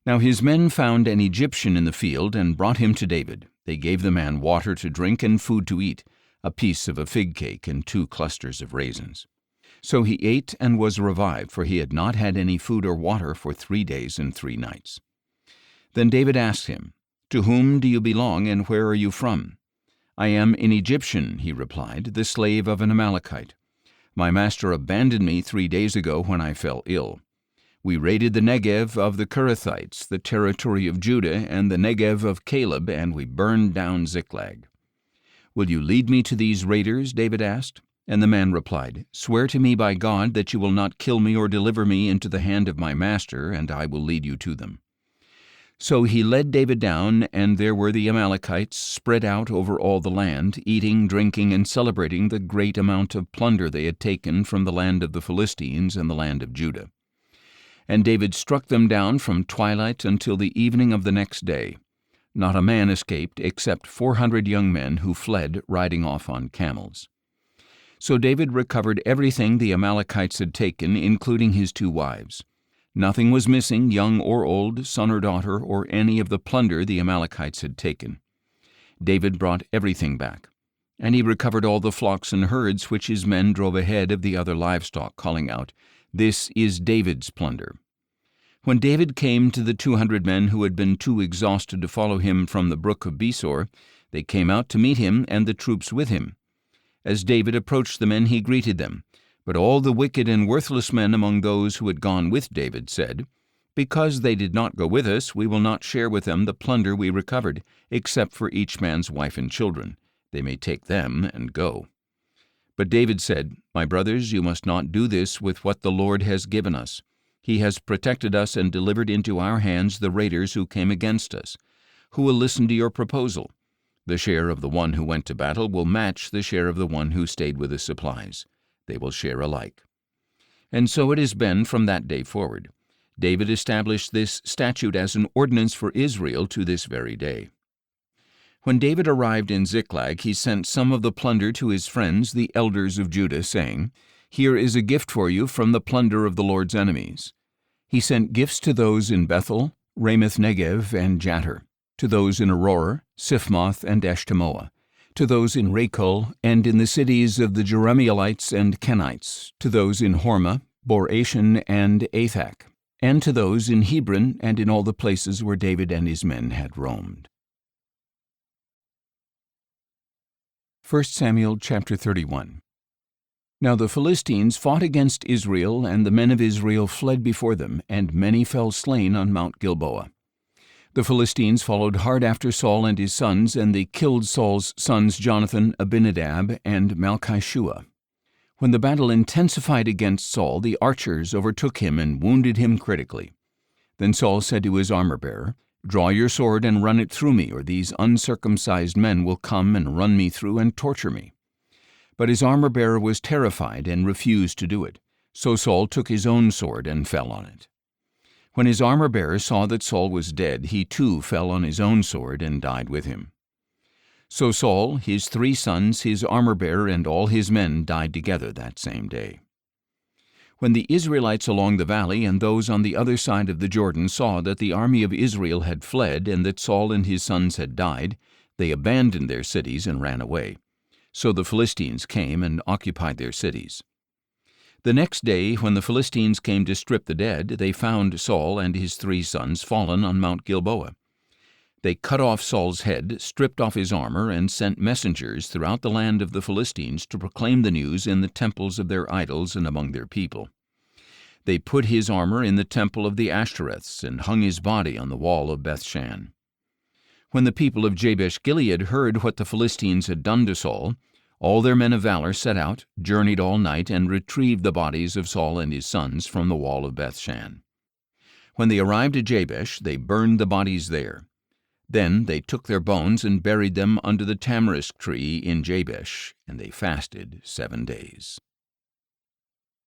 Now his men found an Egyptian in the field and brought him to David. They gave the man water to drink and food to eat, a piece of a fig cake and 2 clusters of raisins. So he ate and was revived, for he had not had any food or water for 3 days and 3 nights. Then David asked him, "To whom do you belong, and where are you from?" "I am an Egyptian," he replied, "the slave of an Amalekite. My master abandoned me 3 days ago when I fell ill. We raided the Negev of the Kerethites, the territory of Judah, and the Negev of Caleb, and we burned down Ziklag. Will you lead me to these raiders? David asked. And the man replied, Swear to me by God that you will not kill me or deliver me into the hand of my master, and I will lead you to them. So he led David down, and there were the Amalekites spread out over all the land, eating, drinking, and celebrating the great amount of plunder they had taken from the land of the Philistines and the land of Judah. And David struck them down from twilight until the evening of the next day. Not a man escaped except 400 young men who fled riding off on camels. So David recovered everything the Amalekites had taken, including his 2 wives. Nothing was missing, young or old, son or daughter, or any of the plunder the Amalekites had taken. David brought everything back. And he recovered all the flocks and herds which his men drove ahead of the other livestock, calling out, This is David's plunder. When David came to the 200 men who had been too exhausted to follow him from the brook of Besor, they came out to meet him and the troops with him. As David approached the men, he greeted them. But all the wicked and worthless men among those who had gone with David said, Because they did not go with us, we will not share with them the plunder we recovered, except for each man's wife and children. They may take them and go. But David said, My brothers, you must not do this with what the Lord has given us. He has protected us and delivered into our hands the raiders who came against us. Who will listen to your proposal? The share of the one who went to battle will match the share of the one who stayed with the supplies. They will share alike. And so it has been from that day forward. David established this statute as an ordinance for Israel to this very day. When David arrived in Ziklag, he sent some of the plunder to his friends, the elders of Judah, saying, Here is a gift for you from the plunder of the Lord's enemies. He sent gifts to those in Bethel, Ramoth Negev, and Jattir, to those in Aurora, Siphmoth, and Eshtemoa, to those in Rachel, and in the cities of the Jerahmeelites and Kenites, to those in Hormah, Bor-Ashan, and Athak, and to those in Hebron and in all the places where David and his men had roamed. 1 Samuel chapter 31. Now the Philistines fought against Israel, and the men of Israel fled before them, and many fell slain on Mount Gilboa. The Philistines followed hard after Saul and his sons, and they killed Saul's sons Jonathan, Abinadab, and Malchishua. When the battle intensified against Saul, the archers overtook him and wounded him critically. Then Saul said to his armor-bearer, Draw your sword and run it through me, or these uncircumcised men will come and run me through and torture me. But his armor-bearer was terrified and refused to do it. So Saul took his own sword and fell on it. When his armor-bearer saw that Saul was dead, he too fell on his own sword and died with him. So Saul, his 3 sons, his armor-bearer, and all his men died together that same day. When the Israelites along the valley and those on the other side of the Jordan saw that the army of Israel had fled and that Saul and his sons had died, they abandoned their cities and ran away. So the Philistines came and occupied their cities. The next day, when the Philistines came to strip the dead, they found Saul and his 3 sons fallen on Mount Gilboa. They cut off Saul's head, stripped off his armor, and sent messengers throughout the land of the Philistines to proclaim the news in the temples of their idols and among their people. They put his armor in the temple of the Ashtoreths and hung his body on the wall of Bethshan. When the people of Jabesh-Gilead heard what the Philistines had done to Saul, all their men of valor set out, journeyed all night, and retrieved the bodies of Saul and his sons from the wall of Bethshan. When they arrived at Jabesh, they burned the bodies there. Then they took their bones and buried them under the tamarisk tree in Jabesh, and they fasted 7 days.